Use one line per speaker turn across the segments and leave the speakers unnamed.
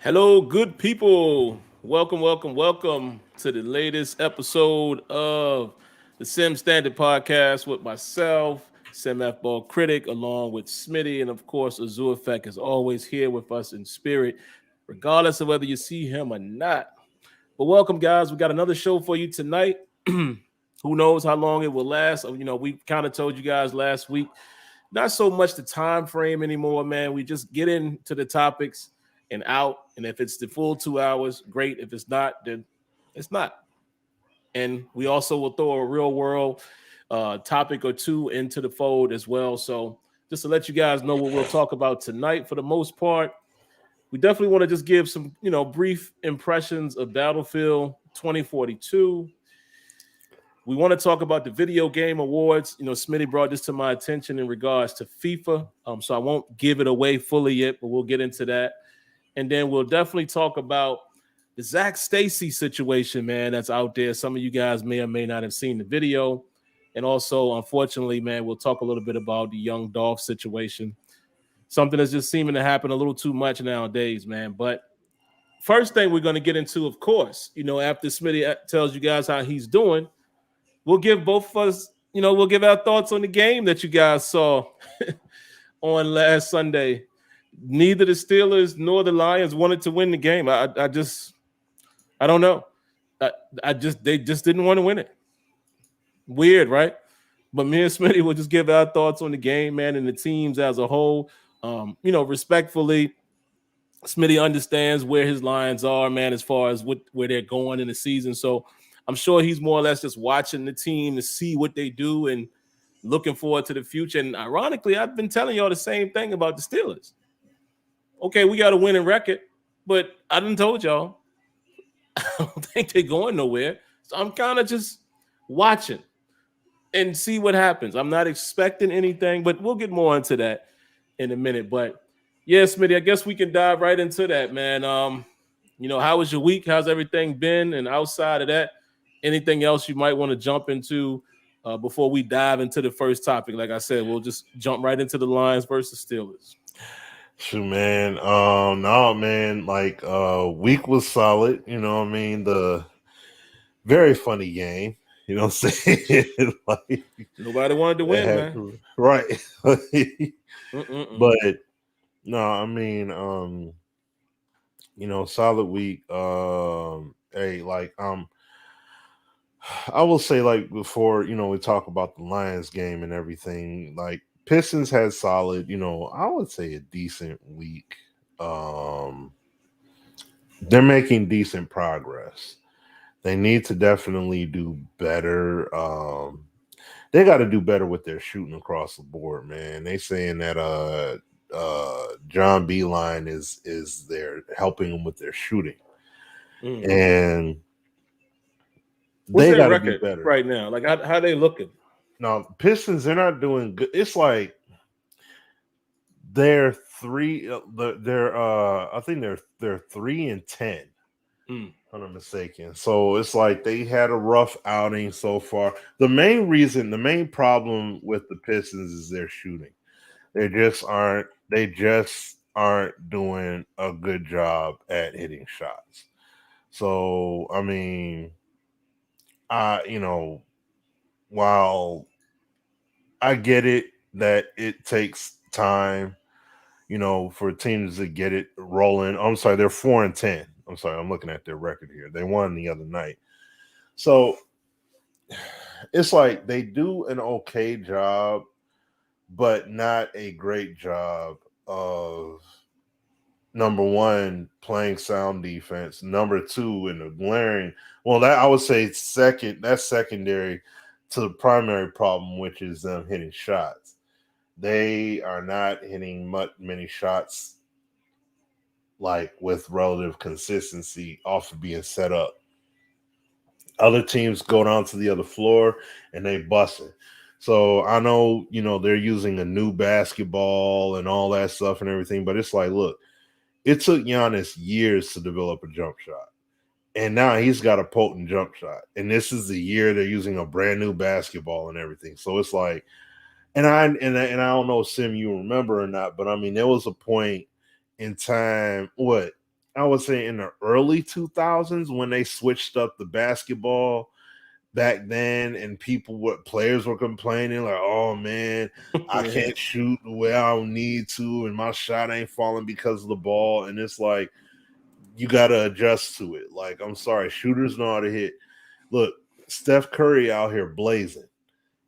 Hello, good people. Welcome to the latest episode of the Sim Standard Podcast with myself, SimFBallCritic, along with Smitty, and of course, AzureEffect is always here with us in spirit, regardless of whether you see him or not. But welcome, guys. We got another show for you tonight. Who knows how long it will last? We kind of told you guys last week not so much the time frame anymore, man. We just get into the topics and out. And if it's the full 2 hours, great. If it's not, then it's not. And we also will throw a real world topic or two into the fold as well. So just to let you guys know what we'll talk about tonight, for the most part, we definitely want to just give some, brief impressions of Battlefield 2042. We want to talk about the video game awards. Smitty brought this to my attention in regards to FIFA. So I won't give it away fully yet, but we'll get into that. And then we'll definitely talk about the Zac Stacy situation, man, that's out there. Some of you guys may or may not have seen the video. And also, unfortunately, man, we'll talk a little bit about the young Dolph situation. Something that's just seeming to happen a little too much nowadays, man. But first thing we're going to get into, of course, after Smitty tells you guys how he's doing, we'll give both of us, we'll give our thoughts on the game that you guys saw on last Sunday. Neither the Steelers nor the Lions wanted to win the game. I don't know. They just didn't want to win it. Weird, right? But me and Smitty will just give our thoughts on the game, man, and the teams as a whole. Respectfully, Smitty understands where his Lions are, man, as far as where they're going in the season. So I'm sure he's more or less just watching the team to see what they do and looking forward to the future. And ironically, I've been telling y'all the same thing about the Steelers. Okay, we got a winning record, but I done told y'all, I don't think they're going nowhere. So I'm kind of just watching and see what happens. I'm not expecting anything, but we'll get more into that in a minute. But yeah, Smitty, I guess we can dive right into that, man. How was your week? How's everything been? And outside of that, anything else you might want to jump into before we dive into the first topic? Like I said, we'll just jump right into the Lions versus Steelers.
Shoot, man. No, man. Week was solid. You know what I mean? The very funny game. You know what I'm saying?
Nobody wanted to win, man.
Right. But no, I mean, solid week. I will say, before, we talk about the Lions game and everything, Pistons had solid, I would say a decent week. They're making decent progress. They need to definitely do better. They got to do better with their shooting across the board, man. They saying that John Beeline is there helping them with their shooting, and
what's
they
their
got to be
record
better
right now? Like how they looking?
Now, Pistons, they're not doing good. It's like they're three. I think they're 3-10. If I'm not mistaken. So it's like they had a rough outing so far. The main problem with the Pistons is their shooting. They just aren't. They just aren't doing a good job at hitting shots. So I mean, while I get it that it takes time, for teams to get it rolling. I'm sorry, they're 4-10. I'm sorry, I'm looking at their record here. They won the other night. So it's like they do an okay job, but not a great job of, number one, playing sound defense. Number two, in the glaring, well, that I would say that's secondary to the primary problem, which is them hitting shots. They are not hitting many shots with relative consistency off of being set up. Other teams go down to the other floor and they bust it. So I know, they're using a new basketball and all that stuff and everything, but it's like, look, it took Giannis years to develop a jump shot. And now he's got a potent jump shot. And this is the year they're using a brand new basketball and everything. So it's like, and I don't know, Sim, you remember or not, but I mean, there was a point in time, I would say in the early 2000s when they switched up the basketball back then, and players were complaining like, "Oh man, I
Yeah.
can't shoot the way I need to, and my shot ain't falling because of the ball." And it's like you got to adjust to it. Like, I'm sorry, shooters know how to hit. Look, Steph Curry out here blazing.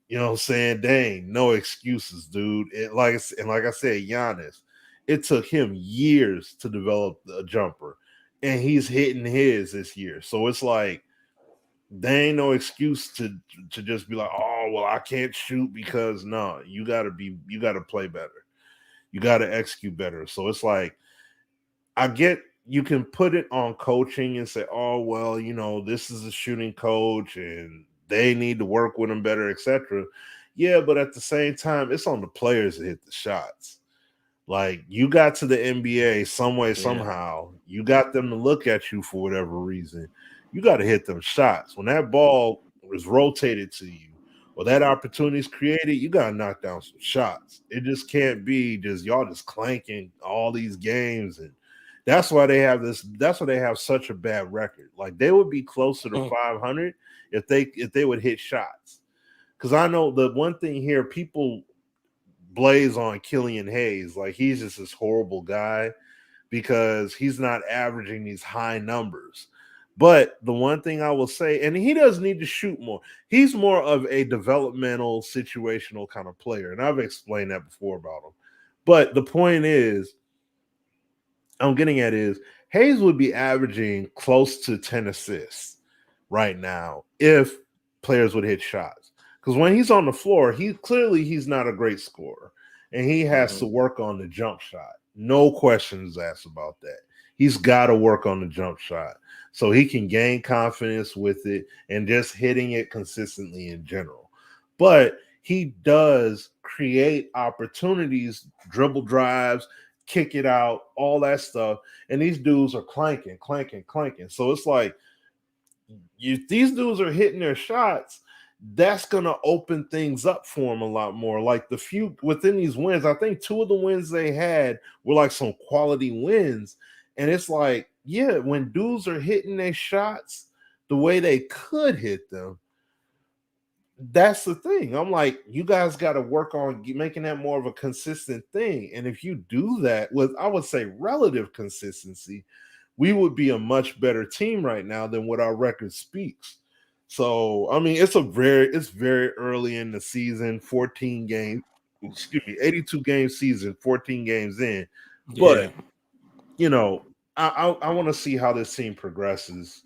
You know what I'm saying? Dang, no excuses, dude. Like I said, Giannis, it took him years to develop a jumper, and he's hitting his this year. So it's like there ain't no excuse to just be like, oh well, I can't shoot because no, you gotta play better. You gotta execute better. So it's like I get you can put it on coaching and say, oh well, this is a shooting coach and they need to work with him better, etc. Yeah, but at the same time, it's on the players to hit the shots. Like you got to the NBA some way,
Yeah.
somehow. You got them to look at you for whatever reason. You got to hit them shots. When that ball is rotated to you or that opportunity is created, you got to knock down some shots. It just can't be just y'all just clanking all these games. And that's why they have this. That's why they have such a bad record. Like they would be closer to 500 if they would hit shots. Because I know the one thing here, people blaze on Killian Hayes like he's just this horrible guy because he's not averaging these high numbers. But the one thing I will say, and he doesn't need to shoot more. He's more of a developmental, situational kind of player, and I've explained that before about him. But the point is, I'm getting at is Hayes would be averaging close to 10 assists right now if players would hit shots. Because when he's on the floor, he's not a great scorer. And he has to work on the jump shot. No questions asked about that. He's got to work on the jump shot so he can gain confidence with it and just hitting it consistently in general. But he does create opportunities, dribble drives, kick it out, all that stuff. And these dudes are clanking, clanking, clanking. So it's like these dudes are hitting their shots. That's gonna open things up for them a lot more. Like the few within these wins, I think two of the wins they had were like some quality wins. And it's like, yeah, when dudes are hitting their shots the way they could hit them, that's the thing. I'm like, you guys got to work on making that more of a consistent thing. And if you do that with, I would say, relative consistency, we would be a much better team right now than what our record speaks. So, I mean, it's very early in the season, 14 games, 82 game season, 14 games in.
Yeah.
But I want to see how this team progresses,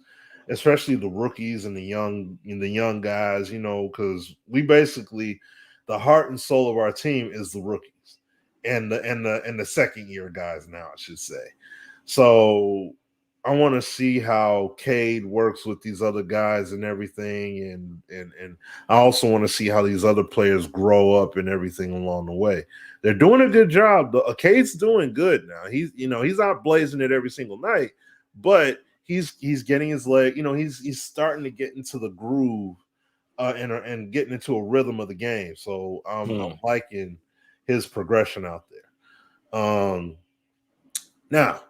especially the rookies and the young guys. Because we basically the heart and soul of our team is the rookies and the second year guys now, I should say. So I want to see how Cade works with these other guys and everything, and I also want to see how these other players grow up and everything along the way. They're doing a good job. Cade's doing good now. He's not blazing it every single night, but he's getting his leg. He's starting to get into the groove and getting into a rhythm of the game. So I'm liking his progression out there. Now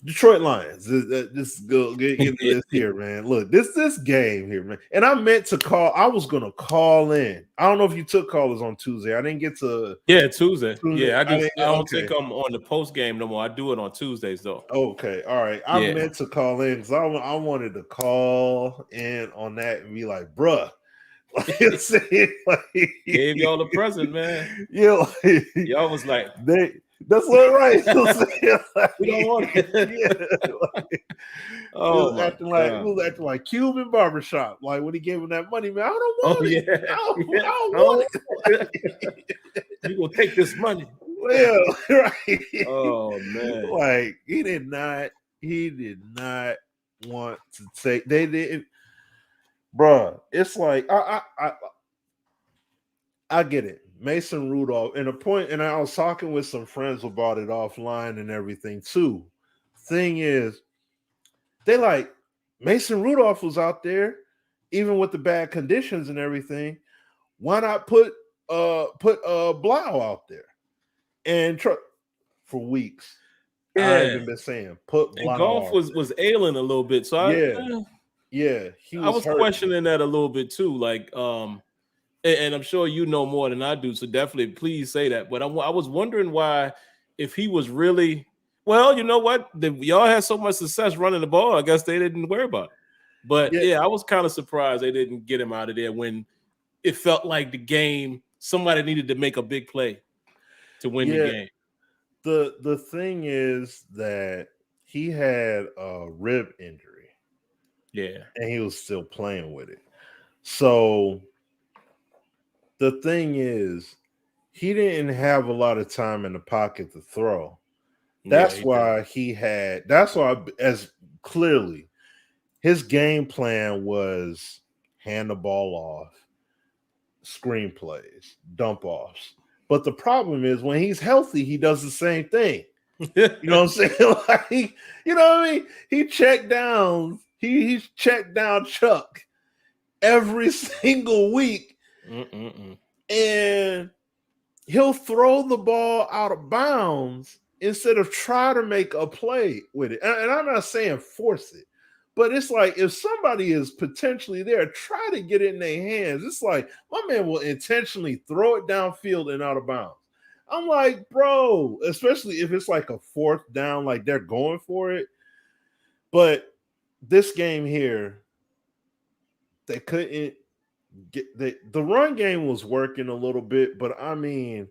Detroit Lions. This go get into this here, man. Look, this game here, man. And I meant to call. I was gonna call in. I don't know if you took callers on Tuesday. I didn't get to.
Yeah, Tuesday. Yeah, I don't
Okay.
think I'm on the post game no more. I do it on Tuesdays though.
Okay, all right. I meant to call in because I wanted to call in on that and be like, bruh.
Gave y'all the present, man.
Yeah,
y'all was like,
that's what right.
We don't want it.
Oh, acting like Cuban barbershop. Like when he gave him that money, man. I don't want it. I don't want it.
You gonna take this money?
Well, right.
Oh man.
Like he did not want to take. They did, bruh. It's like I get it. Mason Rudolph, and I was talking with some friends about it offline and everything too. Thing is, they like Mason Rudolph was out there, even with the bad conditions and everything. Why not put Blau out there and for weeks? I've
Yeah.
even been saying put
And
Blau
Golf
off
was ailing a little bit. So
yeah, he
I
was
was
hurt.
questioning that a little bit too. Like, and I'm sure you know more than I do. So definitely please say that. But I was wondering why, if he was really, well, you know what? Y'all had so much success running the ball. I guess they didn't worry about it. But
Yeah,
yeah, I was kind of surprised they didn't get him out of there when it felt like the game, somebody needed to make a big play to win the
yeah.
game.
The thing is that he had a rib injury
Yeah.
and he was still playing with it. So the thing is, he didn't have a lot of time in the pocket to throw.
Yeah,
That's
he did.
why that's why, as clearly, his game plan was hand the ball off, screenplays, dump offs. But the problem is when he's healthy, he does the same thing. You know what I'm saying? Like, you know what I mean? He checked down, he's checked down Chuck every single week. And he'll throw the ball out of bounds instead of try to make a play with it. And I'm not saying force it, but it's like if somebody is potentially there, try to get it in their hands. It's like my man will intentionally throw it downfield and out of bounds. I'm like, bro, especially if it's like a fourth down, like they're going for it. But this game here, they couldn't get the run game was working a little bit, but I mean,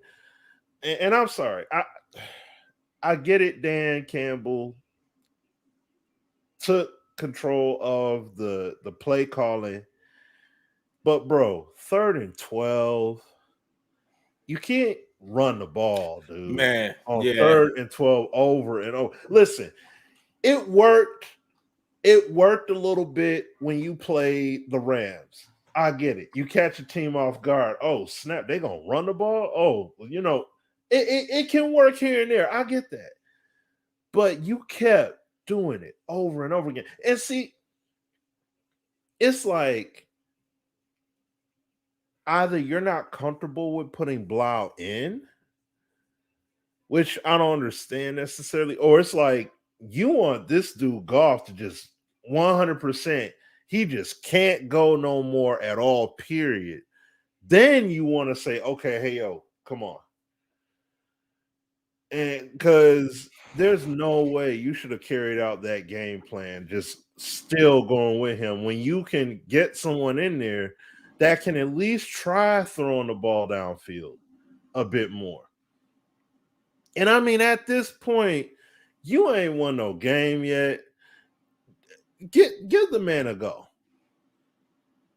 and I'm sorry, I get it. Dan Campbell took control of the play calling, but bro, 3rd and 12, you can't run the ball, dude.
Man,
On
yeah.
3rd and 12 over and over. Listen, it worked. It worked a little bit when you played the Rams. I get it. You catch a team off guard. Oh, snap. They going to run the ball? Oh, you know, it can work here and there. I get that. But you kept doing it over and over again. And see, it's like either you're not comfortable with putting Blau in, which I don't understand necessarily, or it's like you want this dude Golf to just 100%, he just can't go no more at all, period. Then you want to say, okay, hey, yo, come on. And because there's no way you should have carried out that game plan, just still going with him when you can get someone in there that can at least try throwing the ball downfield a bit more. And I mean, at this point, you ain't won no game yet. Give the man a go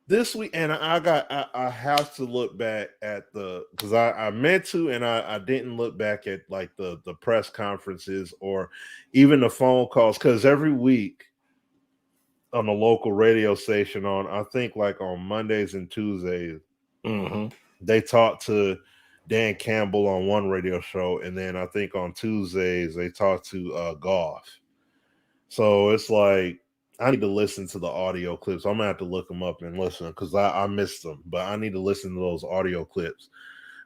this week. And I have to look back at because I meant to, and I didn't look back at like the press conferences or even the phone calls, because every week on the local radio station, on I think like on Mondays and Tuesdays, they talk to Dan Campbell on one radio show, and then I think on Tuesdays they talk to Golf. So it's like I need to listen to the audio clips. I'm gonna have to look them up and listen because I missed them, but I need to listen to those audio clips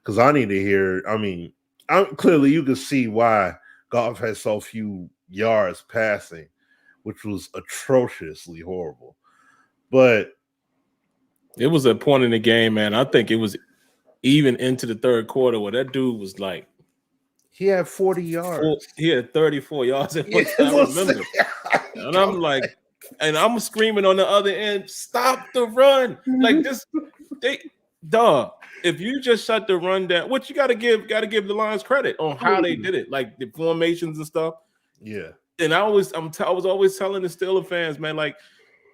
because I need to hear. I mean, clearly you can see why Golf has so few yards passing, which was atrociously horrible. But
it was a point in the game, man. I think it was even into the third quarter where that dude was like,
he had 40 yards.
he had 34 yards at one
Yes,
time. I remember. And I'm like, and I'm screaming on the other end, stop the run. Like this, if you just shut the run down, what you gotta give the Lions credit on how they did it, like the formations and stuff.
Yeah.
And I was always telling the Steelers fans, man, like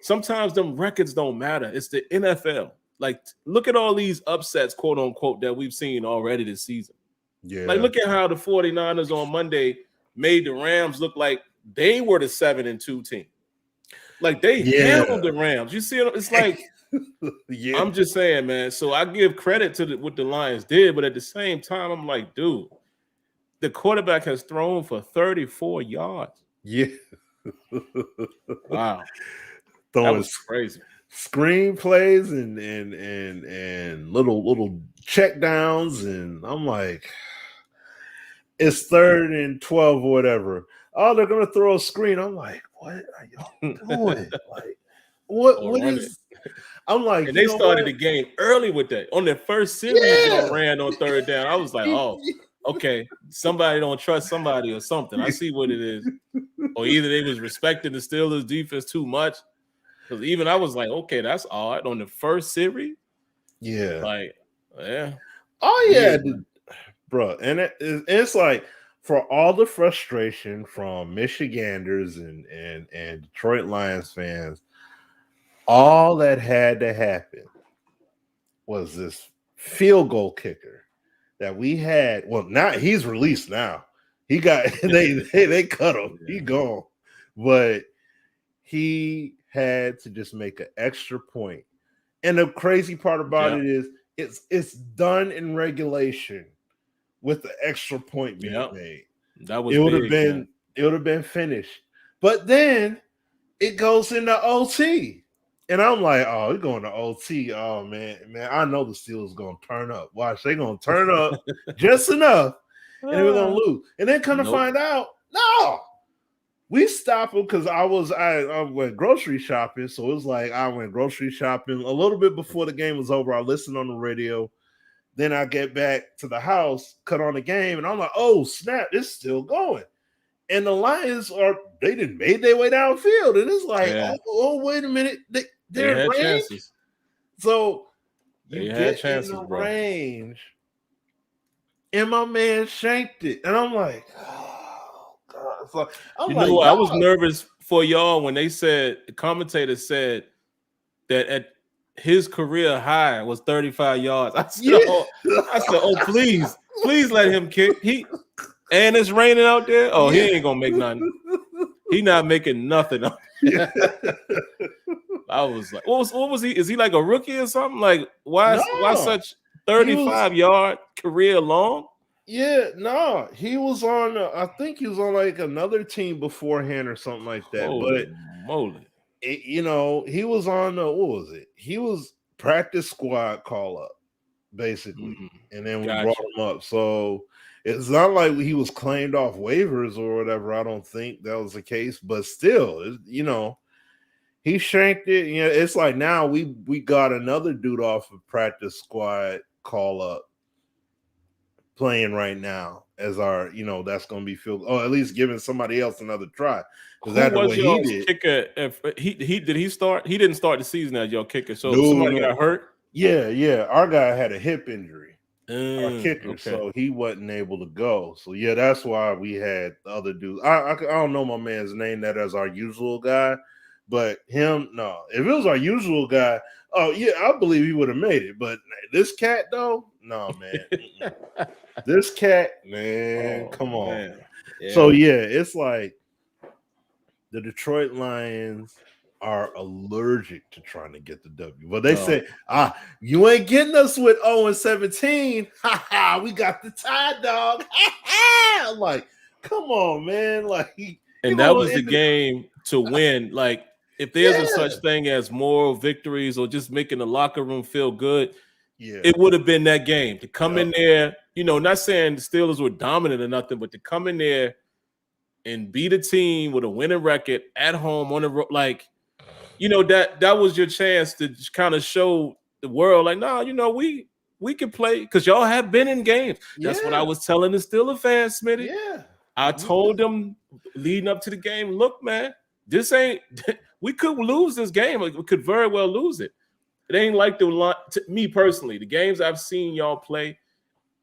sometimes them records don't matter. It's the NFL. Like, look at all these upsets, quote unquote, that we've seen already this season.
Yeah.
Like, look at how the 49ers on Monday made the Rams look like they were the 7-2 team. Like, they handled the Rams. You see, it's like,
yeah.
I'm just saying, man. So I give credit to what the Lions did, but at the same time, I'm like, dude, the quarterback has thrown for 34 yards.
Yeah.
Wow.
Throwing
That was crazy.
Screenplays and little check downs, and I'm like, it's 3rd and 12 or whatever. oh, they're gonna throw a screen. I'm like, what are y'all doing? Like, what
or
what
run it.
is? I'm like,
And
you
they
know
started
what?
the game early with that. On their first series, y'all
Yeah.
ran on third down. I was like, oh, okay, somebody don't trust somebody or something. I see what it is. Or either they was respecting the Steelers defense too much. Because even I was like, okay, that's odd. On the first series,
Yeah.
like, yeah,
Oh yeah,
weird, man.
bro. And it's like for all the frustration from Michiganders and Detroit Lions fans, all that had to happen was this field goal kicker that we had. Well, now he's released now. He got they cut him. He
Yeah.
gone. But he had to just make an extra point. And the crazy part about
Yeah.
it is it's done in regulation with the extra point being
Yeah.
made.
That was
It would have
big, man.
been finished. But then it goes into OT. And I'm like, oh, we're going to OT. Oh man, I know the Steelers gonna turn up. Watch, they're gonna turn up just enough, and we're gonna lose. And then come to
Nope.
find out, no, we stopped them because I went grocery shopping. So it was like I went grocery shopping a little bit before the game was over. I listened on the radio. Then I get back to the house, cut on the game, and I'm like, oh snap, it's still going. And the Lions they didn't made their way downfield. And it's like,
Yeah.
oh wait a minute.
They
They're in
had
range.
chances.
So
They
you
had
get in
chances,
the
bro.
range, and my man shanked it. And I'm like, oh God. So I'm
You
like,
know what? I was
y'all.
nervous for y'all when they said the commentator said that at his career high was 35 yards.
Yeah.
I said, oh, please let him kick. And it's raining out there. Oh, he
Yeah.
ain't gonna make nothing. He not making nothing. I was like, what was he? Is he like a rookie or something? Like, why
No.
such
He was
35-yard career long?
Yeah, no, he was on. I think he was on like another team beforehand or something like that.
Holy
But
moly!
he was on. What was it? He was practice squad call up basically, and then we brought
Gotcha.
him up. So it's not like he was claimed off waivers or whatever. I don't think that was the case, but still, he shanked it. It's like now we got another dude off of practice squad call up playing right now as our, that's going to be filled. Oh, at least giving somebody else another try. Because
Who
after
was
what he
y'all's
did,
kicker? If he did he start? He didn't start the season as your kicker. So somebody
no,
got hurt.
yeah, our guy had a hip injury, our kicker,
Okay.
so he wasn't able to go. So yeah, that's why we had the other dudes. I don't know my man's name that as our usual guy, but him, no. If it was our usual guy, oh yeah, I believe he would have made it. But this cat though, no man. This cat, man,
Oh
come on.
man. Yeah.
So yeah, it's like the Detroit Lions are allergic to trying to get the W. But they say, you ain't getting us with 0-17. Ha ha, we got the tie, dog. Ha ha. I'm like, come on, man. Like,
And that was the game to win. Like, if there's a such
Yeah.
thing as moral victories or just making the locker room feel good,
Yeah.
it would have been that game to come in
Yep.
there. Not saying the Steelers were dominant or nothing, but to come in there and beat a team with a winning record at home on the road, like, that was your chance to kind of show the world, like, no, we can play because y'all have been in games. That's what I
Yeah.
was telling the Steelers fans, Smitty.
Yeah.
I told them leading up to the game, look, man, this ain't. We could lose this game. We could very well lose it. It ain't like me personally. The games I've seen y'all play,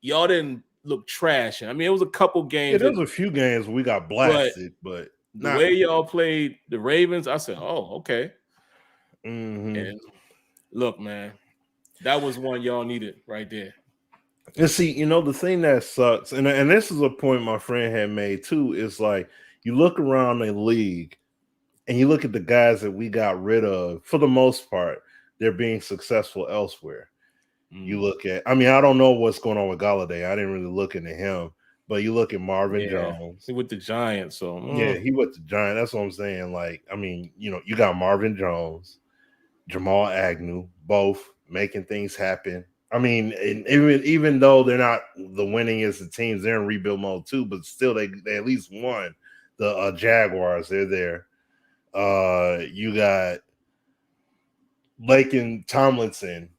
y'all didn't look trash. I mean, it was a couple
Yeah,
games.
there was a few games we got blasted, but
the way y'all played the Ravens, I said, oh, okay.
Mm-hmm.
And look, man, that was one y'all needed right there.
And see, the thing that sucks, and this is a point my friend had made too, is like you look around the league and you look at the guys that we got rid of, for the most part, they're being successful elsewhere. You look at, I don't know what's going on with Galladay. I didn't really look into him, but you look at Marvin Jones.
With the Giants, so
Yeah, he with the Giants. That's what I'm saying. Like, you got Marvin Jones, Jamal Agnew, both making things happen. And even though they're not the winningest of teams, they're in rebuild mode too, but still they at least won the Jaguars. They're there. You got Laken Tomlinson,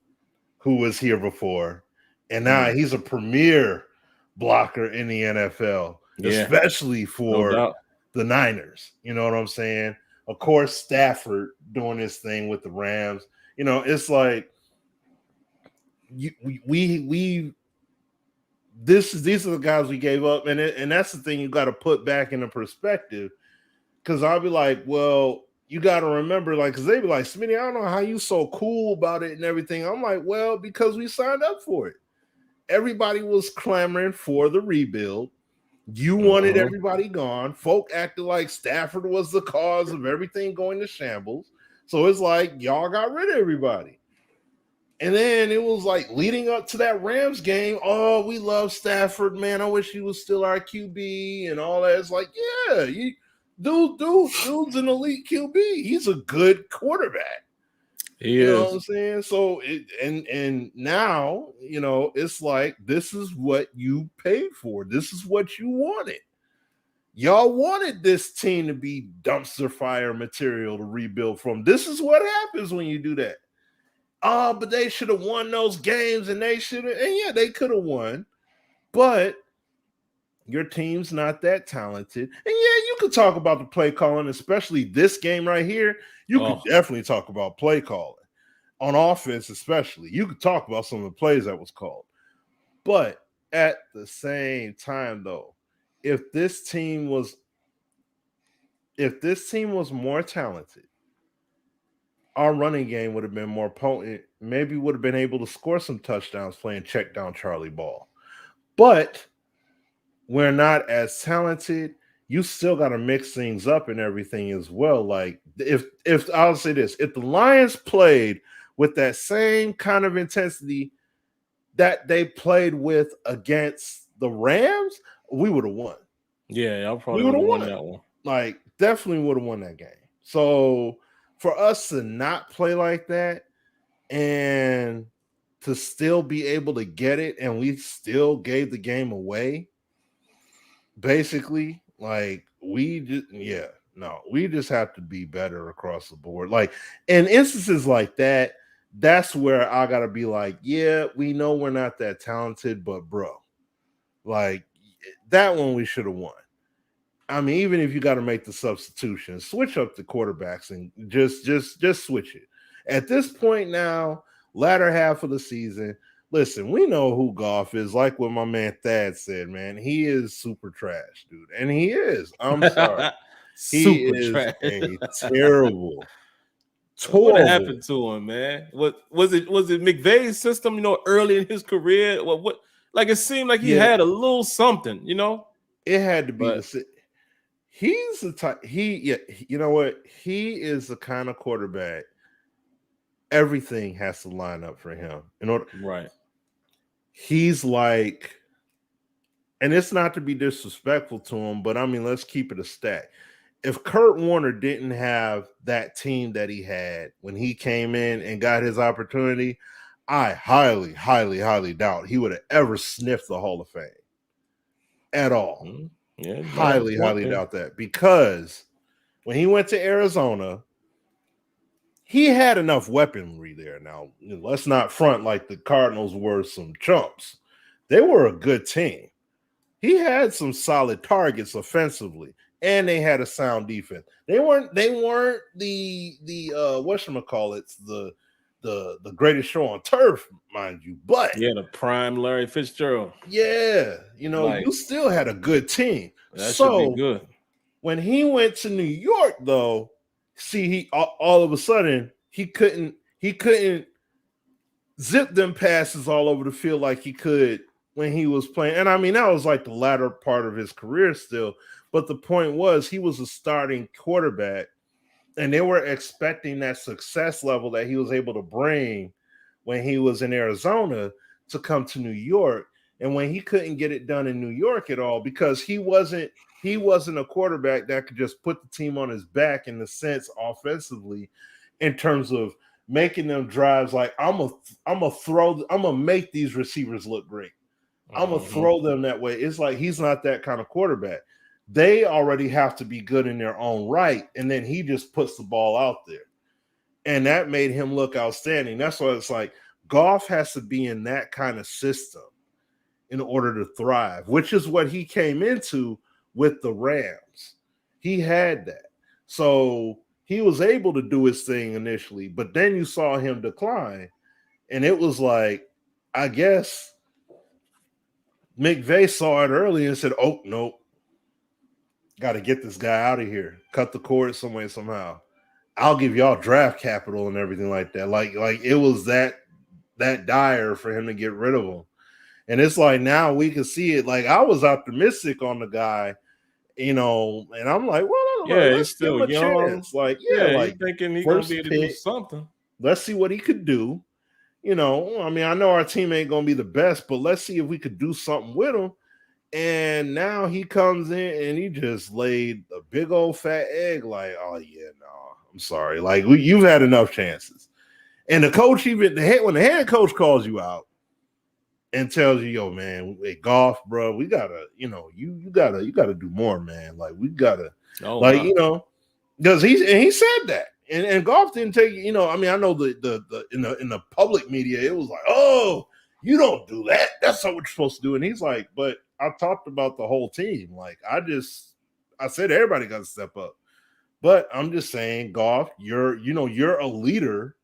who was here before, and now he's a premier blocker in the NFL, especially for the Niners. You know what I'm saying? Of course, Stafford doing his thing with the Rams. You know, it's like we these are the guys we gave up, and that's the thing you got to put back into perspective. Because I'll be like, well, you got to remember, like, because they be like, Smitty, I don't know how you so cool about it and everything. I'm like, well, because we signed up for it. Everybody was clamoring for the rebuild. You wanted everybody gone. Folk acted like Stafford was the cause of everything going to shambles. So it's like, y'all got rid of everybody. And then it was like leading up to that Rams game. Oh, we love Stafford, man. I wish he was still our QB and all that. It's like, yeah, dude's an elite QB. He's a good quarterback. You know what I'm saying? So and now, you know, it's like this is what you paid for. This is what you wanted. Y'all wanted this team to be dumpster fire material to rebuild from. This is what happens when you do that. Oh, but they should have won those games, and they should have, and yeah, they could have won, but your team's not that talented. And yeah, you could talk about the play calling, especially this game right here. You could definitely talk about play calling on offense, especially. You could talk about some of the plays that was called. But at the same time, though, if this team was more talented, our running game would have been more potent. Maybe would have been able to score some touchdowns playing check down Charlie Ball. But we're not as talented. You still got to mix things up and everything as well. Like if I'll say this, if the Lions played with that same kind of intensity that they played with against the Rams, we would have won.
Yeah, I probably would have won that one.
Like, definitely would have won that game. So for us to not play like that and to still be able to get it, and we still gave the game away, basically, like, we just have to be better across the board. Like, in instances like that, that's where I gotta be like, yeah, we know we're not that talented, but bro, like, that one we should have won. I mean, even if you got to make the substitution, switch up the quarterbacks and just switch it. At this point now, latter half of the season, listen, we know who Goff is. Like what my man Thad said, man, he is super trash, dude, and he is. I'm sorry, he is
trash.
a terrible.
What happened to him, man? What was it? Was it McVay's system? You know, early in his career, what? Like it seemed like he had a little something. You know,
it had to be the. He's the type. You know what? He is the kind of quarterback. Everything has to line up for him.
Right.
He's like, and it's not to be disrespectful to him, but I mean, let's keep it a stat. If Kurt Warner didn't have that team that he had when he came in and got his opportunity, I highly, highly, highly doubt he would have ever sniffed the Hall of Fame at all.
Mm-hmm. Yeah,
highly doubt that, because when he went to Arizona, he had enough weaponry there. Now, let's not front like the Cardinals were some chumps. They were a good team. He had some solid targets offensively, and they had a sound defense. They weren't the whatchamacallits, the greatest show on turf, mind you, but
the prime Larry Fitzgerald.
Yeah, you still had a good team.
That should be good.
When he went to New York, though, see, he all of a sudden he couldn't zip them passes all over the field like he could when he was playing. And I mean, that was like the latter part of his career still. But the point was, he was a starting quarterback, and they were expecting that success level that he was able to bring when he was in Arizona to come to New York. And when he couldn't get it done in New York at all, because he wasn't a quarterback that could just put the team on his back in the sense offensively, in terms of making them drives like, I'm gonna make these receivers look great. I'm gonna throw them that way. It's like he's not that kind of quarterback. they already have to be good in their own right, and then he just puts the ball out there, and that made him look outstanding. That's why it's like Goff has to be in that kind of system in order to thrive, which is what he came into with the Rams. He had that. So he was able to do his thing initially, but then you saw him decline. And it was like, I guess McVay saw it early and said, oh, nope, got to get this guy out of here. Cut the cord some way, somehow. I'll give y'all draft capital and everything like that. Like it was that dire for him to get rid of him. And it's like now we can see it. Like I was optimistic on the guy, and I'm like, well,
Yeah, he's
let's give
still
him a
young.
chance. Like,
Yeah, he
like
thinking he gonna be
first
able to do
pick,
something.
let's see what he could do. I know our team ain't gonna be the best, but let's see if we could do something with him. And now he comes in and he just laid a big old fat egg. Like, oh yeah, no, I'm sorry. Like you've had enough chances. And the coach, when the head coach calls you out and tells you, yo, man, hey, Goff, bro, we gotta, you gotta do more, man. Like we gotta, because he said that. And Goff didn't take, I know the in the public media, it was like, oh, you don't do that. That's not what you're supposed to do. And he's like, but I talked about the whole team. Like I said everybody got to step up. But I'm just saying, Goff, you're a leader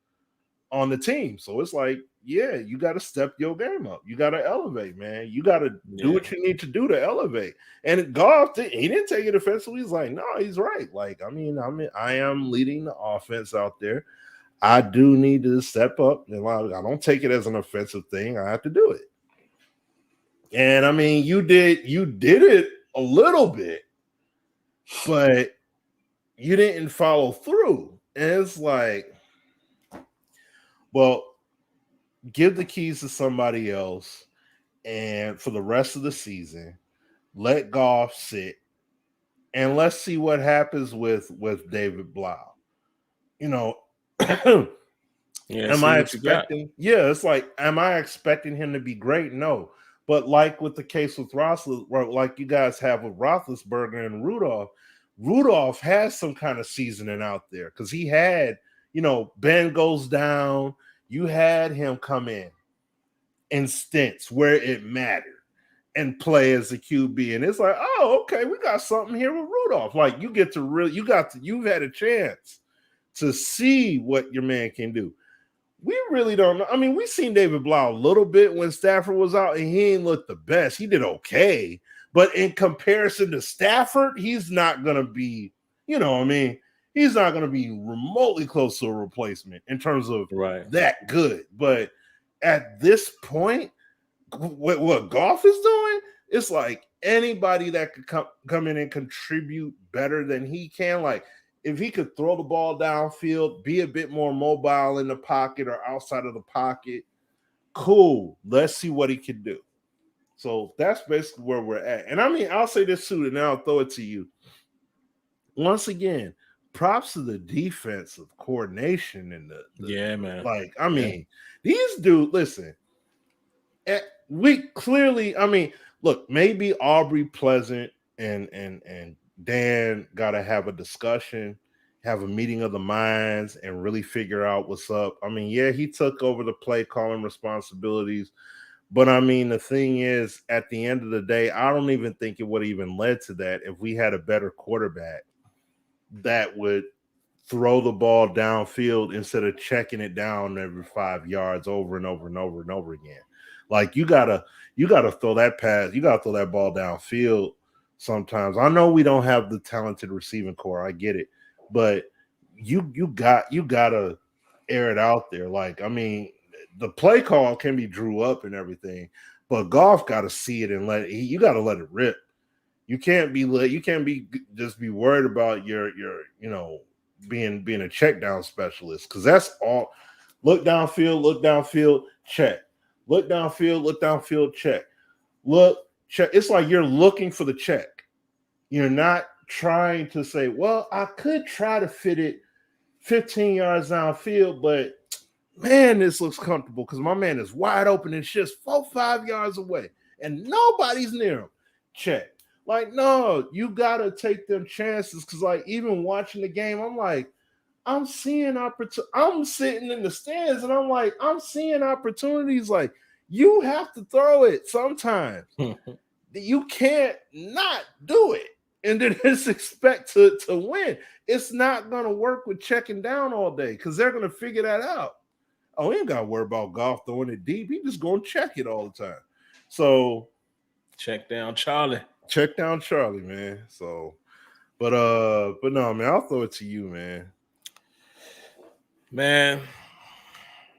on the team. So it's like, yeah, you got to step your game up. You got to elevate, man. You got to do what you need to do to elevate. And Goff, he didn't take it offensively. He's like, no, he's right. Like, I am leading the offense out there. I do need to step up. And I don't take it as an offensive thing. I have to do it. And I mean, you did it a little bit, but you didn't follow through. And it's like, well, give the keys to somebody else, and for the rest of the season, let Goff sit, and let's see what happens with David Blau. Am I expecting? Yeah, it's like, am I expecting him to be great? No, but like with the case with like you guys have with Roethlisberger and Rudolph has some kind of seasoning out there because he had, Ben goes down. You had him come in stints where it mattered and play as a QB. And it's like, oh, okay, we got something here with Rudolph. Like you've had a chance to see what your man can do. We really don't know. I mean, we've seen David Blau a little bit when Stafford was out, and he ain't looked the best. He did okay. But in comparison to Stafford, he's not going to be, he's not going to be remotely close to a replacement in terms of that good. But at this point, what Goff is doing, it's like anybody that could come in and contribute better than he can. Like if he could throw the ball downfield, be a bit more mobile in the pocket or outside of the pocket, cool. Let's see what he can do. So that's basically where we're at. And I mean, I'll say this too, and then I'll throw it to you. Once again, props to the defensive coordination and the
man.
Like, I mean, these dudes, listen, we clearly, look, maybe Aubrey Pleasant and Dan got to have a discussion, have a meeting of the minds, and really figure out what's up. I mean, yeah, he took over the play calling responsibilities, but I mean, the thing is, at the end of the day, I don't even think it would have even led to that if we had a better quarterback that would throw the ball downfield instead of checking it down every 5 yards over and over and over and over again. Like you gotta throw that pass, you gotta throw that ball downfield sometimes. I know we don't have the talented receiving core, I get it, but you gotta air it out there. Like, I mean, the play call can be drew up and everything, but Goff gotta see it and you gotta let it rip. You can't be just be worried about your being a check down specialist, because that's all. Look downfield, check. Look downfield, check. Look, check. It's like you're looking for the check. You're not trying to say, well, I could try to fit it 15 yards downfield, but man, this looks comfortable because my man is wide open and just 4-5 yards away and nobody's near him. Check. Like, no, you gotta take them chances. Cause like even watching the game, I'm like, I'm seeing opportunity. I'm sitting in the stands and I'm like, I'm seeing opportunities. Like, you have to throw it sometimes. You can't not do it and then just expect to win. It's not gonna work with checking down all day because they're gonna figure that out. Oh, he ain't gotta worry about golf throwing it deep. He just gonna check it all the time. So
Check down Charlie.
check down Charlie, man. So but no, man, I'll throw it to you, man.
Man,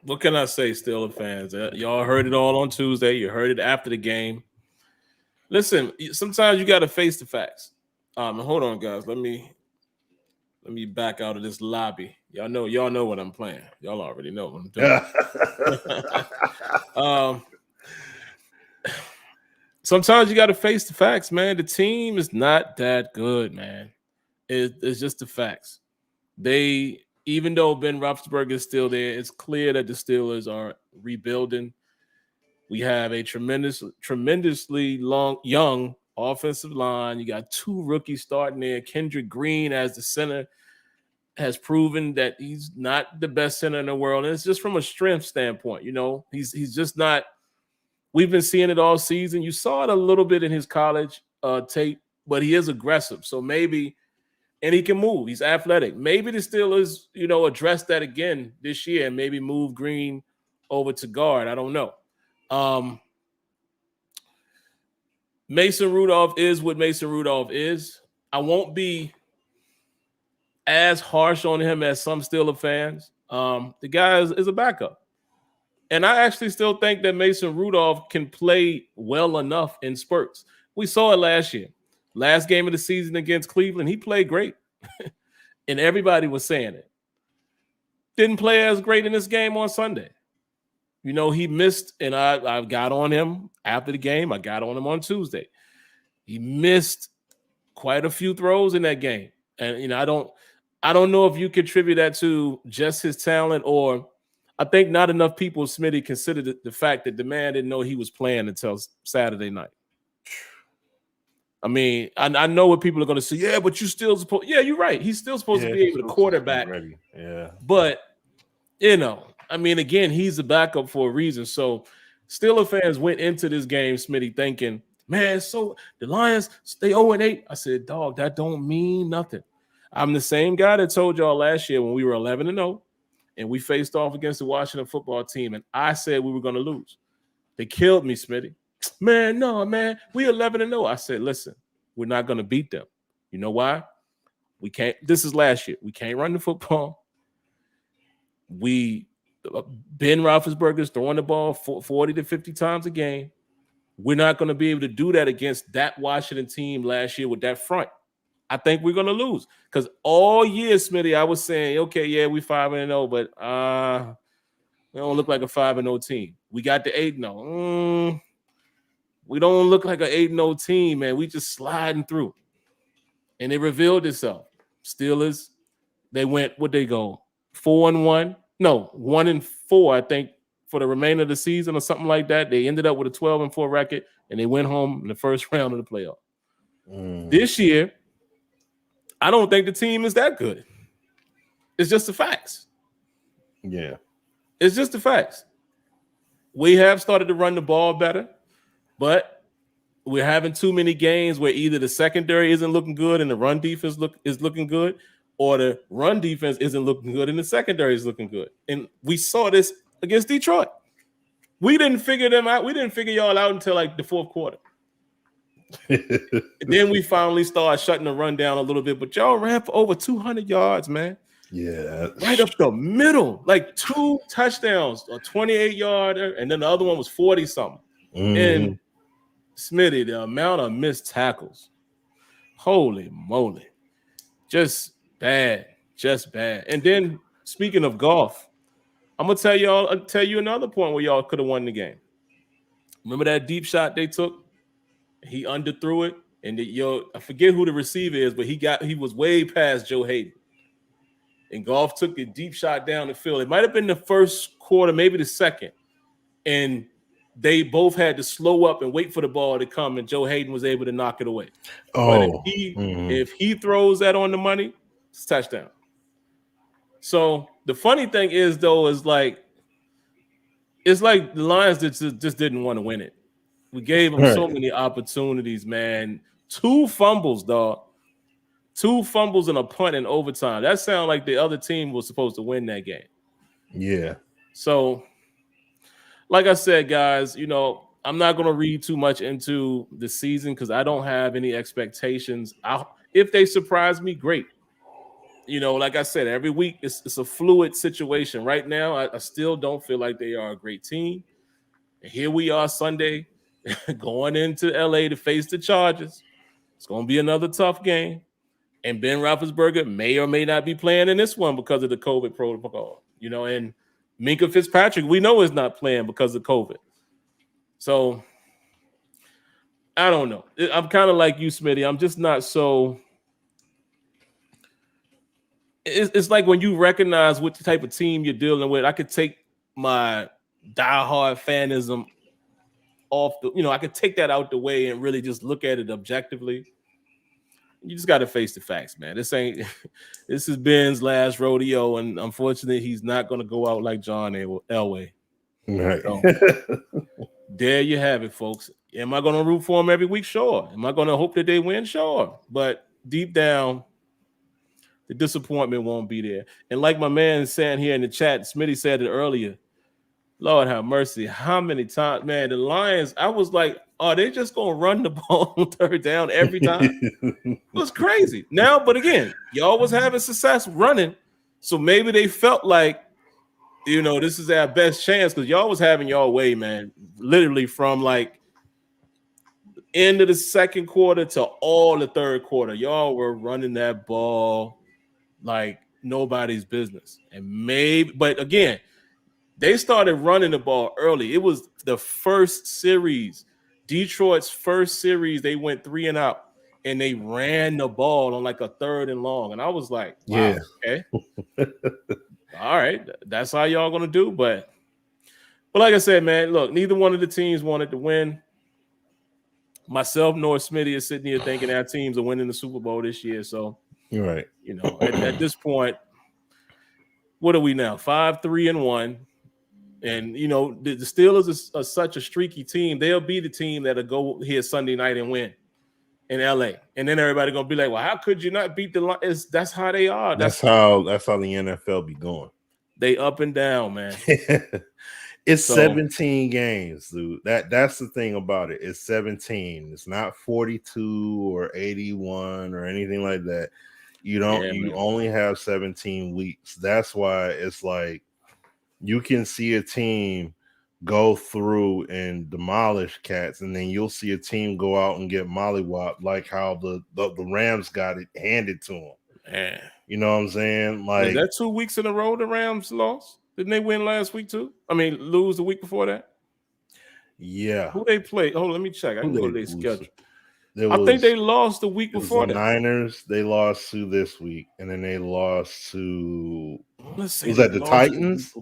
what can I say, Steelers fans? Y'all heard it all on Tuesday. You heard it after the game. Listen, sometimes you got to face the facts. Hold on, guys. Let me back out of this lobby. Y'all know what I'm playing. Y'all already know what I'm doing. Sometimes you got to face the facts, man. The team is not that good, man. It's just the facts. Even though Ben Roethlisberger is still there, it's clear that the Steelers are rebuilding. We have a tremendously young offensive line. You got two rookies starting there. Kendrick Green as the center has proven that he's not the best center in the world. And it's just from a strength standpoint. He's just not. We've been seeing it all season. You saw it a little bit in his college tape, but he is aggressive. So maybe, and he can move. He's athletic. Maybe the Steelers, address that again this year and maybe move Green over to guard. I don't know. Mason Rudolph is what Mason Rudolph is. I won't be as harsh on him as some Steelers fans. The guy is a backup. And I actually still think that Mason Rudolph can play well enough in spurts. We saw it last year. Last game of the season against Cleveland, he played great. And everybody was saying it. Didn't play as great in this game on Sunday. He missed, and I got on him after the game. I got on him on Tuesday. He missed quite a few throws in that game. And, I don't know if you contribute that to just his talent, or I think not enough people, Smitty, considered the fact that the man didn't know he was playing until Saturday night. I mean, I know what people are going to say. Yeah, but you still supposed. Yeah, you're right. He's still supposed to be able to quarterback.
Ready. Yeah.
But, I mean, again, he's a backup for a reason. So Steelers fans went into this game, Smitty, thinking, man, so the Lions, they 0-8. I said, dog, that don't mean nothing. I'm the same guy that told y'all last year when we were 11-0 and we faced off against the Washington football team, and I said we were going to lose. They killed me, Smitty. Man, no, man, we 11-0. I said, listen, we're not going to beat them. You know why? We can't. This is last year. We can't run the football. Ben Roethlisberger's throwing the ball 40 to 50 times a game. We're not going to be able to do that against that Washington team last year with that front. I think we're going to lose because all year, Smitty, I was saying, okay, yeah, we 5-0, but we don't look like a 5-0 team. We got the 8-0. We don't look like an 8-0 team, man. We just sliding through. And it revealed itself. Steelers, they went, what they go? 4-1? No, 1-4, I think, for the remainder of the season or something like that. They ended up with a 12-4 record, and they went home in the first round of the playoff. This year, I don't think the team is that good. It's just the facts.
Yeah.
It's just the facts. We have started to run the ball better, but we're having too many games where either the secondary isn't looking good and the run defense is looking good, or the run defense isn't looking good and the secondary is looking good. And we saw this against Detroit. We didn't figure them out. We didn't figure y'all out until like the fourth quarter. Then we finally started shutting the run down a little bit, but y'all ran for over 200 yards, man.
Yeah.
Right up the middle, like 2 touchdowns, a 28-yarder, and then the other one was 40-something. And Smitty, the amount of missed tackles, holy moly, just bad. And then speaking of golf, I'm gonna tell you another point where y'all could have won the game. Remember that deep shot they took? He underthrew it, and I forget who the receiver is, but he was way past Joe Hayden. And golf took a deep shot down the field. It might have been the first quarter, maybe the second. And they both had to slow up and wait for the ball to come, and Joe Hayden was able to knock it away. But if he throws that on the money, it's touchdown. So the funny thing is, though, is like it's like the Lions just didn't want to win it. We gave them so many opportunities, man. 2 fumbles, dog. 2 fumbles and a punt in overtime. That sounded like the other team was supposed to win that game.
Yeah.
So, like I said, guys, I'm not going to read too much into the season because I don't have any expectations. If they surprise me, great. Like I said, every week it's a fluid situation. Right now, I still don't feel like they are a great team. And here we are Sunday going into LA to face the Chargers. It's going to be another tough game. And Ben Roethlisberger may or may not be playing in this one because of the COVID protocol. And Minkah Fitzpatrick, we know is not playing because of COVID. So I don't know. I'm kind of like you, Smitty. I'm just not so. It's like when you recognize what type of team you're dealing with. I could take my diehard fanism off I could take that out the way and really just look at it objectively. You just got to face the facts, man. This is Ben's last rodeo, and unfortunately, he's not going to go out like John Elway.
Right.
So, there you have it, folks. Am I going to root for him every week? Sure. Am I going to hope that they win? Sure. But deep down, the disappointment won't be there. And like my man saying here in the chat, Smitty said it earlier. Lord have mercy. How many times, man, the Lions, I was like, are they just going to run the ball on 3rd down every time? It was crazy. Now, but again, y'all was having success running. So maybe they felt like, this is our best chance because y'all was having y'all way, man. Literally from like end of the 2nd quarter to all the 3rd quarter. Y'all were running that ball like nobody's business. But again, they started running the ball early. It was the first series, Detroit's first series. They went 3 and out, and they ran the ball on like a 3rd and long. And I was like, wow, okay. All right, that's how y'all going to do. But like I said, man, look, neither one of the teams wanted to win. Myself nor Smitty is sitting here thinking our teams are winning the Super Bowl this year. So,
you're right.
At this point, what are we now? 5-3-1. And, the Steelers are such a streaky team. They'll be the team that'll go here Sunday night and win in LA. And then everybody going to be like, well, how could you not beat the Lions? That's how they are.
That's how the NFL be going.
They up and down, man.
It's 17 games, dude. That's the thing about it. It's 17. It's not 42 or 81 or anything like that. You only have 17 weeks. That's why it's like you can see a team go through and demolish cats, and then you'll see a team go out and get mollywopped, like how the Rams got it handed to them.
Man.
You know what I'm saying? Like,
was that 2 weeks in a row the Rams lost? Didn't they win last week too? I mean, lose the week before that?
Yeah.
Who they played? Oh, let me check. I can go to their schedule.
I
think they lost the week before
the Niners. They lost to this week, and then they lost to.
Let's see.
Was that the Titans?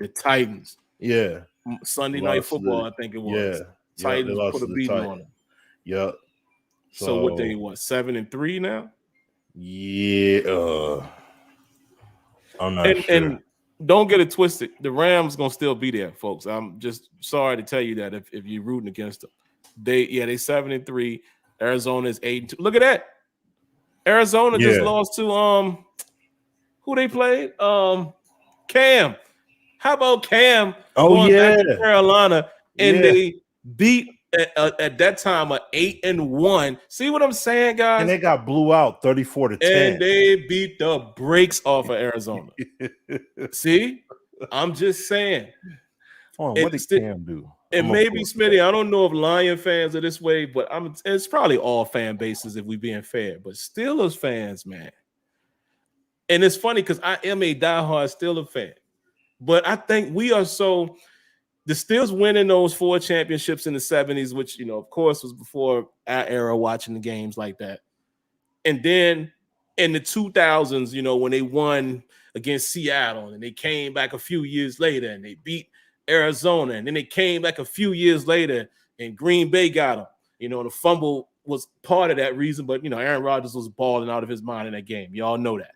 The Titans.
Yeah.
Sunday Night Football, I think it was.
Yeah.
Titans put a beating on them.
Yep.
So what they 7-3 now?
Yeah. I'm not sure.
And don't get it twisted. The Rams gonna still be there, folks. I'm just sorry to tell you that if you're rooting against them. They 7-3. Arizona is 8-2. Look at that. Arizona just lost to who they played? Cam. How about Cam going back to Carolina and they beat at that time 8-1. See what I'm saying, guys?
And they got blew out 34-10.
And they beat the brakes off of Arizona. See? I'm just saying.
What did Cam do?
And maybe Smitty, I don't know if Lion fans are this way, but it's probably all fan bases if we're being fair. But Steelers fans, man. And it's funny because I am a diehard Steelers fan. But I think we are so the Steelers winning those 4 championships in the 70s, which, of course, was before our era watching the games like that. And then in the 2000s, when they won against Seattle and they came back a few years later and they beat Arizona, and then they came back a few years later, and Green Bay got them. The fumble was part of that reason, but Aaron Rodgers was balling out of his mind in that game. Y'all know that.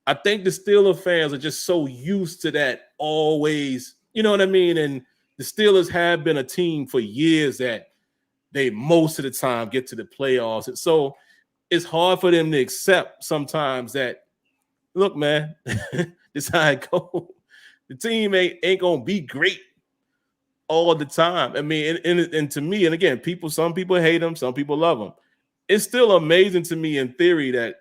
I think the Steelers fans are just so used to that always, you know what I mean? And the Steelers have been a team for years that they most of the time get to the playoffs. And so it's hard for them to accept sometimes that, look, man, this is how it goes. The team ain't going to be great all the time. I mean, and to me, and again, some people hate them, some people love them. It's still amazing to me in theory that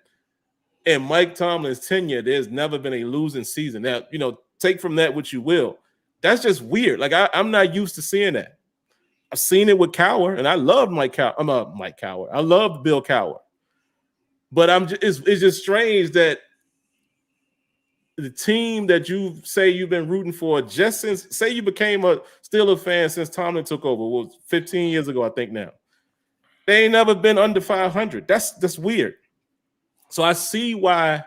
in Mike Tomlin's tenure, there's never been a losing season. Now, take from that what you will. That's just weird. Like I'm not used to seeing that. I've seen it with Cowher, and I love Mike Cowher. I'm a Mike Cowher. I love Bill Cowher. But it's just strange that the team that you say you've been rooting for just since, say you became a Steelers fan since Tomlin took over, was 15 years ago, I think now. They ain't never been under 500. That's weird. So I see why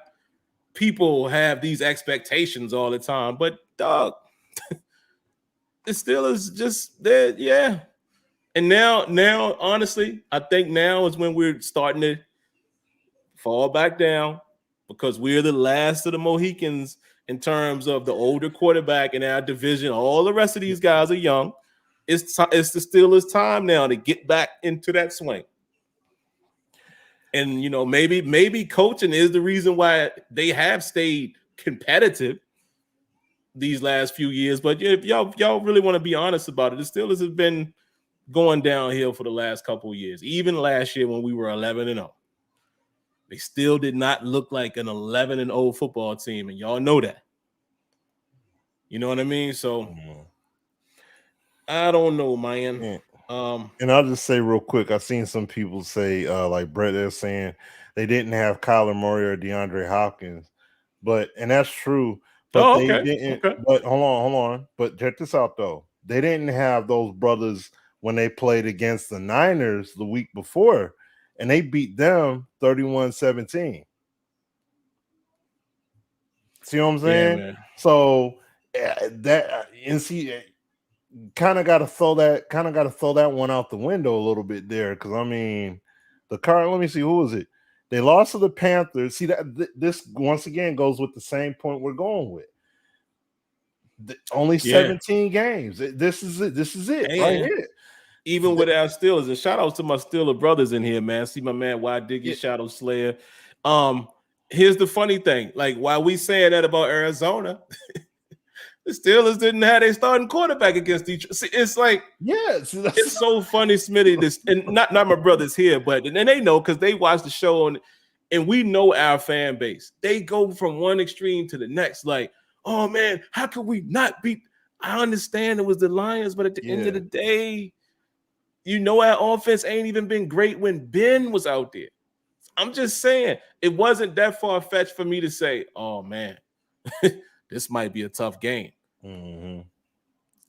people have these expectations all the time, but dog, the Steelers just there, yeah. And now, honestly, I think now is when we're starting to fall back down because we're the last of the Mohicans in terms of the older quarterback in our division. All the rest of these guys are young. It's the Steelers' time now to get back into that swing. And maybe coaching is the reason why they have stayed competitive these last few years. But if y'all really want to be honest about it, the Steelers have been going downhill for the last couple of years. Even last year when we were 11-0, they still did not look like an 11-0 football team, and y'all know that. You know what I mean? So I don't know, man.
Yeah. And I'll just say real quick, I've seen some people say, like Brett, they're saying they didn't have Kyler Murray or DeAndre Hopkins, and that's true. But they didn't. Okay. But hold on. But check this out though. They didn't have those brothers when they played against the Niners the week before, and they beat them 31-17. See what I'm saying? Yeah, so that NC kind of got to throw that one out the window a little bit there, because I mean, the current. Let me see, who was it? They lost to the Panthers. See that this once again goes with the same point we're going with. Only 17 games. This is it. This is it right here.
Even with our Steelers, and shout outs to my Steeler brothers in here, man. See my man Y Diggy, Shadow Slayer. Here's the funny thing: like, while we saying that about Arizona, the Steelers didn't have their starting quarterback against Detroit. See, it's like, it's so funny, Smitty. This, and not my brothers here, but and they know because they watch the show, and we know our fan base. They go from one extreme to the next. Like, oh man, how could we not beat? I understand it was the Lions, but at the end of the day, our offense ain't even been great when Ben was out there. I'm just saying, it wasn't that far-fetched for me to say, oh man, this might be a tough game.
Mm-hmm.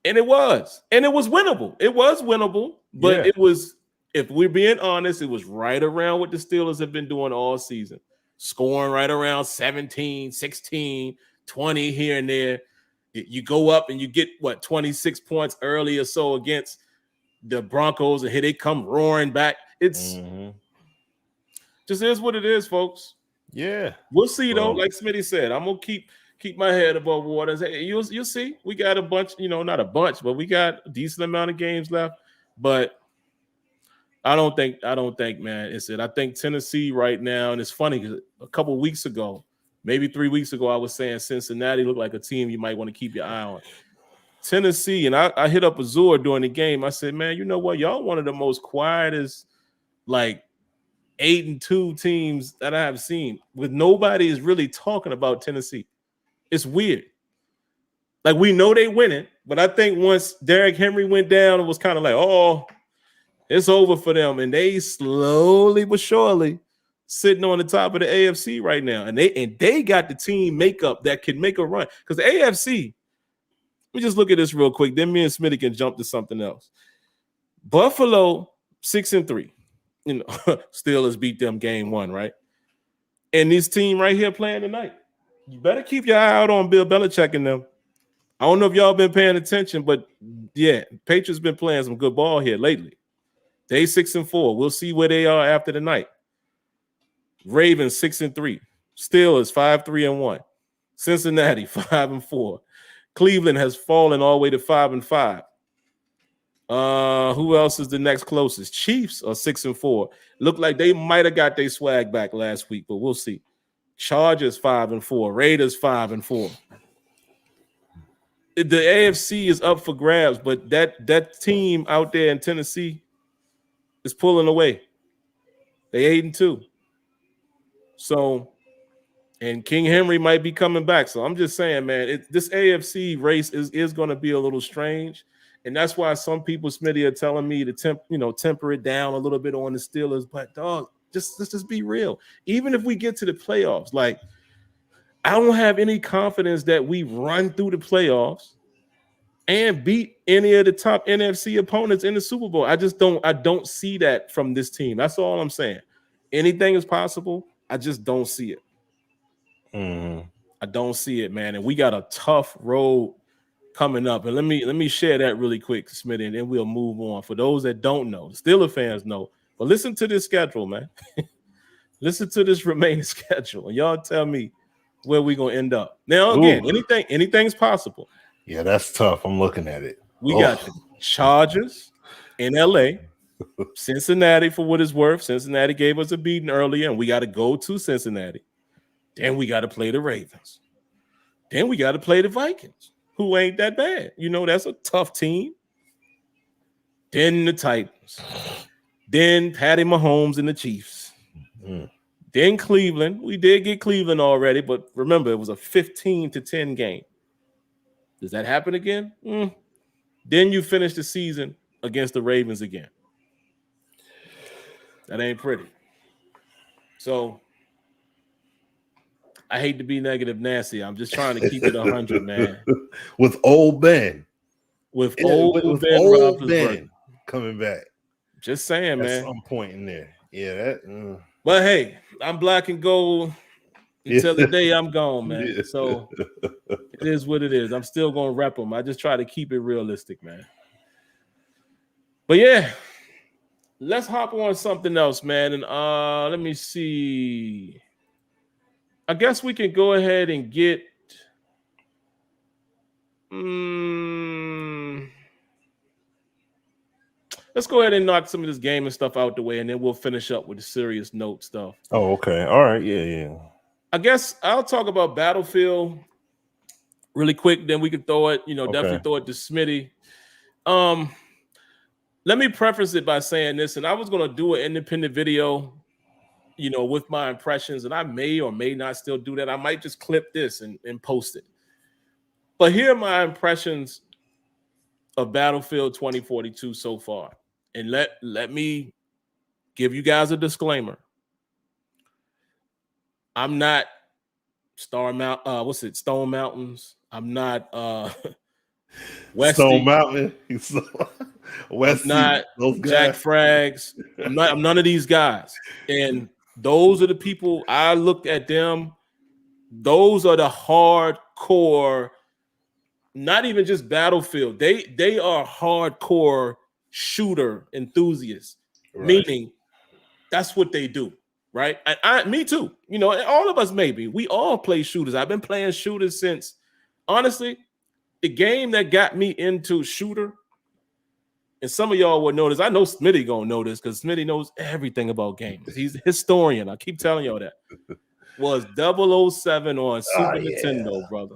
And it was. And it was winnable. It was winnable, but it was, if we're being honest, it was right around what the Steelers have been doing all season. Scoring right around 17, 16, 20 here and there. You go up and you get, 26 points early or so against the Broncos, and here they come roaring back. It's just is what it is, folks.
Yeah.
We'll see, though. Like Smitty said, I'm going to keep my head above water. Hey, you'll see. We got a bunch, not a bunch, but we got a decent amount of games left. But I don't think, man, it's it. I think Tennessee right now, and it's funny because a couple weeks ago, maybe 3 weeks ago, I was saying Cincinnati looked like a team you might want to keep your eye on. Tennessee, and I hit up Azure during the game. I said, man, you know what? Y'all one of the most quietest, like, 8-2 teams that I have seen, with nobody is really talking about Tennessee. It's weird. Like, we know they winning, but I think once Derrick Henry went down, it was kind of like, oh, it's over for them. And they slowly but surely sitting on the top of the AFC right now. And they got the team makeup that can make a run. Because the AFC, let me just look at this real quick. Then me and Smitty can jump to something else. Buffalo, 6-3. Steelers beat them game 1, right? And this team right here playing tonight. You better keep your eye out on Bill Belichick and them. I don't know if y'all been paying attention, but yeah, Patriots been playing some good ball here lately. They 6-4. We'll see where they are after the night. Ravens 6-3. Steelers 5-3-1. Cincinnati 5-4. Cleveland has fallen all the way to 5-5. Who else is the next closest? Chiefs are 6-4. Look like they might have got their swag back last week, but we'll see. Chargers 5-4. Raiders 5-4. The AFC is up for grabs, but that team out there in Tennessee is pulling away. They 8-2. So, and King Henry might be coming back. So I'm just saying, man, this AFC race is going to be a little strange. And that's why some people, Smitty, are telling me to temper it down a little bit on the Steelers. But dog, let's just be real. Even if we get to the playoffs, like I don't have any confidence that we run through the playoffs and beat any of the top NFC opponents in the Super Bowl. I don't see that from this team. That's all I'm saying. Anything is possible. I just don't see it. I don't see it, man. And we got a tough road coming up. And let me share that really quick, Smitty, and then we'll move on. For those that don't know, the Steelers fans know. But listen to this schedule, man. Listen to this remaining schedule, and y'all tell me where we're gonna end up. Now, again, anything's possible.
Yeah, that's tough. I'm looking at it.
We got the Chargers in LA, Cincinnati for what it's worth. Cincinnati gave us a beating earlier, and we got to go to Cincinnati. Then we got to play the Ravens. Then we got to play the Vikings, who ain't that bad. You know, that's a tough team. Then the Titans. Then Patty Mahomes and the Chiefs. Then Cleveland. We did get Cleveland already, but remember, it was a 15-10 game. Does that happen again? Then you finish the season against the Ravens again. That ain't pretty. So I hate to be negative Nancy. I'm just trying to keep it 100, man.
With old Ben.
With old Ben Roethlisberger
coming back.
Just saying, man.
I'm pointing there. Yeah,
But hey, I'm black and gold until the day I'm gone, man.
Yeah.
So it is what it is. I'm still gonna rep them. I just try to keep it realistic, man. But yeah, let's hop on something else, man. And let me see. I guess we can go ahead and get let's go ahead and knock some of this game and stuff out the way, and then we'll finish up with the serious note stuff.
Oh, okay. All right. Yeah.
I guess I'll talk about Battlefield really quick. Then we can throw it, definitely throw it to Smitty. Let me preface it by saying this, and I was going to do an independent video, with my impressions, and I may or may not still do that. I might just clip this and post it. But here are my impressions of Battlefield 2042 so far. And let me give you guys a disclaimer. I'm not Stone Mountains. I'm not Westy.
Stone Mountain.
Westy. I'm not Jack Frags. I'm none of these guys. And those are the people I looked at them. Those are the hardcore, not even just Battlefield. They are hardcore shooter enthusiasts, right. Meaning that's what they do, right? And me too. All of us maybe. We all play shooters. I've been playing shooters since, honestly, the game that got me into shooter, and some of y'all would know this. I know Smitty gonna know this because Smitty knows everything about games. He's a historian. I keep telling y'all that. Was 007 on Super Nintendo, brother.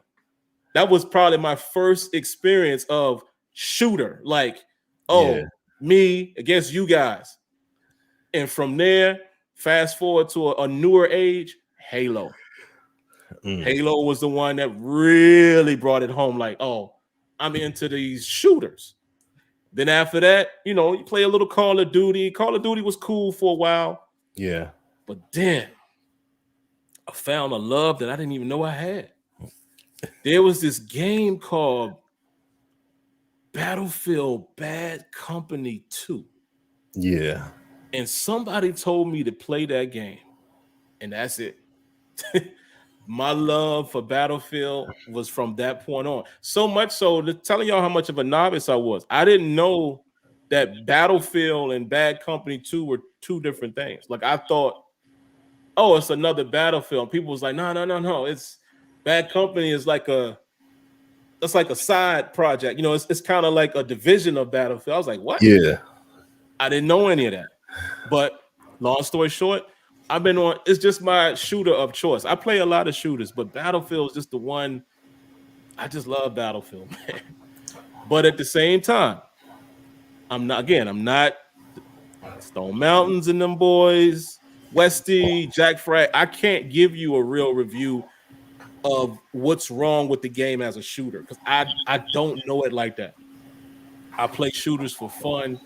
That was probably my first experience of shooter. Like, me against you guys. And from there, fast forward to a newer age, Halo. Halo was the one that really brought it home. Like, I'm into these shooters. Then after that, you play a little Call of Duty. Call of Duty was cool for a while.
Yeah.
But then I found a love that I didn't even know I had. There was this game called Battlefield Bad Company 2.
Yeah.
And somebody told me to play that game. And that's it. my love for Battlefield was from that point on. So much so, telling y'all how much of a novice I was. I didn't know that Battlefield and Bad Company 2 were two different things. Like I thought, oh, it's another Battlefield. People was like, no. It's Bad Company is like it's like a side project. You know, it's kind of like a division of Battlefield. I was like, what?
Yeah.
I didn't know any of that. But long story short, I've been on. It's just my shooter of choice. I play a lot of shooters, but Battlefield is just the one. I just love Battlefield, man. But at the same time, I'm not. Again, I'm not Stone Mountains and them boys, Westy, Jack Frag. I can't give you a real review of what's wrong with the game as a shooter because I don't know it like that. I play shooters for fun,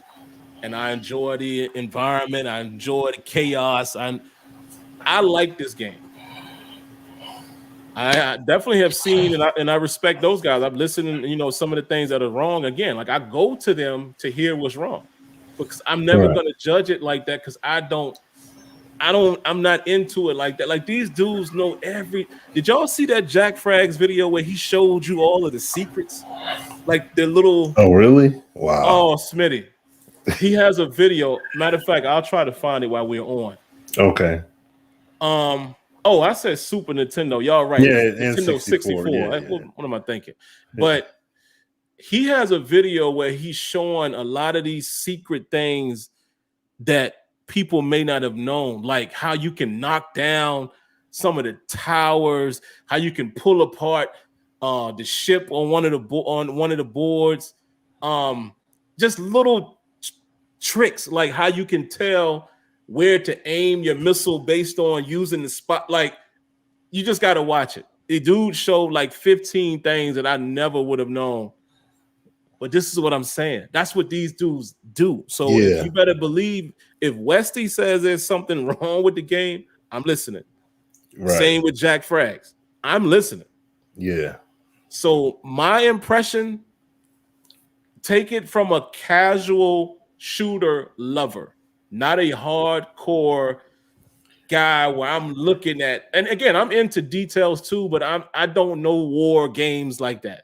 and I enjoy the environment. I enjoy the chaos. I like this game. I definitely have seen and I respect those guys. I've listened, you know, some of the things that are wrong. Again, like I go to them to hear what's wrong because I'm never going to judge it like that because I'm not into it like that. Like these dudes know Did y'all see that Jack Frags video where he showed you all of the secrets? Like the little.
Oh, really? Wow.
Oh, Smitty. He has a video. Matter of fact, I'll try to find it while we're on.
Okay.
Oh, I said Super Nintendo. Y'all right.
Yeah,
Nintendo 64.
Yeah.
What am I thinking? But he has a video where he's showing a lot of these secret things that people may not have known, like how you can knock down some of the towers, how you can pull apart the ship on one of the boards. Just little tricks, like how you can tell where to aim your missile based on using the spot. Like you just got to watch it. The dude showed like 15 things that I never would have known. But this is what I'm saying. That's what these dudes do. So if you better believe if Westy says there's something wrong with the game, I'm listening. Right. Same with Jack Frags. I'm listening.
Yeah.
So my impression, take it from a casual shooter lover, not a hardcore guy where I'm looking at, and again, I'm into details too, but I don't know war games like that.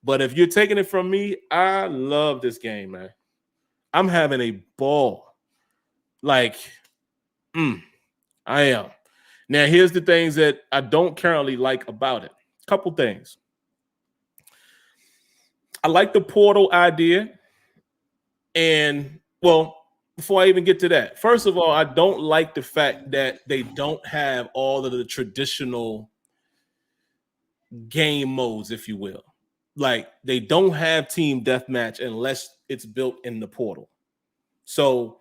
But if you're taking it from me, I love this game, man. I'm having a ball. Like, I am. Now, here's the things that I don't currently like about it. Couple things. I like the portal idea. And, well, before I even get to that, first of all, I don't like the fact that they don't have all of the traditional game modes, if you will. Like, they don't have team deathmatch unless it's built in the portal. So,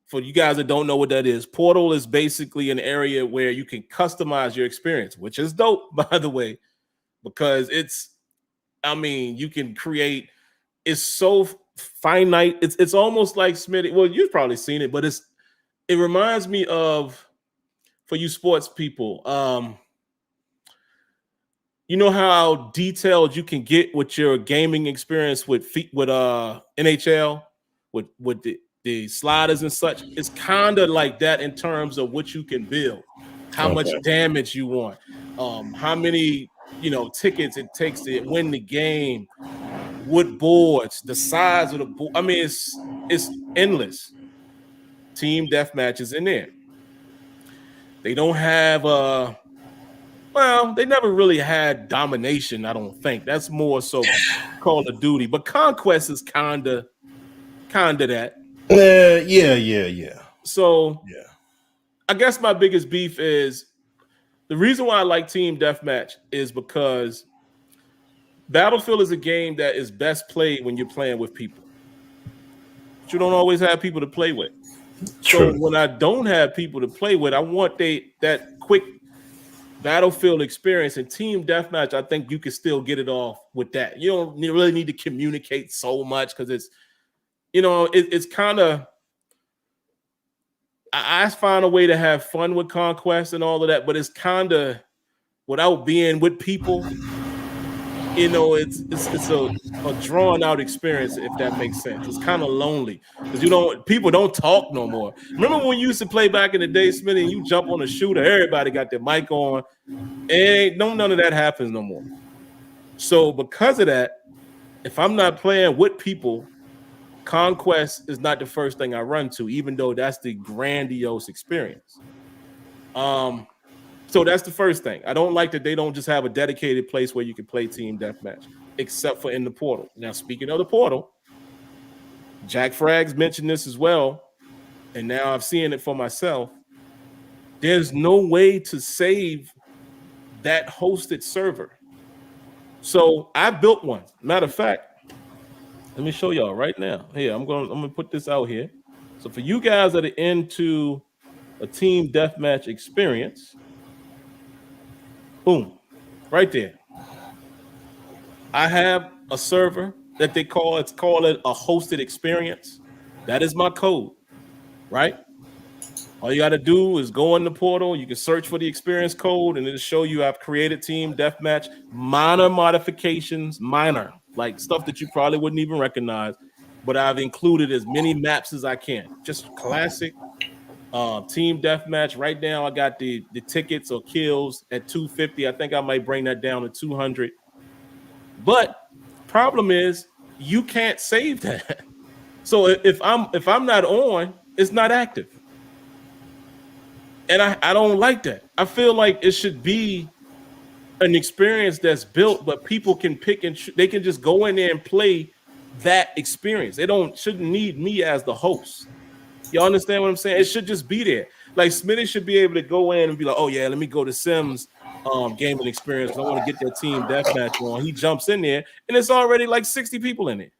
for you guys that don't know what that is, portal is basically an area where you can customize your experience, which is dope, by the way, because you can create, it's so finite. It's almost like Smitty. Well, you've probably seen it, but it reminds me of, for you sports people, you know how detailed you can get with your gaming experience with NHL, with the sliders and such. It's kind of like that in terms of what you can build, how much damage you want, how many tickets it takes to win the game, what boards, the size of the board. I mean, it's endless. Team deathmatch is in there. They don't have they never really had domination, I don't think. That's more so Call of Duty. But Conquest is kinda that.
Yeah.
So I guess my biggest beef is the reason why I like Team Deathmatch is because Battlefield is a game that is best played when you're playing with people. But you don't always have people to play with.
True.
So when I don't have people to play with, I want that quick Battlefield experience. And Team Deathmatch, I think you can still get it off with that. You don't really need to communicate so much because it's, it's kind of, I find a way to have fun with Conquest and all of that, but it's kind of, without being with people, you know, it's a drawn out experience, if that makes sense. It's kind of lonely because people don't talk no more. Remember when you used to play back in the day, Smitty, and you jump on a shooter, everybody got their mic on, and none of that happens no more. So because of that, if I'm not playing with people, conquest is not the first thing I run to, even though that's the grandiose experience. So that's the first thing. I don't like that they don't just have a dedicated place where you can play team deathmatch, except for in the portal. Now, speaking of the portal, Jack Frags mentioned this as well, and now I've seen it for myself. There's no way to save that hosted server. So I built one. Matter of fact, let me show y'all right now. Here, I'm gonna put this out here. So for you guys that are into a team deathmatch experience, boom, right there. I have a server that they call it a hosted experience. That is my code, right? All you got to do is go in the portal. You can search for the experience code, and it'll show you I've created team deathmatch, minor modifications, minor, like stuff that you probably wouldn't even recognize. But I've included as many maps as I can. Just classic team deathmatch. Right now, I got the tickets or kills at 250. I think I might bring that down to 200. But problem is you can't save that. So if I'm not on, it's not active. And I don't like that. I feel like it should be an experience that's built, but people can pick and they can just go in there and play that experience. They shouldn't need me as the host. You understand what I'm saying? It should just be there. Like Smitty should be able to go in and be like, oh yeah, let me go to Sims gaming experience because I want to get that team deathmatch on. He jumps in there and it's already like 60 people in it.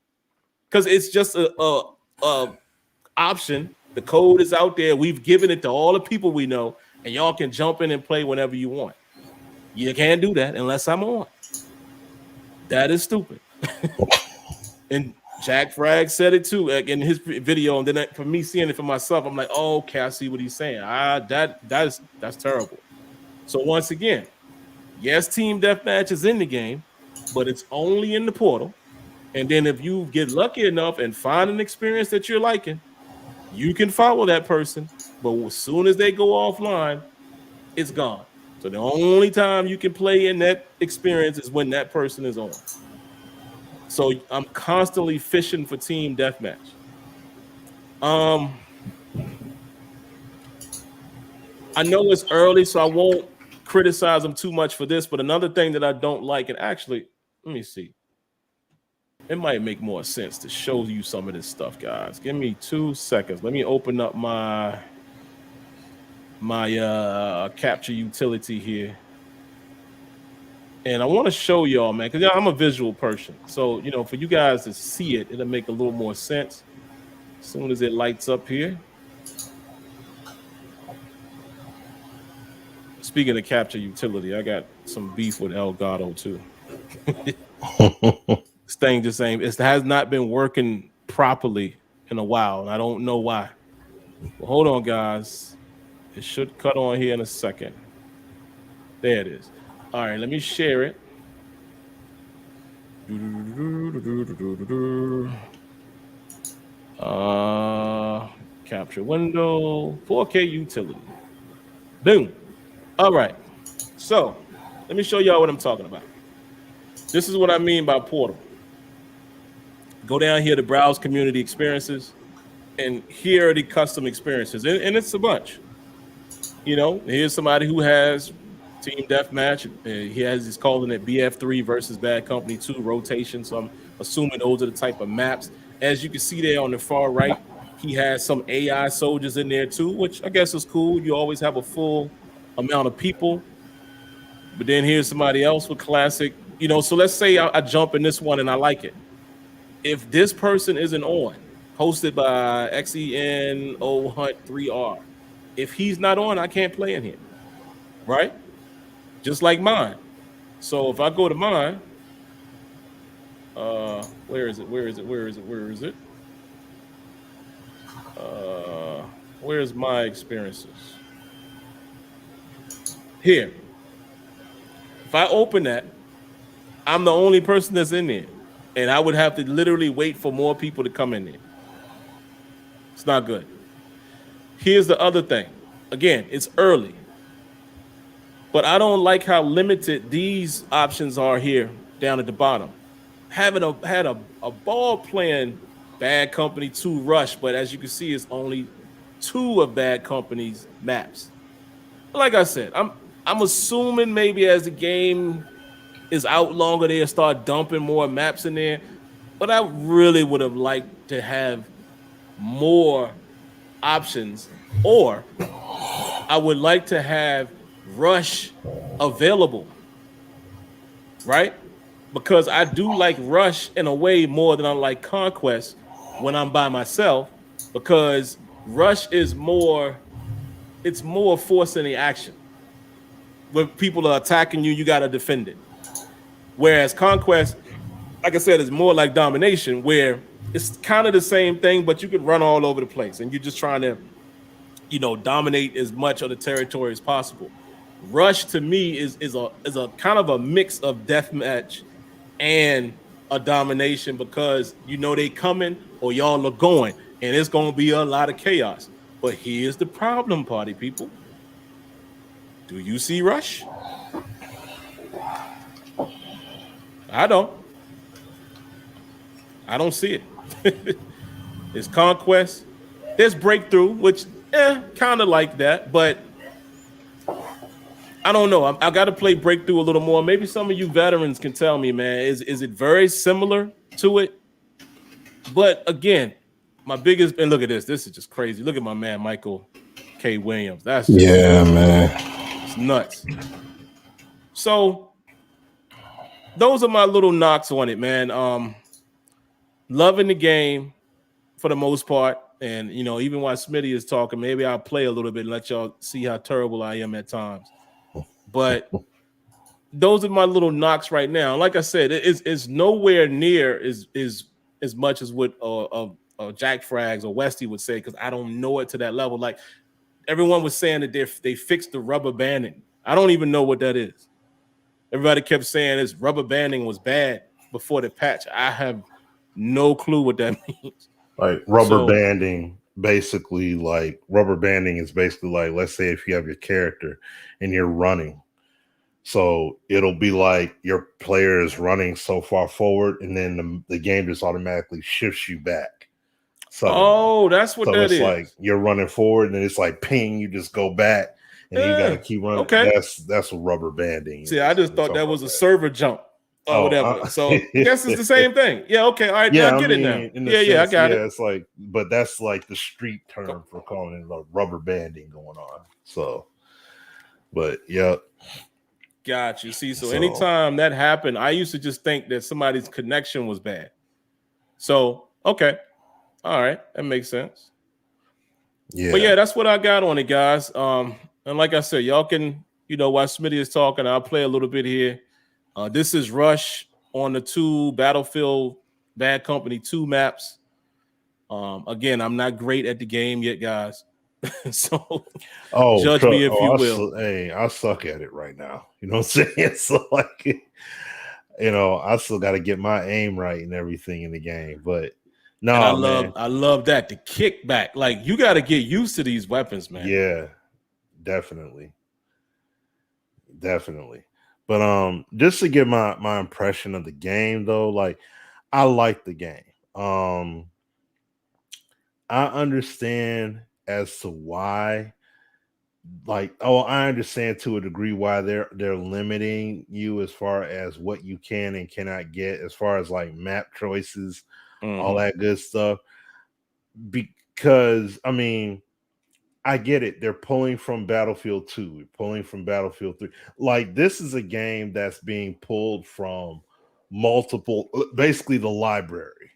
Because it's just a option. The code is out there. We've given it to all the people we know, and y'all can jump in and play whenever you want. You can't do that unless I'm on. That is stupid. And Jack Frag said it too in his video, and then for me seeing it for myself, I'm like, oh, okay, I see what he's saying. That's terrible. So once again, yes, team deathmatch is in the game, but it's only in the portal. And then if you get lucky enough and find an experience that you're liking, you can follow that person. But as soon as they go offline, it's gone. So the only time you can play in that experience is when that person is on. So I'm constantly fishing for team deathmatch. I know it's early, so I won't criticize them too much for this. But another thing that I don't like, and actually, let me see. It might make more sense to show you some of this stuff, guys. Give me 2 seconds. Let me open up my capture utility here. And I want to show y'all, man, because I'm a visual person. So, for you guys to see it, it'll make a little more sense as soon as it lights up here. Speaking of capture utility, I got some beef with Elgato too. This thing just ain't, it has not been working properly in a while, and I don't know why. Well, hold on, guys. It should cut on here in a second. There it is. All right, let me share it. Capture window, 4K utility. Boom. All right. So let me show y'all what I'm talking about. This is what I mean by portal. Go down here to browse community experiences, and here are the custom experiences, and it's a bunch. Here's somebody who has team deathmatch. He's calling it BF3 versus Bad Company 2 rotation. So I'm assuming those are the type of maps. As you can see there on the far right, he has some AI soldiers in there too, which I guess is cool. You always have a full amount of people. But then here's somebody else with classic, so let's say I jump in this one and I like it. If this person isn't on, hosted by XENO Hunt 3R, if he's not on, I can't play in here, right? Just like mine. So if I go to mine, where is it? Where's my experiences? Here. If I open that, I'm the only person that's in there, and I would have to literally wait for more people to come in there. It's not good. Here's the other thing. Again, it's early, but I don't like how limited these options are here down at the bottom. Having a ball playing Bad Company 2 Rush, but as you can see, it's only two of Bad Company's maps. Like I said, I'm assuming maybe as the game is out longer, they'll start dumping more maps in there. But I really would have liked to have more options, or I would like to have Rush available, right? Because I do like Rush in a way more than I like Conquest when I'm by myself, because Rush is more, it's more forcing the action. When people are attacking you, you got to defend it. Whereas Conquest, like I said, is more like domination, where it's kind of the same thing, but you can run all over the place and you're just trying to, dominate as much of the territory as possible. Rush to me is a kind of a mix of deathmatch and a domination, because they coming or y'all are going, and it's gonna be a lot of chaos. But here's the problem, party people. Do you see Rush? I don't. I don't see it. It's Conquest. There's Breakthrough, which kind of like that, but I don't know. I got to play Breakthrough a little more. Maybe some of you veterans can tell me, man. Is it very similar to it? But again, my biggest, and look at this. This is just crazy. Look at my man Michael K. Williams. That's just
Yeah, man.
it's nuts. So those are my little knocks on it, man. Loving the game for the most part, and even while Smitty is talking, maybe I'll play a little bit and let y'all see how terrible I am at times. But those are my little knocks right now. Like I said, it's nowhere near as much as what Jack Frags or Westy would say, because I don't know it to that level. Like everyone was saying that they fixed the rubber banding. I don't even know what that is. Everybody kept saying this rubber banding was bad before the patch. I have no clue what that means.
Like rubber banding is basically like, let's say if you have your character and you're running, so it'll be like your player is running so far forward, and then the game just automatically shifts you back suddenly.
Oh, that's what
So
that
it's
is.
like you're running forward, and then it's like ping, you just go back, and then you got to keep running.
Okay.
That's what rubber banding.
See, I just thought that was a server jump or whatever. So I guess it's the same thing. Yeah. Okay. All right. Yeah, I get it now. Yeah. I got it.
It's like, but that's like the street term for calling it like rubber banding going on. So, but yeah.
Got you. See, so anytime that happened, I used to just think that somebody's connection was bad. So, okay. All right. That makes sense. Yeah. But yeah, that's what I got on it, guys. And like I said, y'all can, while Smitty is talking, I'll play a little bit here. This is Rush on the 2 Battlefield Bad Company 2 maps. Again, I'm not great at the game yet, guys. So judge me if you will.
I suck at it right now. You know what I'm saying? So like, I still got to get my aim right and everything in the game. But no,
I love that, the kickback. Like you got to get used to these weapons, man.
Yeah, definitely. But just to get my impression of the game though, like I like the game. I understand as to why, I understand to a degree why they're limiting you as far as what you can and cannot get, as far as like map choices, all that good stuff. Because I mean, I get it. They're pulling from Battlefield 2, pulling from Battlefield 3. Like this is a game that's being pulled from multiple, basically the library.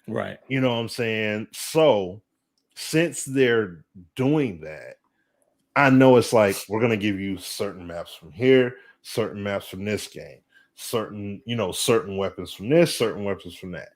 Right.
You know what I'm saying? So since they're doing that, I know it's like we're gonna give you certain maps from here, certain maps from this game, certain weapons from this, certain weapons from that.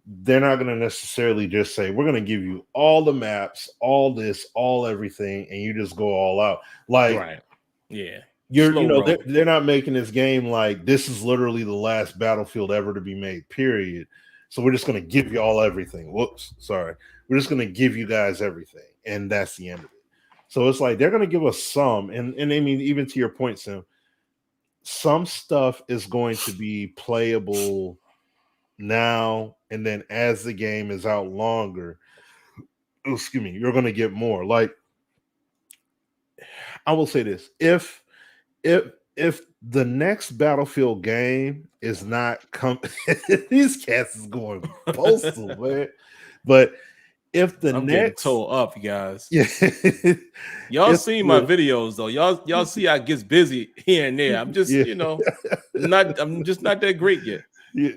They're not gonna necessarily just say we're gonna give you all the maps, all this, all everything, and you just go all out. Like,
right. Yeah. Slow
they're,
roll.
they're not making this game like this is literally the last Battlefield ever to be made, period. So we're just gonna give you all everything. Whoops, sorry. We're just gonna give you guys everything, and that's the end of it. So it's like they're gonna give us some, and I mean, even to your point, Sim, some stuff is going to be playable now, and then as the game is out longer, excuse me, you're gonna get more. Like I will say this: if if the next Battlefield game is not come, these cats is going postal, man. But if the
I'm getting
next,
tore up, you guys.
yeah,
Y'all
if
see my
the
videos though. Y'all see I gets busy here and there. I'm just,
yeah,
I'm just not that great yet.
yeah,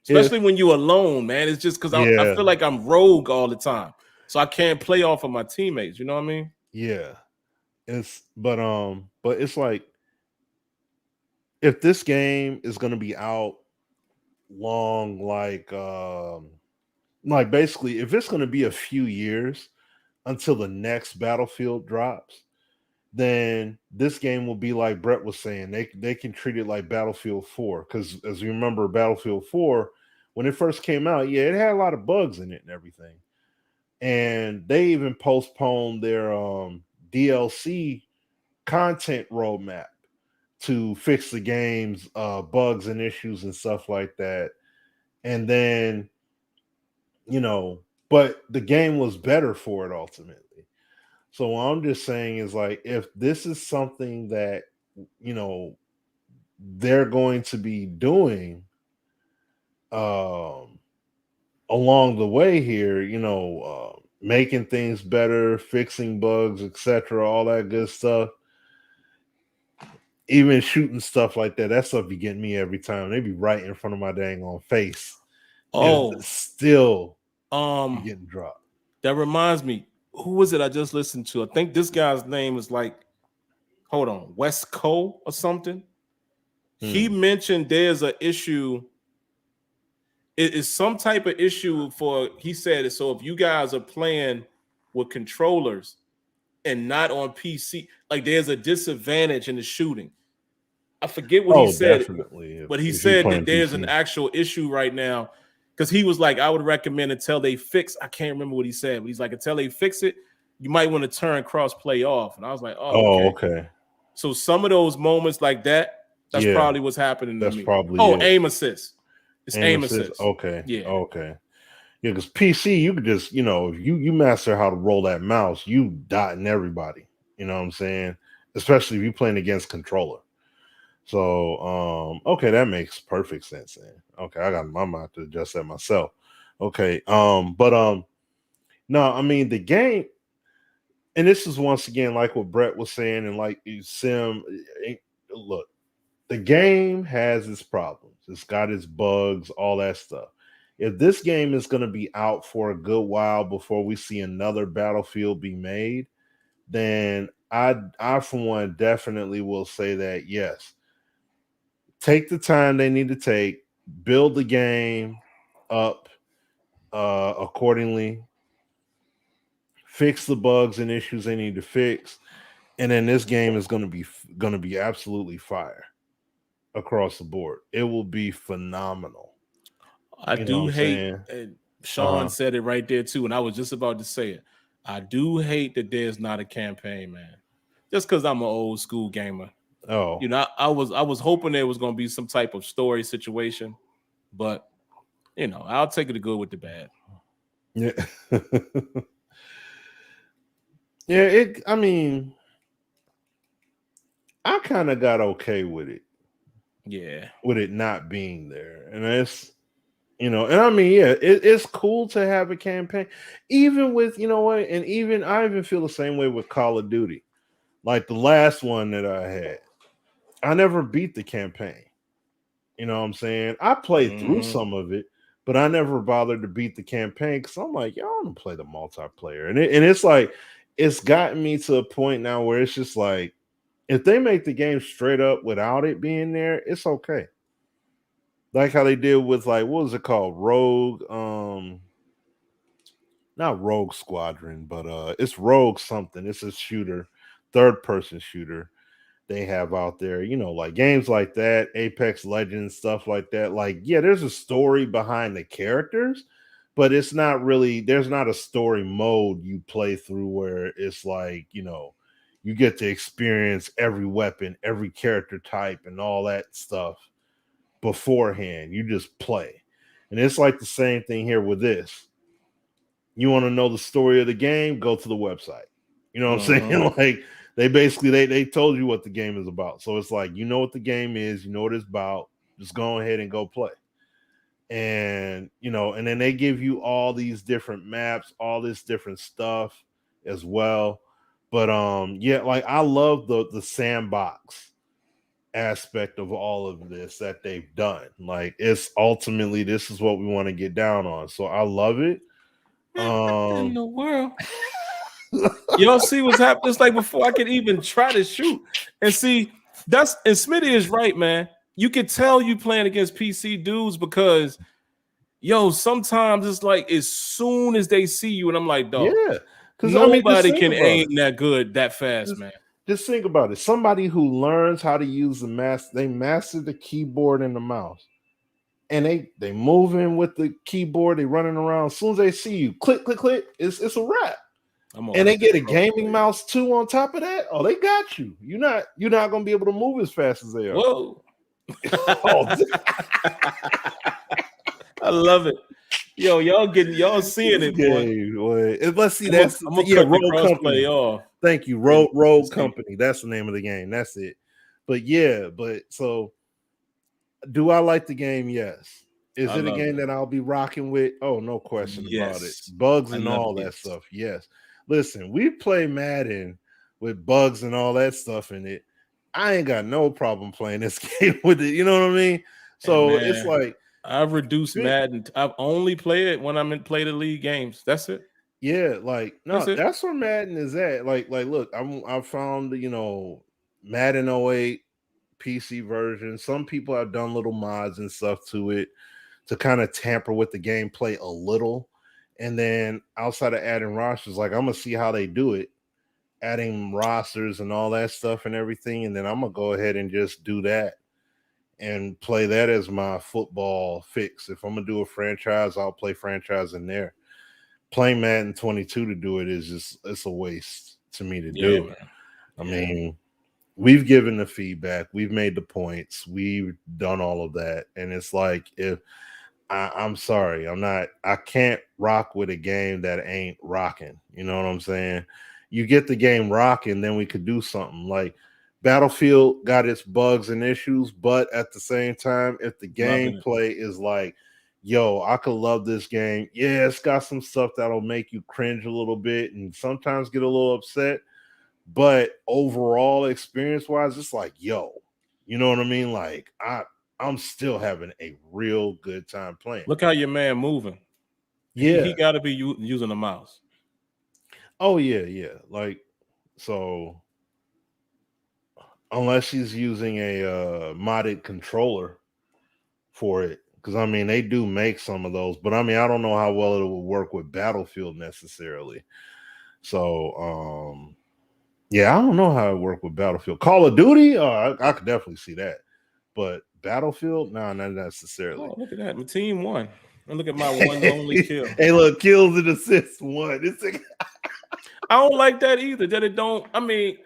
if
Especially when you're alone, man. It's just because I
yeah,
feel like I'm rogue all the time. So I can't play off of my teammates. You know what I mean?
yeah, but it's like if this game is gonna be out long, like basically if it's gonna be a few years until the next Battlefield drops, then this game will be like Brett was saying. They can treat it like Battlefield 4. Because as you remember, Battlefield 4, when it first came out, yeah, it had a lot of bugs in it and everything. And they even postponed their DLC content roadmap to fix the game's bugs and issues and stuff like that. And then, but the game was better for it ultimately. So what I'm just saying is like if this is something that you know they're going to be doing um along the way here, making things better, fixing bugs, etc., all that good stuff, even shooting stuff like that. That stuff be getting me every time. They be right in front of my dang on face, and
Oh,
still be
um,
getting dropped.
that reminds me. Who was it I just listened to? I think this guy's name is like, hold on, West Cole or something. He
Hmm.
mentioned there's a issue. It is some type of issue for, he said it. So if you guys are playing with controllers and not on PC, like there's a disadvantage in the shooting. I forget what he
Oh,
said,
definitely.
but he
If you're
said
playing
that there's an
PC.
actual issue right now because he was like, I would recommend until they fix. I can't remember what he said, but he's like, until they fix it, you might want to turn cross play off. And I was like, oh,
Oh,
okay.
okay.
So some of those moments like that, that's
Yeah,
probably what's happening to
that's
me.
probably
Oh,
it.
aim assist. It's
Aim
aim
assist.
assist.
Okay.
Yeah.
Okay. Yeah, because PC, you could just, if you master how to roll that mouse, you dotting everybody. You know what I'm saying? Especially if you're playing against controller. So, okay, that makes perfect sense. Then. Okay, I got my mind to adjust that myself. Okay, no, I mean the game, and this is once again like what Brett was saying, and like Sim. Look, the game has its problems. It's got its bugs, all that stuff. If this game is going to be out for a good while before we see another Battlefield be made, then I for one definitely will say that yes, take the time they need to take, build the game up accordingly, fix the bugs and issues they need to fix, and then this game is going to be absolutely fire across the board. It will be phenomenal.
I
You know what
do
I'm
hate,
saying?
and Sean
Uh-huh.
said it right there too, and I was just about to say it. I do hate that there's not a campaign, man. Just because I'm an old school gamer.
Oh,
I was hoping there was gonna be some type of story situation, but I'll take it the good with the bad.
yeah. Yeah, I mean, I kind of got okay
Yeah.
with it not being there. And and I mean, yeah, it's cool to have a campaign. Even with, and even I even feel the same way with Call of Duty. Like the last one that I had, I never beat the campaign. You know what I'm saying? I played through
Mm-hmm.
some of it, but I never bothered to beat the campaign because I'm like, y'all don't play the multiplayer. And it's like, it's gotten me to a point now where it's just like, if they make the game straight up without it being there, it's okay. Like how they did with like, what was it called? Rogue, not Rogue Squadron, but it's Rogue something. It's a shooter, third person shooter. they have out there, like games like that, Apex Legends, stuff like that. Like, yeah, there's a story behind the characters, but it's not really, there's not a story mode you play through where it's like, you get to experience every weapon, every character type, and all that stuff beforehand. You just play. And it's like the same thing here with this. You want to know the story of the game, go to the website. You know what I'm saying? Like, they basically they told you what the game is about. So it's like, you know what the game is, you know what it's about, just go ahead and go play. And and then they give you all these different maps, all this different stuff as well. But yeah, like I love the sandbox aspect of all of this that they've done. Like, it's ultimately, this is what we want to get down on. So I love it.
In the world. Y'all see what's happening? It's like before I could even try to shoot. And see, and Smitty is right, man. You could tell you playing against PC dudes because sometimes it's like as soon as they see you, and I'm like, dog,
yeah, because
nobody can aim that good that fast, man.
Just think about it. Somebody who learns how to use they master the keyboard and the mouse, and they moving with the keyboard, they running around. As soon as they see you, click, click, click, it's a wrap. And they get a gaming mouse too on top of that. Oh, they got you. You're not gonna be able to move as fast as they are.
Whoa. I love it. Yo, y'all seeing it, boy.
Let's see. I'm gonna cut the crossplay off. Thank you, Rogue Company. That's the name of the game. That's it. But yeah, so do I like the game? Yes. Is it a game that I'll be rocking with? Oh, no question about it. Bugs and all that stuff. Yes. Listen, we play Madden with bugs and all that stuff in it. I ain't got no problem playing this game with it. You know what I mean? So it's like,
I've reduced Madden. I've only played it when I'm in play the league games. That's it.
Yeah, like that's where Madden is at. Like look, I found Madden 08 PC version. Some people have done little mods and stuff to it to kind of tamper with the gameplay a little. And then outside of adding rosters, like I'm gonna see how they do it, adding rosters and all that stuff and everything. And then I'm gonna go ahead and just do that and play that as my football fix. If I'm gonna do a franchise, I'll play franchise in there. Playing Madden 22 to do it is just, it's a waste to me to do. Man. I mean, we've given the feedback, we've made the points, we've done all of that, and it's like, if I'm sorry, I can't rock with a game that ain't rocking. You know what I'm saying? You get the game rocking, then we could do something. Like Battlefield got its bugs and issues, but at the same time, if the gameplay is like, yo, I could love this game. Yeah, it's got some stuff that'll make you cringe a little bit and sometimes get a little upset. But overall, experience-wise, it's like, yo, you know what I mean? Like, I'm still having a real good time playing.
Look how your man moving. Yeah, he got to be using a mouse.
Oh yeah. Like, so unless he's using a modded controller for it, because I mean they do make some of those, but I mean I don't know how well it will work with Battlefield necessarily. So yeah, I don't know how it worked with Battlefield. Call of Duty, I could definitely see that, but Battlefield, not necessarily.
Oh, look at that, my team won. And look at my one only kill.
Hey, look, kills and assists one.
I don't like that either. That it don't. I mean,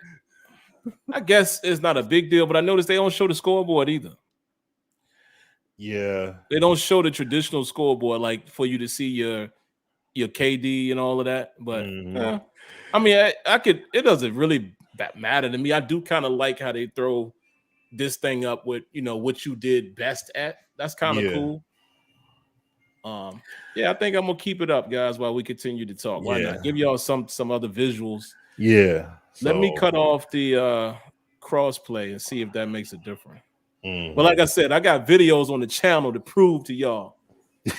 I guess it's not a big deal, but I noticed they don't show the scoreboard either.
Yeah,
they don't show the traditional scoreboard, like for you to see your KD and all of that. But I mean, I could. It doesn't really matter to me. I do kind of like how they throw this thing up with what you did best at. That's kind of cool. Yeah, I think I'm gonna keep it up, guys, while we continue to talk. Why not? Give y'all some other visuals.
Yeah.
Let me cut off the crossplay and see if that makes a difference. But like I said, I got videos on the channel to prove to y'all.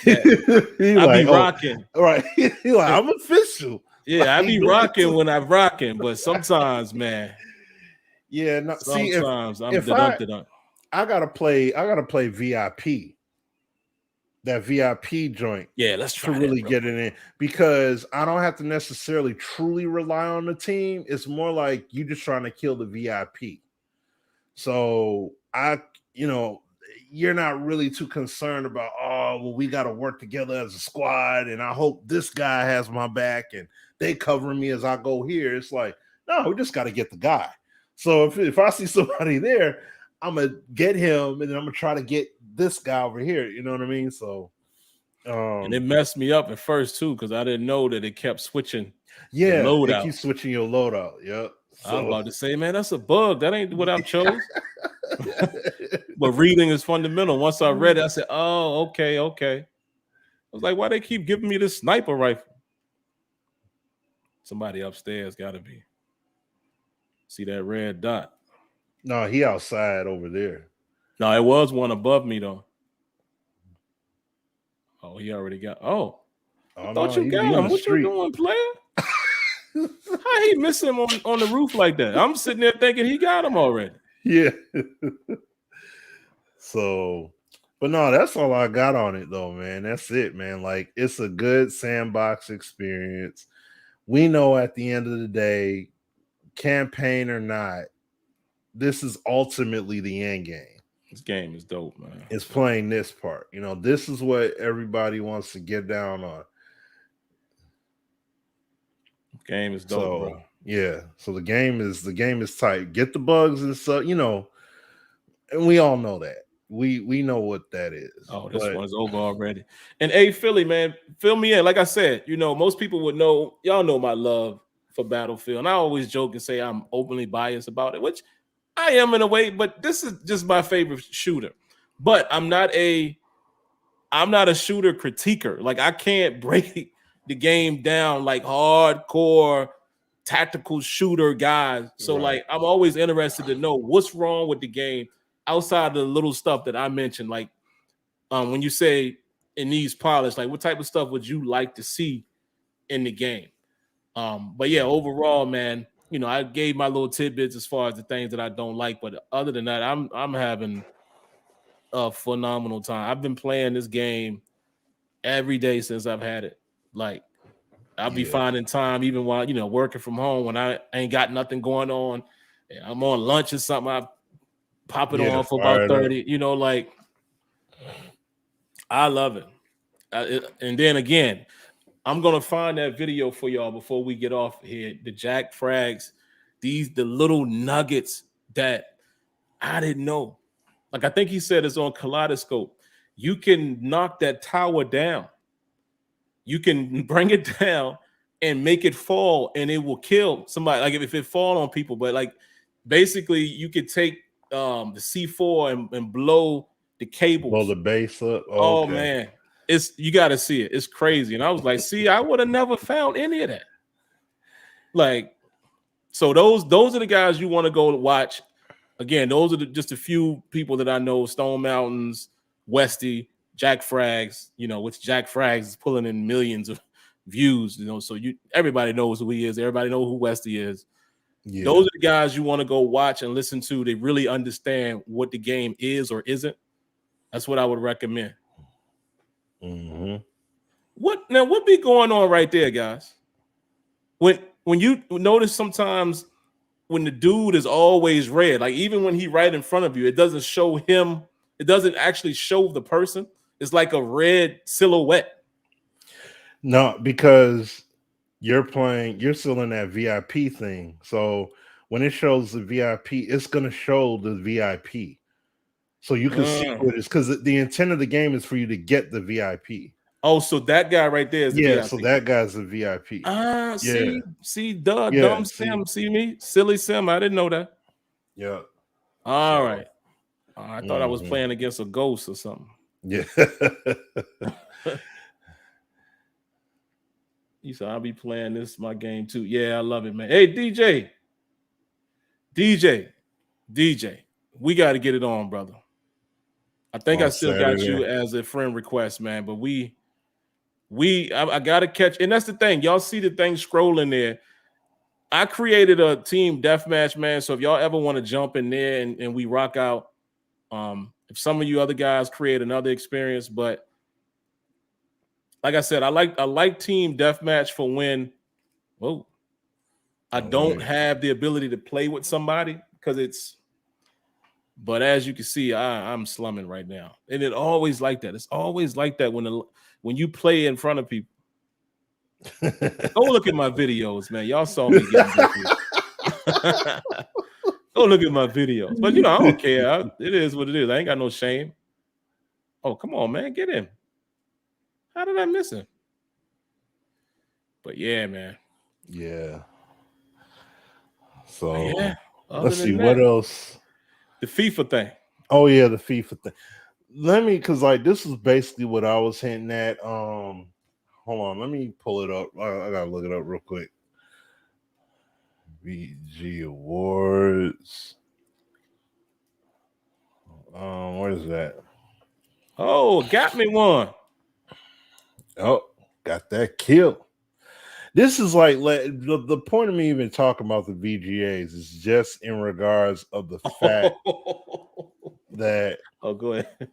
I be rocking.
Right. You're like, I'm official.
Yeah, I be rocking when I'm rocking, but sometimes, man.
Yeah, no,
sometimes I'm
I gotta play VIP. That VIP joint.
Yeah, let's try
to really get it in, because I don't have to necessarily truly rely on the team. It's more like you just trying to kill the VIP. So you're not really too concerned about, oh, well, we got to work together as a squad, and I hope this guy has my back and they covering me as I go here. It's like, no, we just got to get the guy. So if I see somebody there, I'm gonna get him, and then I'm gonna try to get this guy over here. You know what I mean? So,
and it messed me up at first too because I didn't know that it kept switching.
yeah,
the loadout.
it keeps switching your loadout. Yep.
So, I was about to say, man, that's a bug. That ain't what I chose. But reading is fundamental. Once I read it, I said, oh, okay. I was like, why they keep giving me this sniper rifle? Somebody upstairs got to be. See that red dot?
No, he outside over there.
No, it was one above me, though. Oh, he already got. Oh, I thought you got him. What you doing, player? How he miss him on the roof like that? I'm sitting there thinking he got him already.
Yeah. So, but no, that's all I got on it though, man. That's it, man. Like, it's a good sandbox experience. We know at the end of the day, campaign or not, this is ultimately the end game.
This game is dope, man.
It's playing this part. This is what everybody wants to get down on.
Game is dope, bro.
Yeah. So the game is tight. Get the bugs and stuff, and we all know that. We know what that is.
Oh, this one's over already. And hey, Philly, man, fill me in. Like I said, most people would know. Y'all know my love for Battlefield, and I always joke and say I'm openly biased about it, which I am in a way. But this is just my favorite shooter. But I'm not a shooter critiquer. Like, I can't break the game down like hardcore tactical shooter guys. So like, I'm always interested to know what's wrong with the game outside of the little stuff that I mentioned. Like, when you say it needs polish, like what type of stuff would you like to see in the game? But yeah, overall, man, I gave my little tidbits as far as the things that I don't like. But other than that, I'm having a phenomenal time. I've been playing this game every day since I've had it. Like, I'll be finding time even while, working from home when I ain't got nothing going on. And I'm on lunch or something. I pop it on for about 30, like, I love it. And then again, I'm going to find that video for y'all before we get off here. The Jack Frags, the little nuggets that I didn't know. Like, I think he said it's on Kaleidoscope. You can knock that tower down. You can bring it down and make it fall, and it will kill somebody. Like, if it fall on people, but like, basically, you could take the C4 and blow the cables,
blow the base up.
Oh man, you got to see it. It's crazy. And I was like, see, I would have never found any of that. Like, so those are the guys you want to go watch. Again, those are just a few people that I know: Stone Mountains, Westy, Jack Frags, which Jack Frags is pulling in millions of views, so everybody knows who he is. Everybody knows who Westy is. Yeah. Those are the guys you want to go watch and listen to. They really understand what the game is or isn't. That's what I would recommend.
Mm-hmm.
What be going on right there, guys? When you notice sometimes when the dude is always red, like even when he right in front of you, it doesn't show him. It doesn't actually show the person. It's like a red silhouette.
No, because you're still in that VIP thing. So when it shows the VIP, it's going to show the VIP. So you can see what it is, because the intent of the game is for you to get the VIP.
Oh, so that guy right there is the VIP.
So that guy's the VIP.
See, dumb Sim, see me? Silly Sim, I didn't know that.
Yeah.
All right. I thought I was playing against a ghost or something.
Yeah.
You said I'll be playing my game too. Yeah, I love it, man. Hey, DJ, we got to get it on, brother. I think I still got you as a friend request, man. But I got to catch, and that's the thing. Y'all see the thing scrolling there. I created a team deathmatch, man. So if y'all ever want to jump in there and we rock out, if some of you other guys create another experience, but like I said, I like team deathmatch for when I don't have the ability to play with somebody, because But as you can see, I'm slumming right now, and it always like that. It's always like that when you play in front of people. Go look at my videos, man. Y'all saw me getting busy. Go look at my videos. But I don't care. It is what it is. I ain't got no shame. Oh, come on, man. Get in. How did I miss him? But yeah, man.
Yeah. So
yeah.
Let's see what else.
The FIFA thing.
Oh yeah, the FIFA thing. Because like this is basically what I was hinting at. Hold on, let me pull it up. I gotta look it up real quick. VG Awards. What is that?
Oh, got me one.
Oh, got that kill. This is like the point of me even talking about the VGAs is just in regards of the fact that.
Oh, go ahead.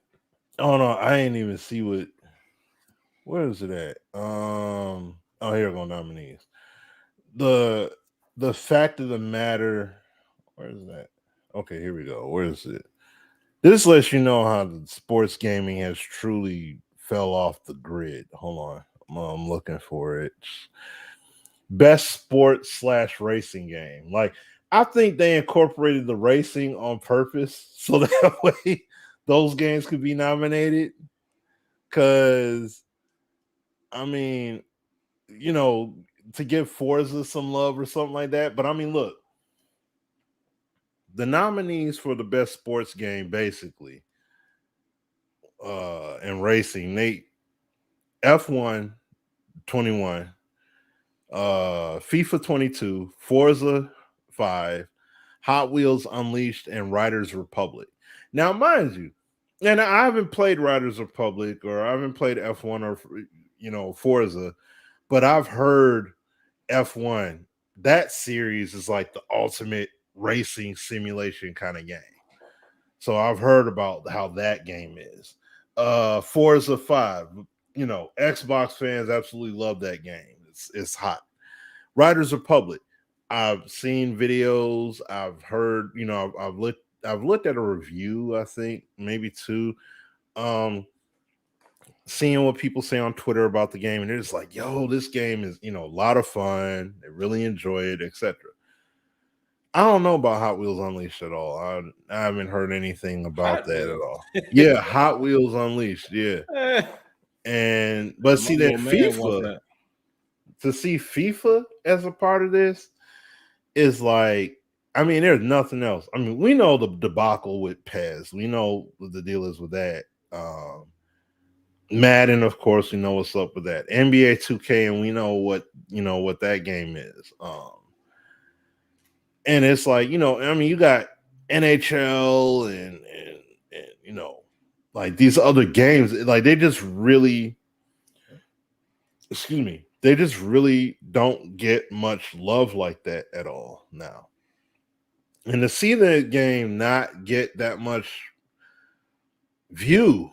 Oh no, I ain't even see where is it at? Oh, here go nominees. The fact of the matter, where is that? Okay, here we go. Where is it? This lets you know how the sports gaming has truly fell off the grid. Hold on, I'm looking for it. Best sports / racing game. Like, I think they incorporated the racing on purpose so that way those games could be nominated. Because, I mean, to give Forza some love or something like that. But I mean, look, the nominees for the best sports game, basically, in racing, F1 21, FIFA 22, Forza 5, Hot Wheels Unleashed, and Riders Republic. Now, mind you, and I haven't played Riders Republic or I haven't played F1 or Forza, but I've heard F1. That series is like the ultimate racing simulation kind of game. So I've heard about how that game is. Forza 5, Xbox fans absolutely love that game. It's hot. Riders Republic. I've seen videos. I've heard. I've looked at a review. I think maybe two. Seeing what people say on Twitter about the game, and they're just like, "Yo, this game is a lot of fun. They really enjoy it, etc." I don't know about Hot Wheels Unleashed at all. I haven't heard anything about
Hot
that
Wheels.
at all. Yeah, Hot Wheels Unleashed. Yeah, but see that FIFA. To see FIFA as a part of this is like, I mean, there's nothing else. I mean, we know the debacle with PES. We know what the deal is with that. Madden, of course, we know what's up with that. NBA 2K, and we know what that game is. And it's like, I mean, you got NHL and like these other games, like they just really, they just really don't get much love like that at all now. And to see the game not get that much view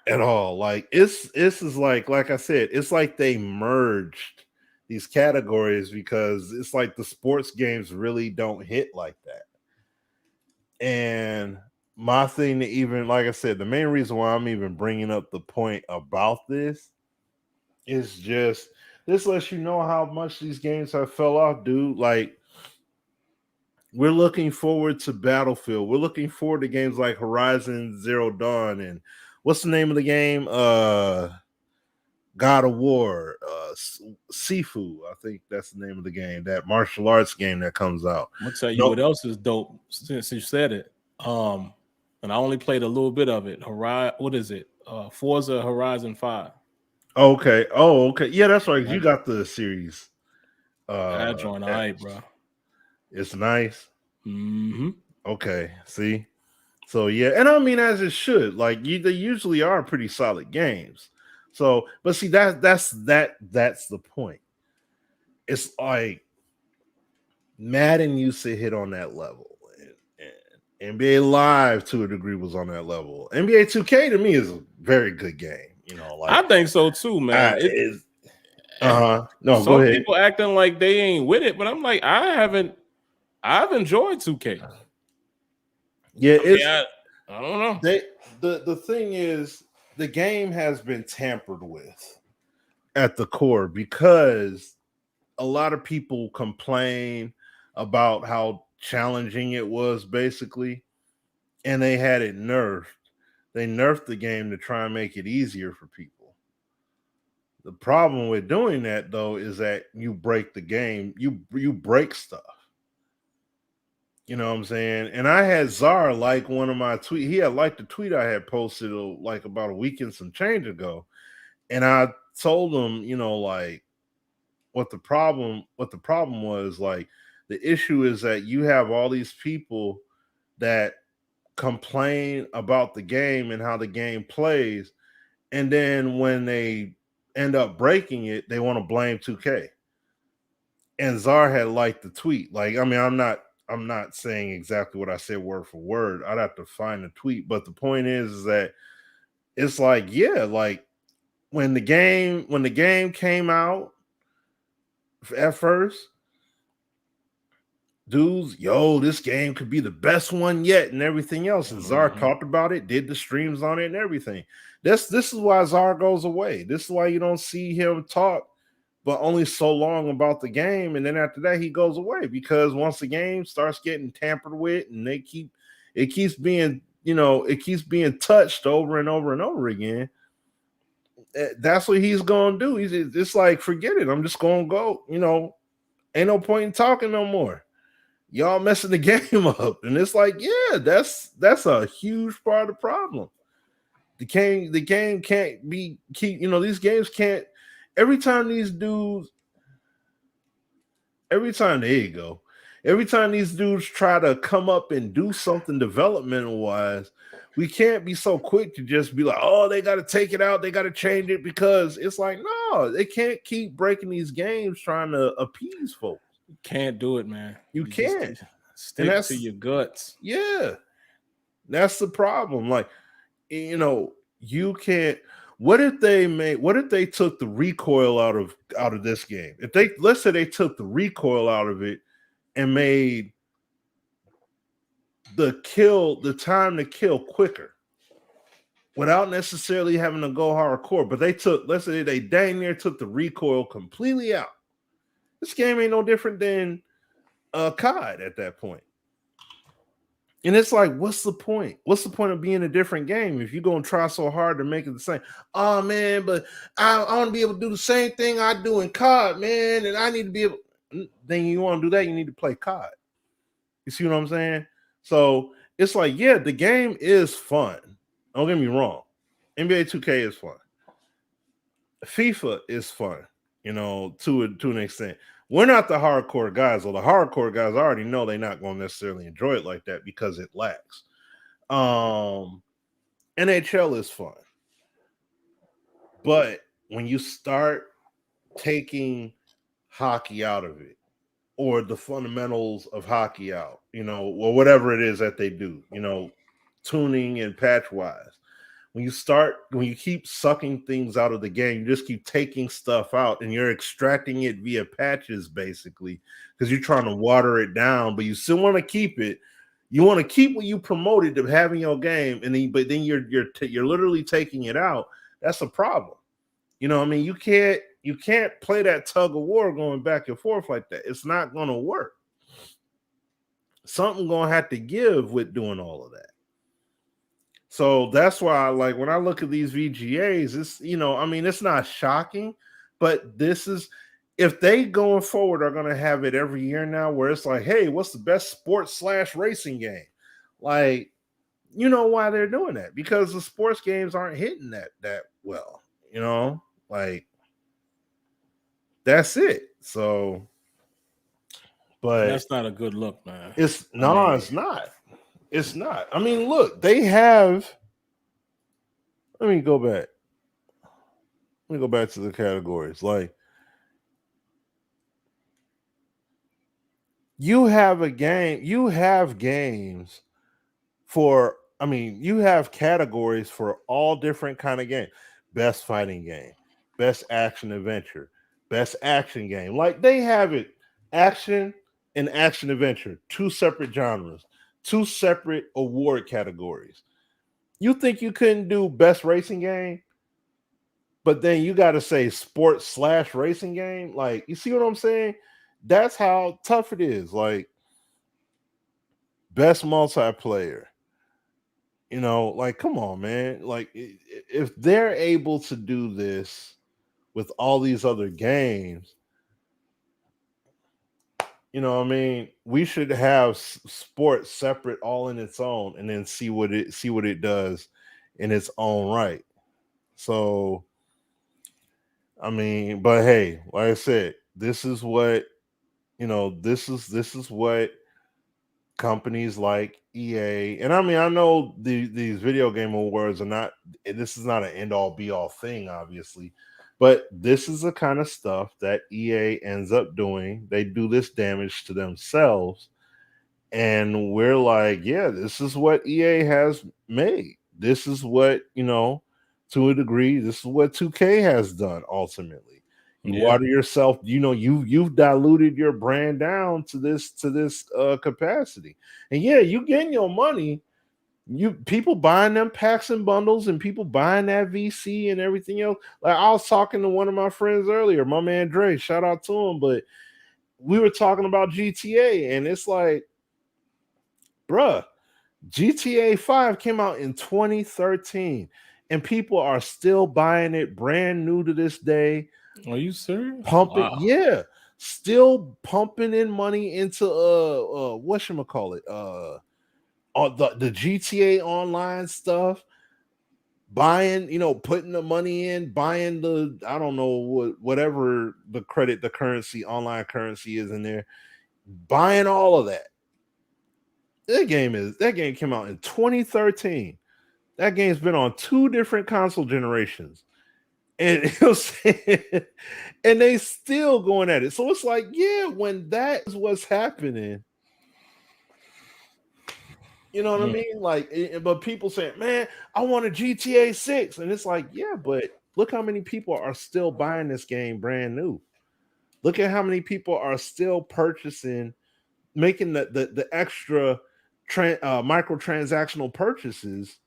at all, like this is like I said, it's like they merged these categories because it's like the sports games really don't hit like that. And my thing to even, like I said, the main reason why I'm even bringing up the point about this is just this lets you know how much these games have fell off, dude. Like, we're looking forward to Battlefield. We're looking forward to games like Horizon Zero Dawn and what's the name of the game? God of War, Sifu. I think that's the name of the game. That martial arts game that comes out.
I'm gonna tell you what else is dope since you said it. And I only played a little bit of it. What is it? Forza Horizon 5.
Okay. Oh, okay. Yeah, that's right. You got the series.
That joint, all right, bro.
It's nice.
Mm-hmm.
Okay. See. So yeah, and I mean, as it should. Like they usually are pretty solid games. So, but see, that's the point. It's like Madden used to hit on that level, and NBA Live to a degree was on that level. NBA 2K to me is a very good game.
I think so too, man.
No,
some
go ahead.
people acting like they ain't with it, but I'm like, I've enjoyed 2K.
Yeah,
I mean,
it's
I don't know.
the thing is the game has been tampered with at the core because a lot of people complain about how challenging it was basically, and they had it nerfed. They nerfed the game to try and make it easier for people. The problem with doing that though is that you break the game, you break stuff. You know what I'm saying? And I had Czar like one of my tweets. He had liked the tweet I had posted like about a week and some change ago. And I told him, like what the problem was. Like the issue is that you have all these people that complain about the game and how the game plays, and then when they end up breaking it, they want to blame 2K. And Czar had liked the tweet. Like, I mean, I'm not saying exactly what I said word for word. I'd have to find the tweet. But the point is that it's like, yeah, like when the game came out at first, dudes, yo, this game could be the best one yet, and everything else. And Czar talked about it, did the streams on it, and everything. This is why Czar goes away. This is why you don't see him talk, but only so long about the game, and then after that he goes away, because once the game starts getting tampered with, and it keeps being touched over and over and over again. That's what he's gonna do. He's just like, forget it. I'm just gonna go. Ain't no point in talking no more. Y'all messing the game up, and it's like, yeah, that's a huge part of the problem. The game can't keep. These games can't. Every time these dudes, every time there you go, every time these dudes try to come up and do something developmental wise, we can't be so quick to just be like, oh, they got to take it out, they got to change it, because it's like, no, they can't keep breaking these games trying to appease folks.
You can't do it, man.
You can't.
Stick to your guts.
Yeah, that's the problem. Like, you can't. What if they took the recoil out of this game? Let's say they took the recoil out of it and made the time to kill quicker without necessarily having to go hardcore. But let's say they dang near took the recoil completely out. This game ain't no different than COD at that point. And it's like, what's the point? What's the point of being a different game if you're going to try so hard to make it the same? Oh, man, but I want to be able to do the same thing I do in COD, man, and I need to be able. Then you want to do that, you need to play COD. You see what I'm saying? So it's like, yeah, the game is fun. Don't get me wrong. NBA 2K is fun. FIFA is fun, to an extent. We're not the hardcore guys, or the hardcore guys already know they're not going to necessarily enjoy it like that because it lacks. NHL is fun. But when you start taking hockey out of it, or the fundamentals of hockey out, or whatever it is that they do, tuning and patch wise, when you keep sucking things out of the game, you just keep taking stuff out and you're extracting it via patches, basically, because you're trying to water it down, but you still want to keep it. You want to keep what you promoted to having your game, but then you're literally taking it out. That's a problem. I mean, you can't play that tug of war going back and forth like that. It's not going to work. Something going to have to give with doing all of that. So that's why, like, when I look at these VGAs, it's, it's not shocking, but this is, if they going forward are going to have it every year now, where it's like, hey, what's the best sports/racing game? Like, you know why they're doing that? Because the sports games aren't hitting that well, like, that's it. So, but
that's not a good look, man.
It's not. It's not. I mean, look, they have. Let me go back. Let me go back to the categories. Like, you have a game. You have games for. I mean, you have categories for all different kind of games. Best fighting game, best action adventure, best action game. Like, they have it, action and action adventure, two separate genres. two separate award categories. You think you couldn't do best racing game, but then you got to say sports/racing game? Like, you see what I'm saying? That's how tough it is. Like, best multiplayer. Like, come on, man. Like, if they're able to do this with all these other games, what I mean? We should have sports separate, all in its own, and then see what it does in its own right. So, I mean, but hey, like I said, this is what this is what companies like EA, and I mean, I know these video game awards are not. This is not an end all be all thing, obviously, but this is the kind of stuff that EA ends up doing. They do this damage to themselves, and we're like, yeah, this is what EA has made. This is what, to a degree, this is what 2K has done ultimately. You water yourself, you've diluted your brand down to this capacity. And yeah, you getting your money. People buying them packs and bundles, and people buying that VC and everything else. Like, I was talking to one of my friends earlier, my man Dre, shout out to him, but we were talking about GTA, and it's like, bruh, GTA 5 came out in 2013, and people are still buying it brand new to this day.
Are you serious?
Pumping, yeah, still pumping in money into whatchamacallit, the GTA online stuff, buying, putting the money in, buying the, I don't know, whatever the currency, online currency is in there, buying all of that. That game came out in 2013. That game's been on 2 different console generations. And and they still going at it. So it's like, yeah, when that is what's happening, you know what I mean? Like, but people saying, man, I want a GTA 6. And it's like, yeah, but look how many people are still buying this game brand new. Look at how many people are still purchasing, making the extra microtransactional purchases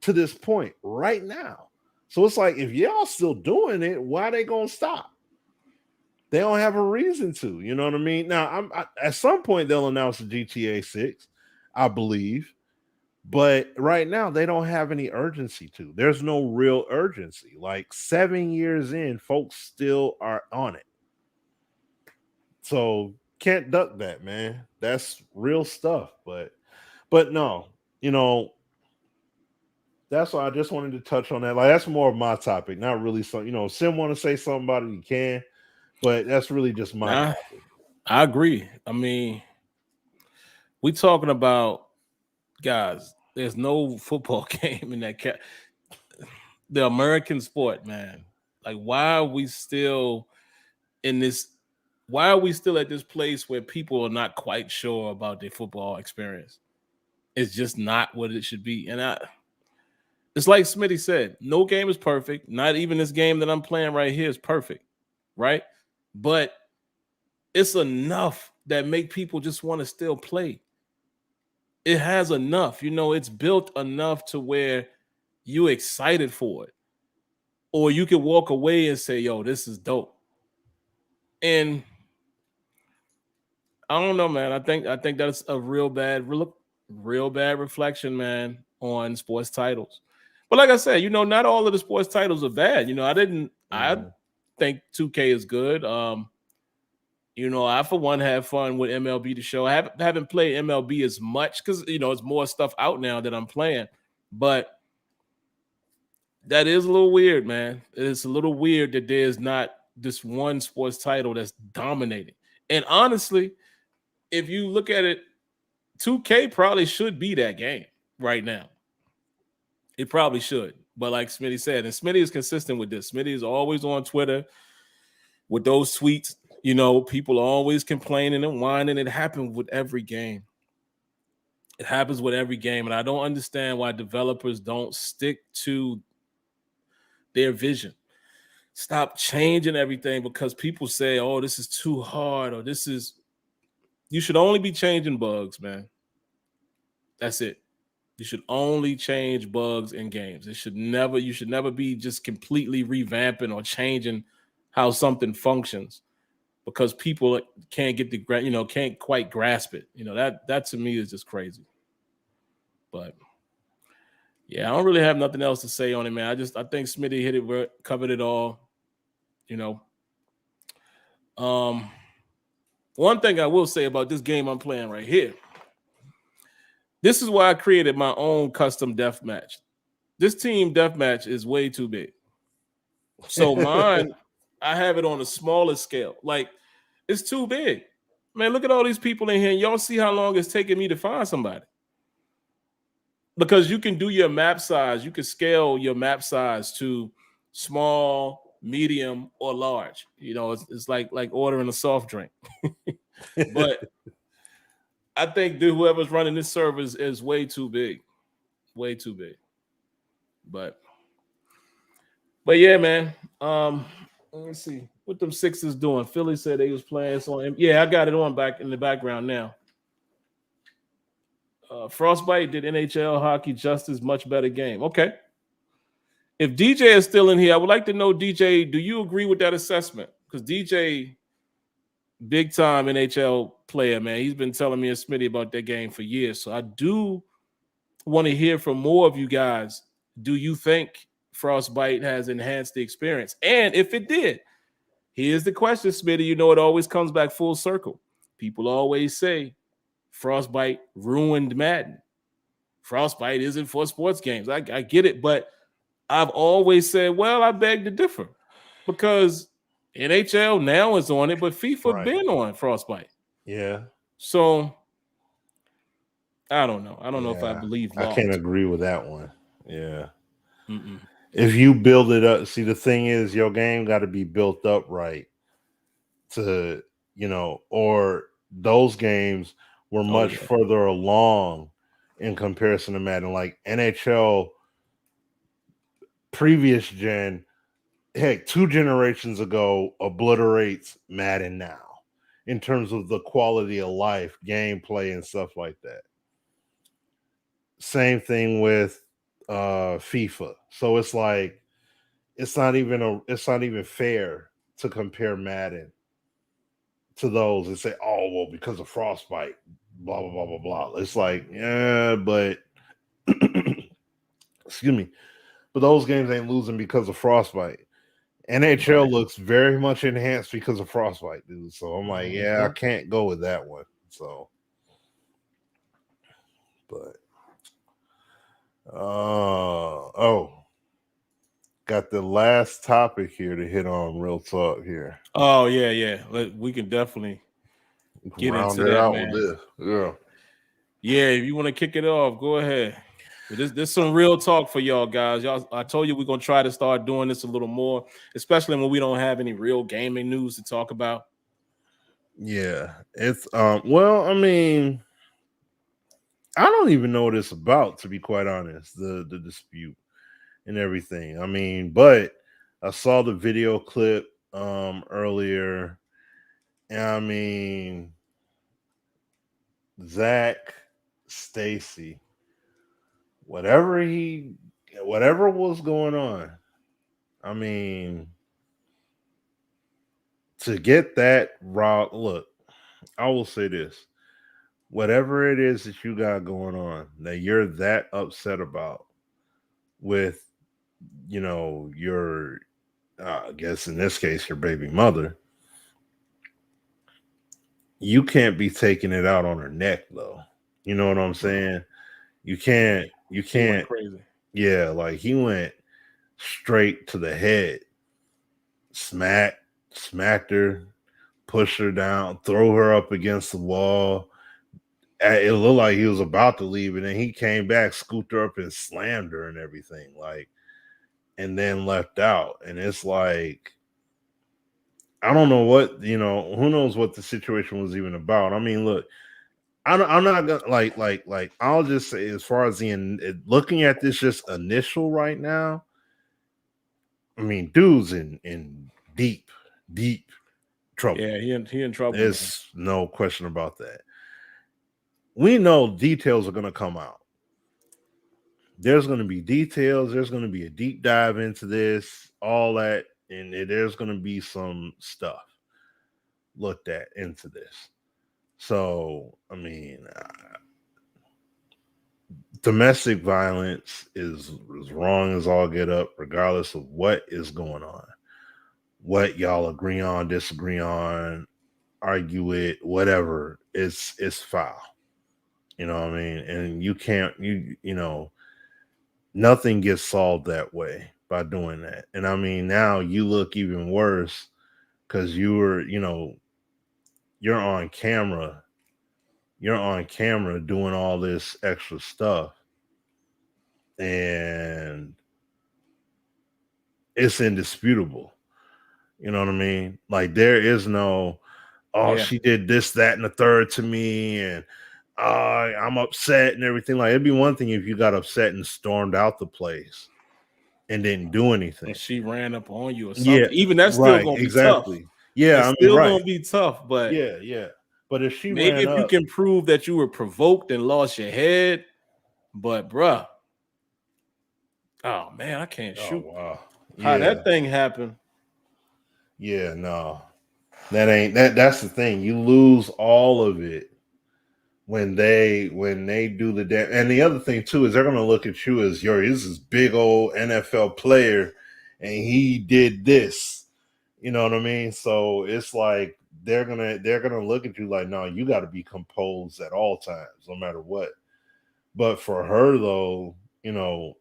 to this point right now. So it's like, if y'all still doing it, why they gonna stop? They don't have a reason to. You know what I mean? Now, at some point they'll announce the GTA 6, I believe, but right now they don't have any urgency to. There's no real urgency. Like, 7 years in, folks still are on it. So can't duck that, man. That's real stuff. But no, that's why I just wanted to touch on that. Like, that's more of my topic, not really some, Sim want to say something about it, you can, but that's really just my topic.
I agree. I mean, we talking about, guys, there's no football game in that the American sport, man. Like, why are we still in this? Why are we still at this place where people are not quite sure about their football experience? It's just not what it should be. And it's like Smitty said, no game is perfect. Not even this game that I'm playing right here is perfect, right? But it's enough that make people just want to still play. It has enough, it's built enough to where you excited for it. Or you can walk away and say, yo, this is dope. And I don't know, man. I think that's a real bad reflection, man, on sports titles. But like I said, not all of the sports titles are bad. I think 2K is good. I for one have fun with MLB The Show. I haven't played MLB as much because it's more stuff out now that I'm playing. But that is a little weird, man. It's a little weird that there's not this one sports title that's dominating. And honestly, if you look at it, 2K probably should be that game right now. It probably should. But like Smitty said, and Smitty is consistent with this. Smitty is always on Twitter with those tweets. People are always complaining and whining. It happens with every game. It happens with every game. And I don't understand why developers don't stick to their vision. Stop changing everything because people say, oh, this is too hard, or you should only be changing bugs, man. That's it. You should only change bugs in games. You should never be just completely revamping or changing how something functions because people can't can't quite grasp it. That to me is just crazy. But yeah, I don't really have nothing else to say on it, man. I think Smitty hit it, covered it all. Um, one thing I will say about this game I'm playing right here. This is why I created my own custom deathmatch. This team deathmatch is way too big. So mine, I have it on a smaller scale. Like, it's too big. Man, look at all these people in here. And y'all see how long it's taking me to find somebody. Because you can do your map size. You can scale your map size to small, medium, or large. It's like ordering a soft drink. But I think whoever's running this server is way too big. Way too big. But yeah, man. Let me see what them Sixers doing. Philly said they was playing on. Yeah, I got it on back in the background now. Frostbite did NHL hockey justice, much better game. Okay. If DJ is still in here, I would like to know, DJ, do you agree with that assessment? Because DJ, big time NHL player, man. He's been telling me and Smitty about that game for years. So I do want to hear from more of you guys. Do you think Frostbite has enhanced the experience? And if it did, here's the question, Smitty. It always comes back full circle. People always say Frostbite ruined Madden. Frostbite isn't for sports games. I get it, but I've always said, well, I beg to differ because NHL now is on it, but FIFA been on Frostbite.
Yeah.
So I don't know. I don't know if I believe
I can't agree with that one. Yeah.
Mm-mm.
If you build it up, see, the thing is, your game got to be built up right to, or those games were much further along in comparison to Madden. Like NHL previous gen, heck, 2 generations ago obliterates Madden now in terms of the quality of life, gameplay, and stuff like that. Same thing with FIFA. So it's like it's not even fair to compare Madden to those and say, oh, well, because of Frostbite, blah blah blah blah blah. It's like, yeah, but excuse me, but those games ain't losing because of Frostbite. NHL looks very much enhanced because of Frostbite, dude. So I'm like, yeah, I can't go with that one. So, but got the last topic here to hit on. Real talk here.
Oh yeah. We can definitely get
round
into
it
that,
out
man.
with this.
Yeah. If you want to kick it off, go ahead. There's some real talk for y'all guys. I told you we're gonna try to start doing this a little more, especially when we don't have any real gaming news to talk about.
Yeah, it's well, I mean, I don't even know what it's about, to be quite honest, the dispute and everything. I mean, but I saw the video clip earlier, and I mean, Zac Stacy, whatever was going on, I mean, to get that raw look, I will say this. Whatever it is that you got going on that you're that upset about with, your, I guess in this case, your baby mother, you can't be taking it out on her neck, though. You know what I'm saying? You can't.
He went crazy.
Yeah, like he went straight to the head, smacked her, pushed her down, throw her up against the wall. It looked like he was about to leave, and then he came back, scooped her up, and slammed her and everything, like, and then left out. And it's like, I don't know what, who knows what the situation was even about. I mean, look, I'm not gonna like. I'll just say, as far as looking at this just initial right now, I mean, dude's in deep trouble.
Yeah, he in trouble.
There's no question about that. we know details are going to come out. There's going to be details. There's going to be a deep dive into this, all that, and there's going to be some stuff looked at into this. So, I mean, domestic violence is as wrong as all get up, regardless of what is going on, what y'all agree on, disagree on, argue it, whatever. It's foul. You know what I mean? And you can't, you know, nothing gets solved that way by doing that. And I mean, now you look even worse because you're on camera. You're on camera doing all this extra stuff. And it's indisputable. You know what I mean? Like there is no, she did this, that, and the third to me, and I'm upset and everything. Like it'd be one thing if you got upset and stormed out the place and didn't do anything.
And she ran up on you or something.
Yeah,
Even that's still gonna be tough.
Yeah,
it's still gonna be tough. But
yeah. But if she
maybe if you can prove that you were provoked and lost your head, but bruh, oh man, I can't shoot.
Wow.
How that thing happened?
Yeah, no. That ain't that. That's the thing. You lose all of it when they do the damn. And the other thing too is they're gonna look at you as this is big old NFL player, and he did this. You know what I mean? So it's like they're gonna look at you like, no, you got to be composed at all times, no matter what. But for her though, you know,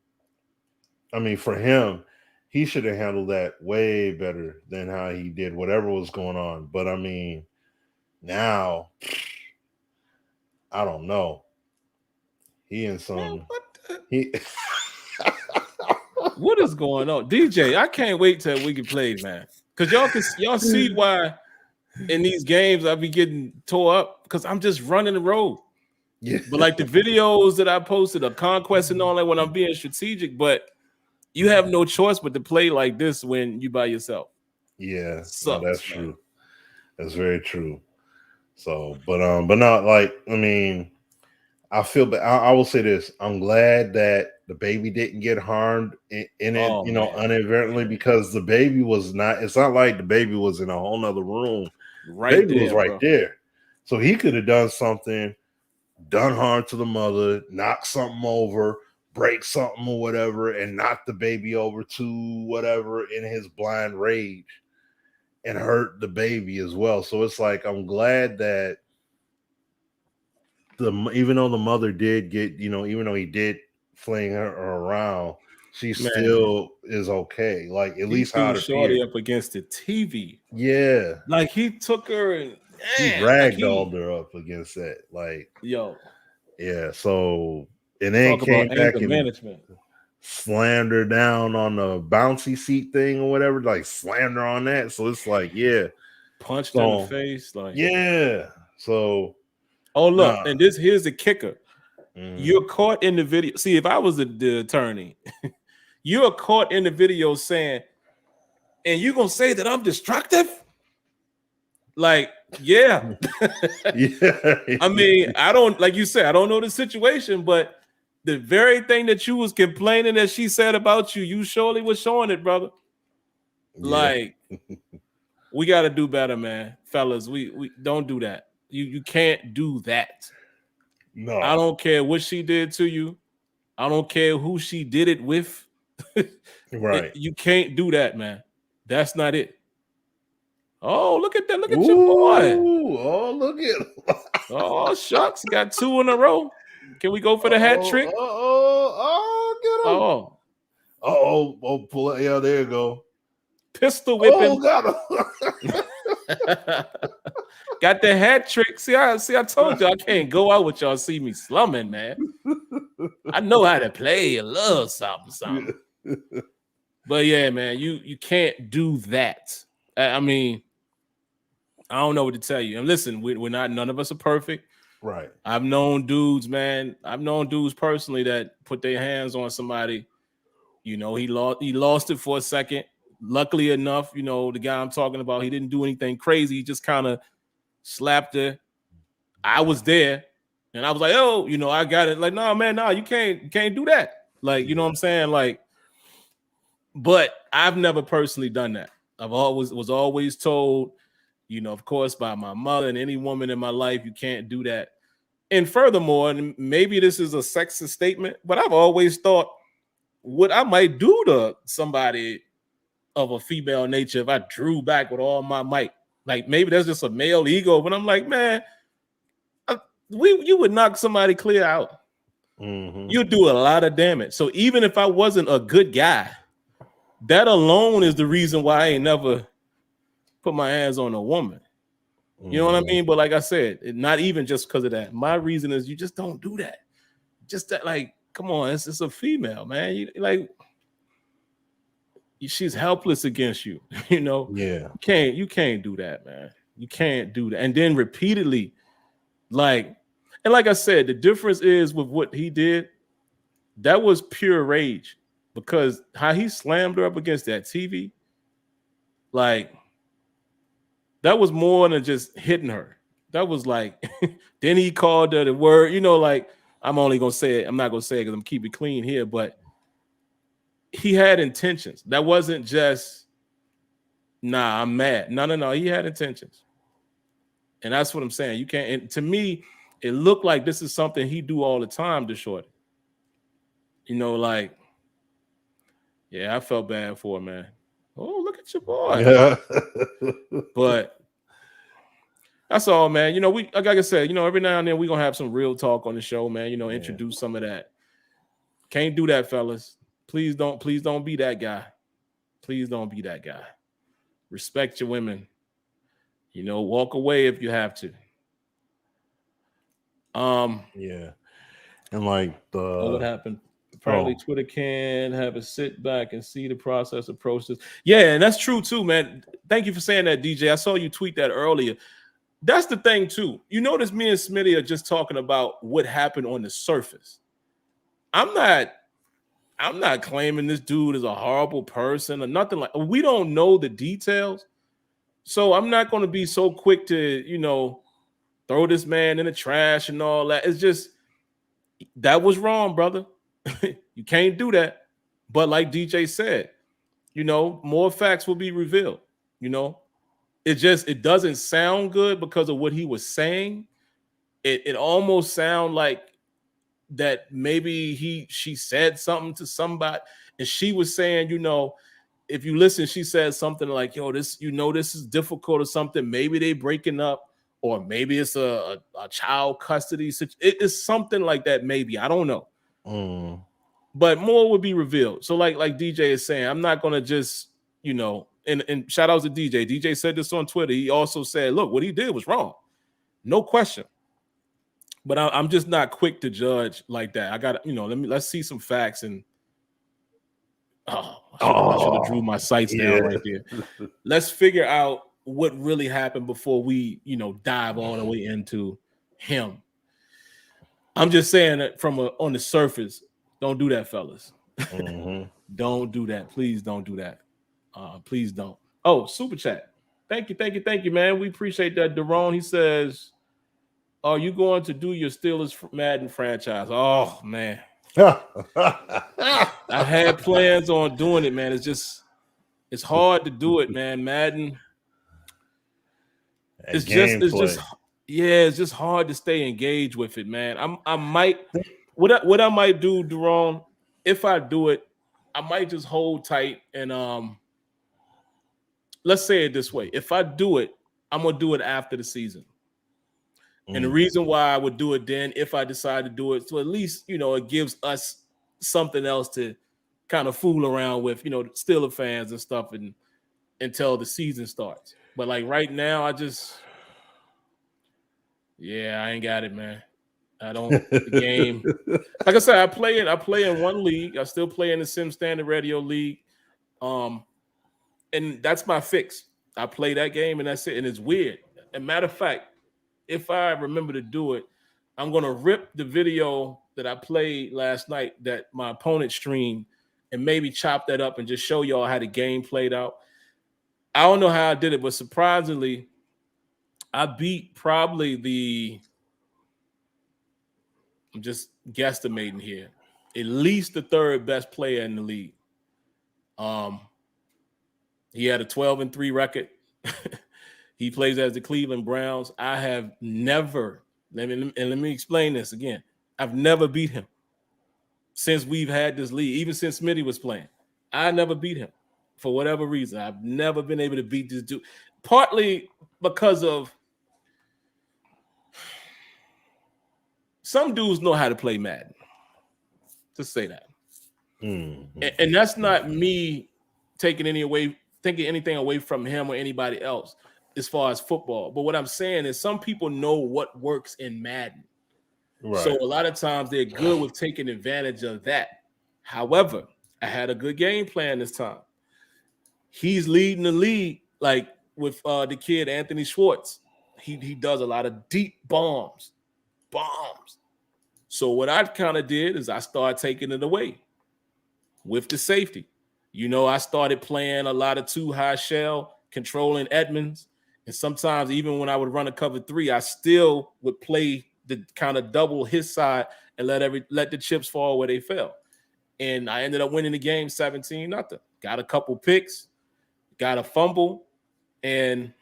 I mean, for him, he should have handled that way better than how he did whatever was going on. But I mean, now I don't know. He in some
What is going on, DJ? I can't wait till we can play, man. Because y'all see why in these games I be getting tore up because I'm just running the road.
Yeah.
But like the videos that I posted, a conquest and all that, when I'm being strategic, but you have no choice but to play like this when you by yourself.
Yeah,
Sucks,
that's
man.
true. That's very true. So, but not like, I mean, I feel, but I will say this: I'm glad that the baby didn't get harmed in it, inadvertently, because the baby was not. It's not like the baby was in a whole nother room.
Right,
baby
there,
was right
bro.
there, so he could have done something, done harm to the mother, knocked something over, break something or whatever, and knock the baby over to whatever in his blind rage, and hurt the baby as well. So it's like I'm glad that. Even though the mother did get, even though he did fling her around, she still is okay. Like at least how it
Shorty
appeared.
up against the TV.
Yeah,
like he took her and
he ragdolled her up against that. Like yeah. So and then came back and
management.
Slammed her down on the bouncy seat thing or whatever. Like slammed her on that. So it's like
punched her in the face. Like
So.
Oh, look, and here's the kicker. You're caught in the video. See, if I was the attorney, you're caught in the video saying, and you're going to say that I'm destructive? Like, yeah. I mean, I don't, like you said, I don't know the situation, but the very thing that you was complaining that she said about you, you surely was showing it, brother. Like, we got to do better, man. Fellas, we don't do that. You can't do that.
No,
I don't care what she did to you. I don't care who she did it with.
Right.
You can't do that, man. That's not it. Oh, look at that. Look at your boy.
Oh, look at him.
Oh, shucks. Got 2 in a row. Can we go for the hat trick?
Get him. Oh, pull it. Yeah, there you go.
Pistol whipping.
Oh, got him.
Got the hat trick. See, I told you I can't go out with y'all see me slumming, man. I know how to play a little something. But yeah, man, you can't do that. I mean, I don't know what to tell you. And listen, we're not, none of us are perfect.
Right.
I've known dudes, man. I've known dudes personally that put their hands on somebody. He lost it for a second. Luckily enough, the guy I'm talking about, he didn't do anything crazy. He just kind of slapped her. I was there. And I was like, oh, I got it. Like, no, man, no, you can't do that. Like, you know what I'm saying? Like, but I've never personally done that. I've was always told, of course, by my mother and any woman in my life, you can't do that. And furthermore, and maybe this is a sexist statement, but I've always thought what I might do to somebody of a female nature if I drew back with all my might. Like maybe there's just a male ego, but I'm like, man, you would knock somebody clear out. You'd do a lot of damage. So even if I wasn't a good guy, that alone is the reason why I ain't never put my hands on a woman. You know what I mean? But like I said, not even just because of that. My reason is you just don't do that. Just that, like, come on, it's a female, man. She's helpless against you.
Yeah.
You can't do that, man. You can't do that. And then repeatedly, like I said, the difference is with what he did. That was pure rage because how he slammed her up against that TV, like that was more than just hitting her. That was like, then he called her the word, like I'm only gonna say it. I'm not gonna say it because I'm keeping it clean here, but he had intentions. That wasn't just, nah, I'm mad. No. He had intentions. And that's what I'm saying. You can't, and to me, it looked like this is something he do all the time to Shorty. Like, yeah, I felt bad for him, man. Oh, look at your boy.
Yeah.
But that's all, man. We, like I said, every now and then we're gonna have some real talk on the show, man. Introduce some of that. Can't do that, fellas. Please don't be that guy. Please don't be that guy. Respect your women. Walk away if you have to.
Yeah. And like
what happened? Apparently, Twitter can have a sit back and see the process of process. Yeah, and that's true too, man. Thank you for saying that, DJ. I saw you tweet that earlier. That's the thing too. You notice me and Smitty are just talking about what happened on the surface. I'm not claiming this dude is a horrible person or nothing like. We don't know the details, so I'm not going to be so quick to throw this man in the trash and all that. It's just that was wrong, brother. You can't do that. But like DJ said, more facts will be revealed. It doesn't sound good because of what he was saying. It almost sound like that maybe she said something to somebody, and she was saying, if you listen, she said something like, yo, this is difficult or something. Maybe they breaking up, or maybe it's a child custody situation. It's something like that, maybe. I don't know. But more would be revealed. So like DJ is saying, I'm not gonna just, and shout out to DJ. DJ said this on Twitter. He also said, look, what he did was wrong. No question. But I'm just not quick to judge like that. I got let's see some facts. And I should have drew my sights down right there. Let's figure out what really happened before we dive all the way into him. I'm just saying that on the surface, don't do that, fellas. Don't do that. Please don't do that. Please don't. Oh, super chat. Thank you, man. We appreciate that. Daron, he says, are you going to do your Steelers Madden franchise? Oh, man. I had plans on doing it, man. It's hard to do it, man. Madden. It's just hard to stay engaged with it, man. I might what I might do, Daron, if I do it, I might just hold tight and let's say it this way. If I do it, I'm gonna do it after the season. And the reason why I would do it then, if I decide to do it, so at least it gives us something else to kind of fool around with, Steeler fans and stuff, and until the season starts. But like right now, I ain't got it, man. I don't the game. Like I said, I play in one league. I still play in the Sim Standard Radio League. And that's my fix. I play that game and that's it. And it's weird. As a matter of fact, if I remember to do it, I'm gonna rip the video that I played last night that my opponent streamed and maybe chop that up and just show y'all how the game played out. I don't know how I did it, but surprisingly, I beat probably I'm just guesstimating here, at least the third best player in the league. He had a 12-3 record. He plays as the Cleveland Browns. I have never, let me explain this again. I've never beat him since we've had this league, even since Smitty was playing. I never beat him for whatever reason. I've never been able to beat this dude, partly because of some dudes know how to play Madden. Just say that. And that's not me taking anything away from him or anybody else as far as football. But what I'm saying is some people know what works in Madden. Right. So a lot of times they're good with taking advantage of that. However, I had a good game plan this time. He's leading the league, like with the kid Anthony Schwartz. He does a lot of deep bombs. So what I kind of did is I started taking it away with the safety. I started playing a lot of too high shell, controlling Edmonds. And sometimes even when I would run a cover 3, I still would play the kind of double his side and let the chips fall where they fell. And I ended up winning the game 17-0. Got a couple picks, got a fumble, and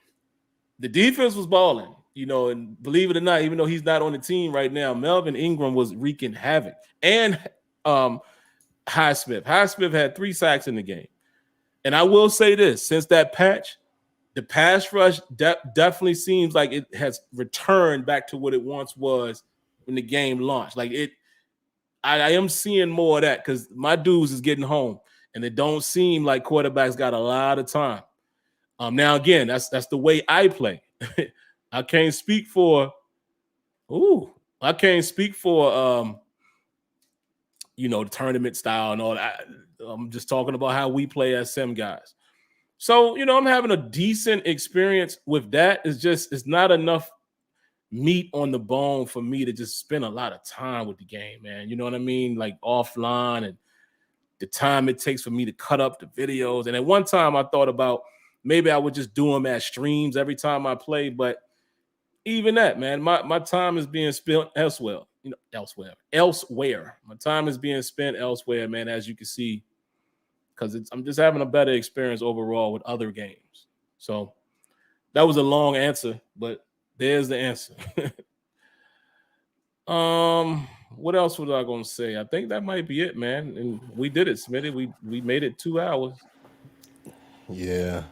the defense was balling. And believe it or not, even though he's not on the team right now, Melvin Ingram was wreaking havoc. And Highsmith had 3 sacks in the game. And I will say this, since that patch, the pass rush definitely seems like it has returned back to what it once was when the game launched. Like I am seeing more of that because my dudes is getting home, and it don't seem like quarterbacks got a lot of time. Now again, that's the way I play. I can't speak for the tournament style and all that. I'm just talking about how we play as sim guys. So, I'm having a decent experience with that. It's not enough meat on the bone for me to just spend a lot of time with the game, man. You know what I mean? Like offline, and the time it takes for me to cut up the videos. And at one time I thought about maybe I would just do them as streams every time I play. But even that, man, my time is being spent elsewhere. Elsewhere. My time is being spent elsewhere, man, as you can see, because I'm just having a better experience overall with other games. So that was a long answer, but there's the answer. What else was I gonna say? I think that might be it, man. And we did it, Smitty. We made it 2 hours.
Yeah.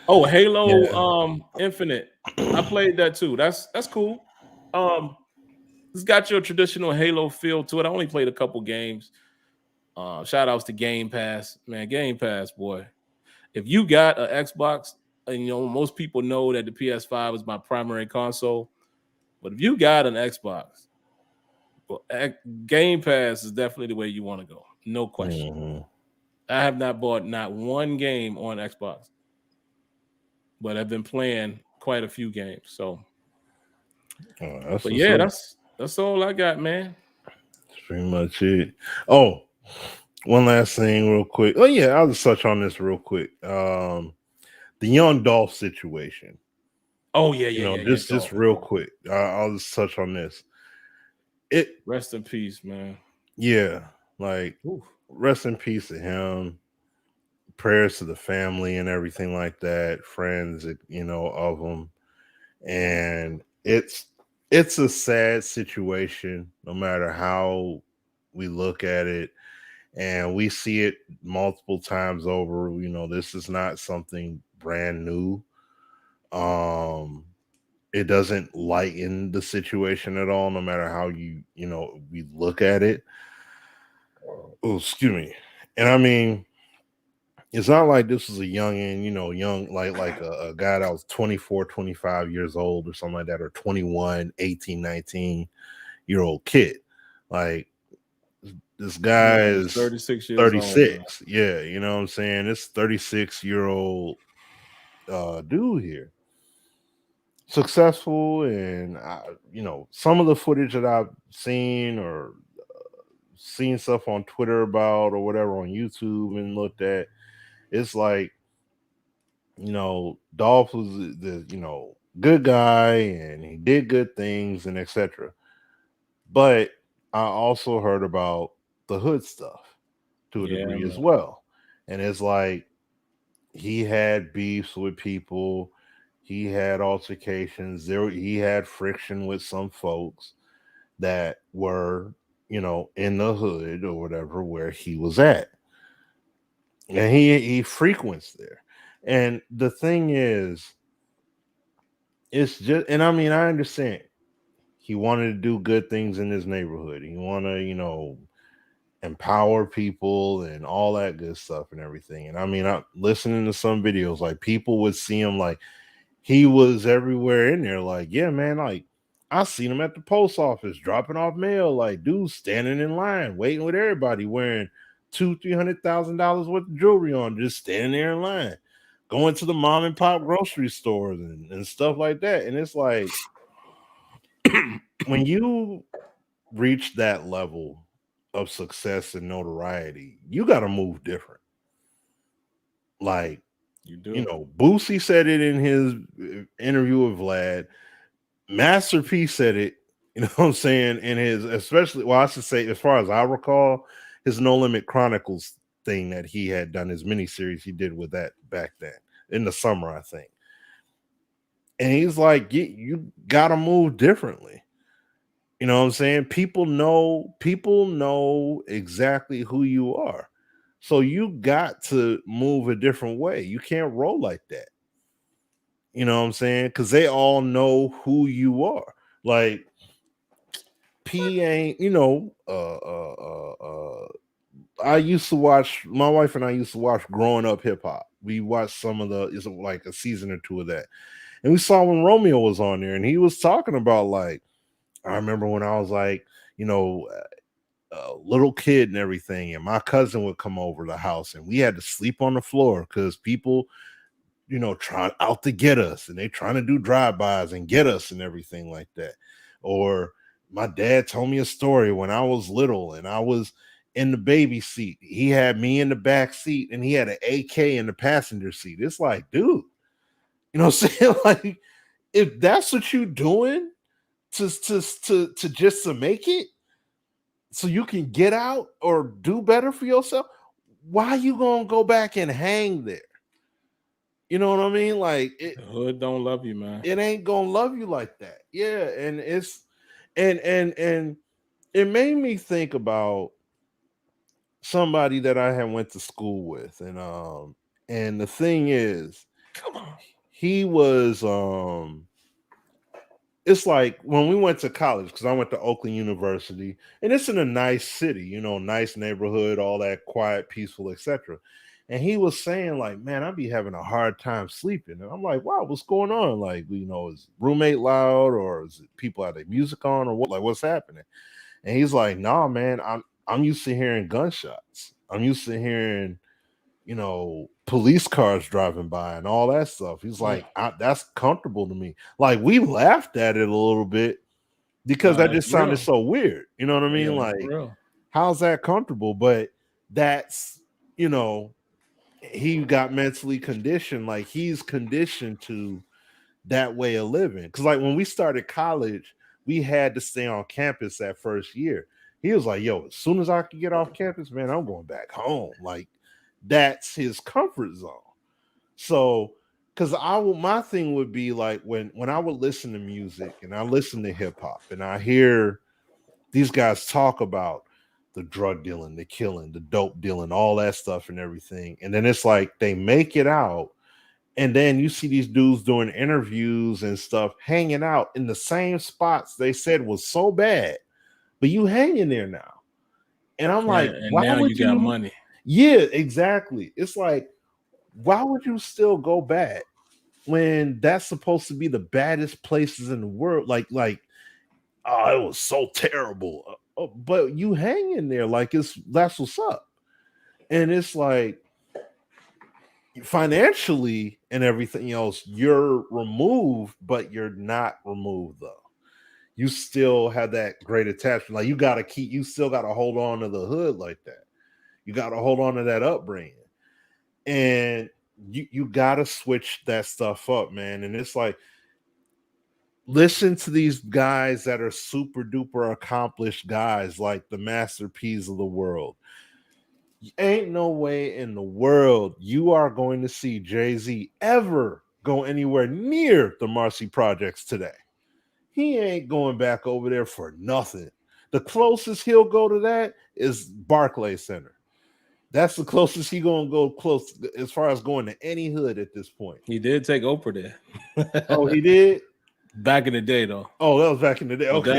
Oh, Halo Infinite. I played that too. That's cool. It's got your traditional Halo feel to it. I only played a couple games. Shout outs to Game Pass. Man, Game Pass, boy. If you got an Xbox, and most people know that the PS5 is my primary console, but if you got an Xbox, well, Game Pass is definitely the way you want to go. No question. Mm-hmm. I have not bought not one game on Xbox, but I've been playing quite a few games. So, that's all I got, man.
That's pretty much it. Oh, one last thing, real quick. Oh yeah, I'll just touch on this real quick. The young Dolph situation.
Oh yeah.
Just real quick. I'll just touch on this.
Rest in peace, man.
Yeah, like rest in peace to him. Prayers to the family and everything like that. Friends, of him, and it's a sad situation. No matter how we look at it, and we see it multiple times over. This is not something brand new. It doesn't lighten the situation at all, no matter how we look at it. Oh, excuse me. And I mean, it's not like this is a youngin, young, like a guy that was 24, 25 years old or something like that, or 21, 18, 19-year-old kid. Like, this guy is
36 years
36. Old. Yeah, you know what I'm saying? This 36-year-old dude here. Successful, and some of the footage that I've seen or seen stuff on Twitter about or whatever on YouTube and looked at, it's like, Dolph was the good guy and he did good things and etc. But I also heard about the hood stuff to a
Yeah,
degree as
man.
well. And it's like he had beefs with people, he had altercations, he had friction with some folks that were, in the hood or whatever where he was at. And he frequents there. And the thing is, it's just, and I mean, I understand he wanted to do good things in his neighborhood. He want to, empower people and all that good stuff and everything. And I mean, I listening to some videos, like people would see him, like he was everywhere in there. Like, yeah, man, like I seen him at the post office dropping off mail. Like, dude standing in line, waiting with everybody, wearing $200,000-$300,000 worth of jewelry on, just standing there in line, going to the mom and pop grocery stores and stuff like that. And it's like when you reach that level of success and notoriety, you got to move different. Like,
You do.
Boosie said it in his interview with Vlad. Master P said it, what I'm saying, in his, especially, well, I should say, as far as I recall, his No Limit Chronicles thing that he had done, his miniseries he did with that back then in the summer, I think. And he's like, you got to move differently. You know what I'm saying? People know exactly who you are. So you got to move a different way. You can't roll like that. You know what I'm saying? Because they all know who you are. Like P ain't, I used to watch, my wife and I used to watch growing up hip hop. We watched some of it's like a season or two of that. And we saw when Romeo was on there and he was talking about, like, I remember when I was like, a little kid and everything, and my cousin would come over the house and we had to sleep on the floor because people, trying out to get us, and they trying to do drive-bys and get us and everything like that. Or my dad told me a story when I was little and I was in the baby seat. He had me in the back seat and he had an AK in the passenger seat. It's like, dude, you know what I'm saying? Like, if that's what you doing to just to make it so you can get out or do better for yourself, why you gonna go back and hang there? You know what I mean? Like,
The hood don't love you, man.
it ain't gonna love you like that. Yeah, and it's and it made me think about somebody that I had went to school with, and the thing is,
Come on.
he was it's like when we went to college, because I went to Oakland University, and it's in a nice city, nice neighborhood, all that quiet, peaceful, etc. And he was saying, like, man, I'd be having a hard time sleeping. And I'm like, wow, what's going on? Like, is roommate loud, or is it people have their music on, or what? Like, what's happening? And he's like, nah, man, I'm used to hearing gunshots. I'm used to hearing, police cars driving by and all that stuff. He's like, that's comfortable to me. Like, we laughed at it a little bit because that
It's
just sounded
real.
so weird. You know what I mean?
Yeah, it's
Like,
real.
how's that comfortable? But that's, he got mentally conditioned. Like, he's conditioned to that way of living. Because, like, when we started college, we had to stay on campus that first year. He was like, yo, as soon as I can get off campus, man, I'm going back home. Like, that's his comfort zone. So, because my thing would be like when I would listen to music and I listen to hip hop and I hear these guys talk about the drug dealing, the killing, the dope dealing, all that stuff and everything. And then it's like they make it out. And then you see these dudes doing interviews and stuff, hanging out in the same spots they said was so bad, but you hanging there now. And I'm
Right.
like,
And
why
now
would
you got
you?
money.
Yeah, exactly. It's like, why would you still go back when that's supposed to be the baddest places in the world? Like, oh, it was so terrible. But you hang in there like that's what's up. And it's like financially and everything else, you're removed, but you're not removed though. You still have that great attachment. Like, you still gotta hold on to the hood like that. You gotta hold on to that upbringing. And you gotta switch that stuff up, man. And it's like listen to these guys that are super duper accomplished guys like the Master P's of the world. Ain't no way in the world you are going to see Jay-Z ever go anywhere near the Marcy Projects today. He ain't going back over there for nothing. The closest he'll go to that is Barclays Center. That's the closest he gonna go close as far as going to any hood at this point.
He did take Oprah there.
Oh, he did?
Back in the day, though.
Oh, that was back in the day.
But
Okay.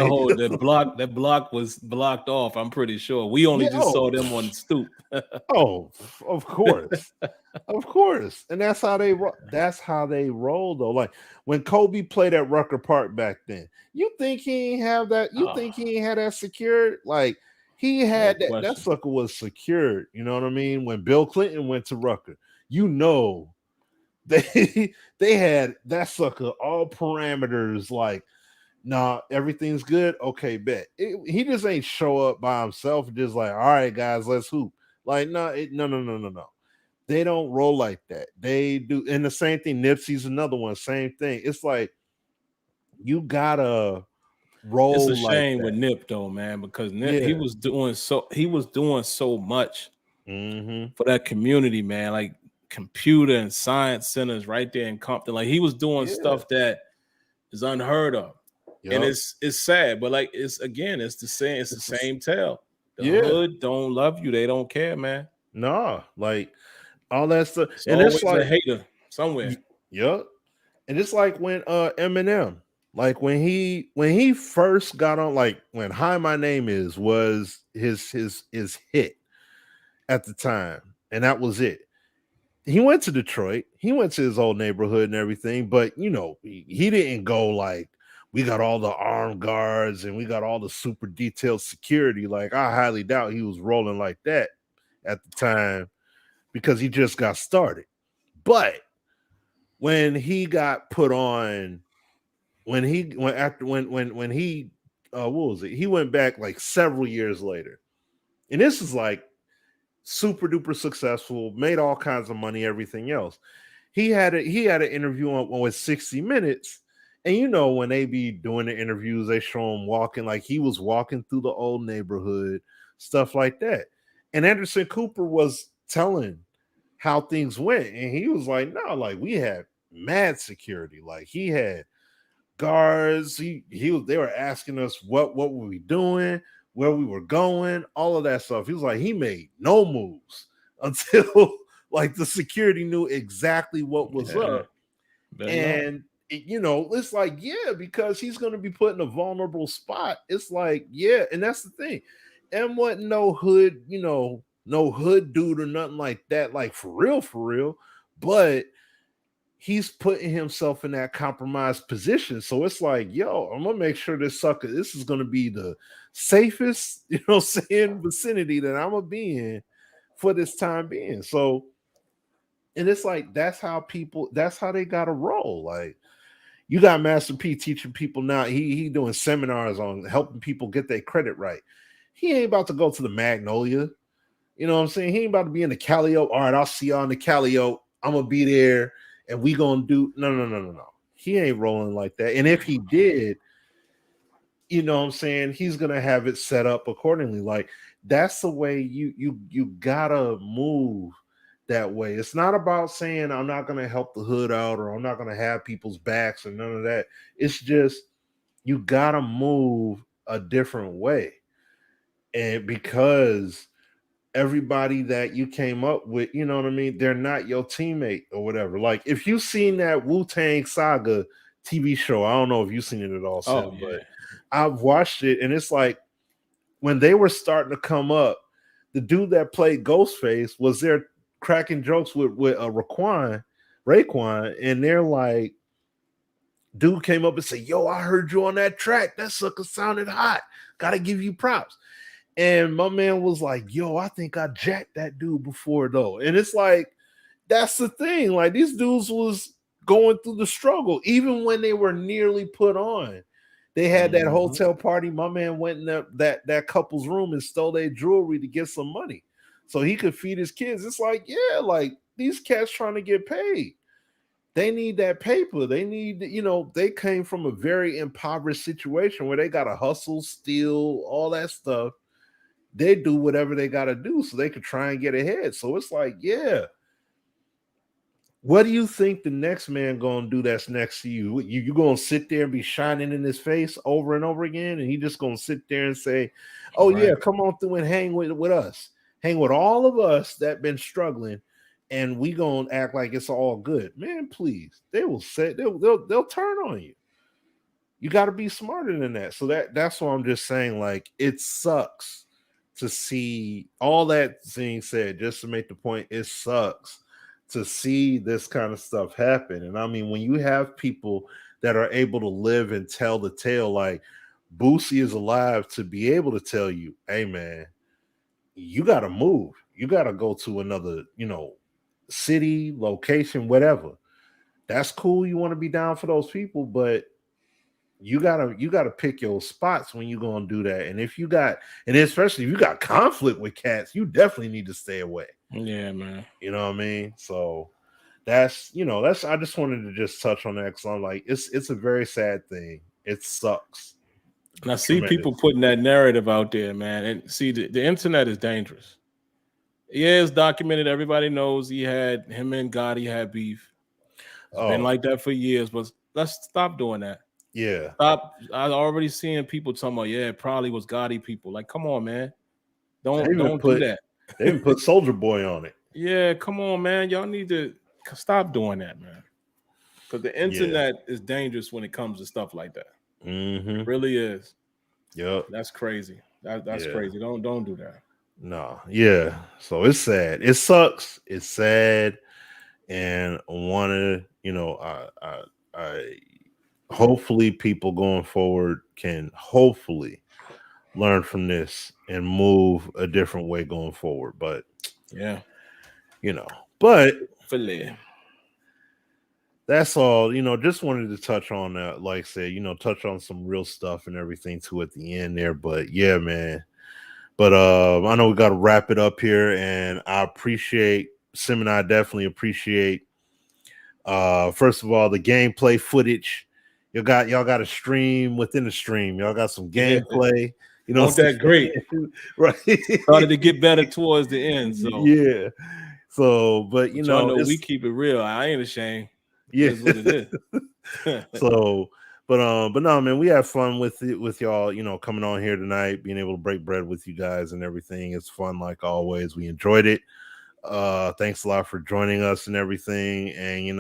that block was blocked off. I'm pretty sure. We only just saw them on the stoop.
Oh, of course. Of course. And that's how they roll though. Like when Kobe played at Rucker Park back then, you think he ain't have that? You think he ain't had that secured? Like he had that sucker was secured. You know what I mean? When Bill Clinton went to Rucker, you know, they had that sucker all parameters like, nah, everything's good. Okay, bet. He just ain't show up by himself. Just like, all right, guys, let's hoop. Like, no. They don't roll like that. They do, and the same thing. Nipsey's another one. Same thing. It's like you gotta roll.
It's a shame
like
with Nip though, man, because Nip he was doing so much for that community, man. Like computer and science centers right there in Compton. Like he was doing stuff that is unheard of. Yep. And it's sad, but like it's the same tale. The hood don't love you, they don't care, man.
No, like all that stuff.
It's and it's like a hater somewhere.
Yep. And it's like when Eminem, like when he first got on, like when Hi My Name Is was his hit at the time, and that was it. He went to Detroit, he went to his old neighborhood and everything, but you know, he didn't go like we got all the armed guards and we got all the super detailed security. Like I highly doubt he was rolling like that at the time because he just got started. But when he got put on, what was it? He went back like several years later. And this is like super duper successful, made all kinds of money, everything else. He had an interview on with 60 Minutes. And you know, when they be doing the interviews, they show him walking, like he was walking through the old neighborhood, stuff like that. And Anderson Cooper was telling how things went. And he was like, no, like we had mad security. Like he had guards. They were asking us what were we doing, where we were going, all of that stuff. He was like, he made no moves until like the security knew exactly what was up. And you know, it's like, because he's going to be put in a vulnerable spot. It's like, and that's the thing. And what no hood, no hood dude or nothing like that, like for real. But he's putting himself in that compromised position. So it's like, I'm going to make sure this is going to be the safest, vicinity that I'm going to be in for this time being. So, and it's like, that's how they got to roll. Like, you got Master P teaching people now. He doing seminars on helping people get their credit right. He ain't about to go to the Magnolia. You know what I'm saying? He ain't about to be in the Calliope. All right, I'll see y'all in the Calliope. I'm going to be there and we going to do. No. He ain't rolling like that. And if he did, you know what I'm saying? He's going to have it set up accordingly. Like, that's the way you got to move that way. It's not about saying I'm not going to help the hood out or I'm not going to have people's backs and none of that. It's just you got to move a different way. And because everybody that you came up with, you know what I mean, they're not your teammate or whatever. Like if you've seen that Wu-Tang Saga TV show, I don't know if you've seen it at all, Sim, but I've watched it, and it's like when they were starting to come up, the dude that played Ghostface was there cracking jokes with Raekwon, and they're like, dude came up and said, yo, I heard you on that track. That sucker sounded hot. Gotta give you props. And my man was like, yo, I think I jacked that dude before though. And it's like, that's the thing. Like these dudes was going through the struggle. Even when they were nearly put on, they had that hotel party. My man went in that couple's room and stole their jewelry to get some money so he could feed his kids. It's like, like these cats trying to get paid. They need that paper. They need, they came from a very impoverished situation where they got to hustle, steal, all that stuff. They do whatever they got to do so they could try and get ahead. So it's like, yeah. What do you think the next man gonna do that's next to you? You gonna sit there and be shining in his face over and over again, and he just gonna sit there and say, "Oh
Right.
yeah, come on through and hang with us, hang with all of us that been struggling, and we gonna act like it's all good." Man, please, they will say they'll turn on you. You got to be smarter than that. So that's what I'm just saying. Like, it sucks to see all that being said. Just to make the point, it sucks to see this kind of stuff happen. And I mean, when you have people that are able to live and tell the tale, like Boosie is alive to be able to tell you, hey man, you got to move. You got to go to another, city, location, whatever. That's cool. You want to be down for those people, but you gotta pick your spots when you're gonna do that. And if you got, and especially if you got conflict with cats, you definitely need to stay away.
Yeah, man.
You know what I mean? So that's I just wanted to just touch on that because I'm like, it's a very sad thing. It sucks.
And I see people putting that narrative out there, man. And see, the internet is dangerous. Yeah, it's documented. Everybody knows him and Gotti had beef. It's been like that for years, but let's stop doing that.
Yeah.
Stop. I already seeing people talking about, yeah, it probably was Gotti people. Like, come on, man. Don't do that.
They even put Soldier Boy on it.
Yeah, come on, man. Y'all need to stop doing that, man. Because the internet is dangerous when it comes to stuff like that.
Mm-hmm.
It really is.
Yep.
That's crazy. That's crazy. Don't do that.
No. Yeah. So it's sad. It sucks. It's sad. And I want to, I hopefully people going forward can hopefully learn from this and move a different way going forward. But
yeah,
but that's all. Just wanted to touch on that, like I said, touch on some real stuff and everything too at the end there. But yeah, man. But I know we got to wrap it up here, and I appreciate Sim and I definitely appreciate first of all the gameplay footage. Y'all got a stream within the stream. Y'all got some gameplay.
Wasn't that great?
Right.
Started to get better towards the end. So
yeah. So, but
know we keep it real. I ain't ashamed.
Yeah.
It is what it is.
So, but no, man, we have fun with it, with y'all, coming on here tonight, being able to break bread with you guys and everything. It's fun like always. We enjoyed it. Thanks a lot for joining us and everything. And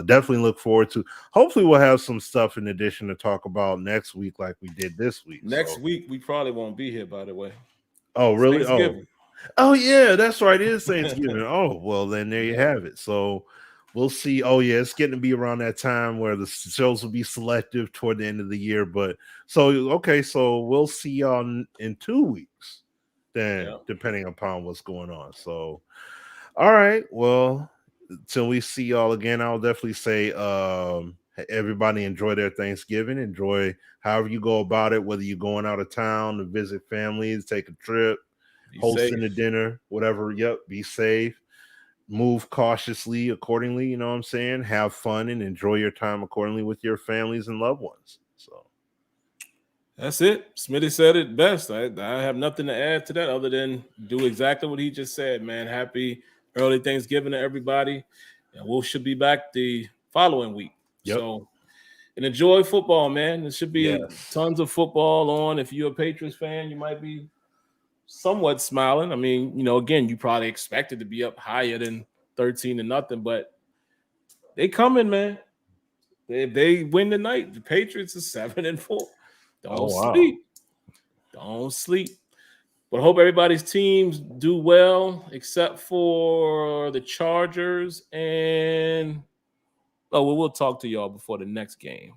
definitely look forward to, hopefully we'll have some stuff in addition to talk about next week like we did this week.
Next week we probably won't be here, by the way.
Oh, really? Oh yeah, that's right. It is Thanksgiving. Oh, well, then there you have it. So we'll see. Oh yeah, it's getting to be around that time where the shows will be selective toward the end of the year. But so we'll see y'all in 2 weeks then, depending upon what's going on. So all right, well, till we see y'all again, I'll definitely say everybody enjoy their Thanksgiving. Enjoy however you go about it, whether you're going out of town to visit families, take a trip, hosting a dinner, whatever. Yep, be safe. Move cautiously accordingly. You know what I'm saying? Have fun and enjoy your time accordingly with your families and loved ones. So
that's it. Smitty said it best. I have nothing to add to that other than do exactly what he just said, man. Happy early Thanksgiving to everybody. And we should be back the following week.
Yep.
So, and enjoy football, man. There should be tons of football on. If you're a Patriots fan, you might be somewhat smiling. I mean, again, you probably expected to be up higher than 13-0, but they coming, man. If they win tonight, the Patriots are 7-4. Don't sleep. Don't sleep. But I hope everybody's teams do well, except for the Chargers. And we'll talk to y'all before the next game.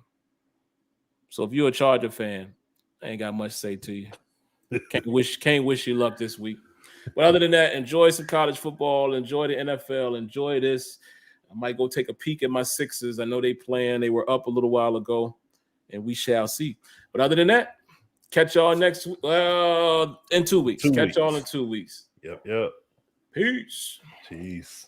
So if you're a Charger fan, I ain't got much to say to you. Can't wish you luck this week. But other than that, enjoy some college football. Enjoy the NFL. Enjoy this. I might go take a peek at my Sixers. I know they playing. They were up a little while ago, and we shall see. But other than that, catch y'all in 2 weeks. Catch y'all in 2 weeks.
Yep.
Peace.
Peace.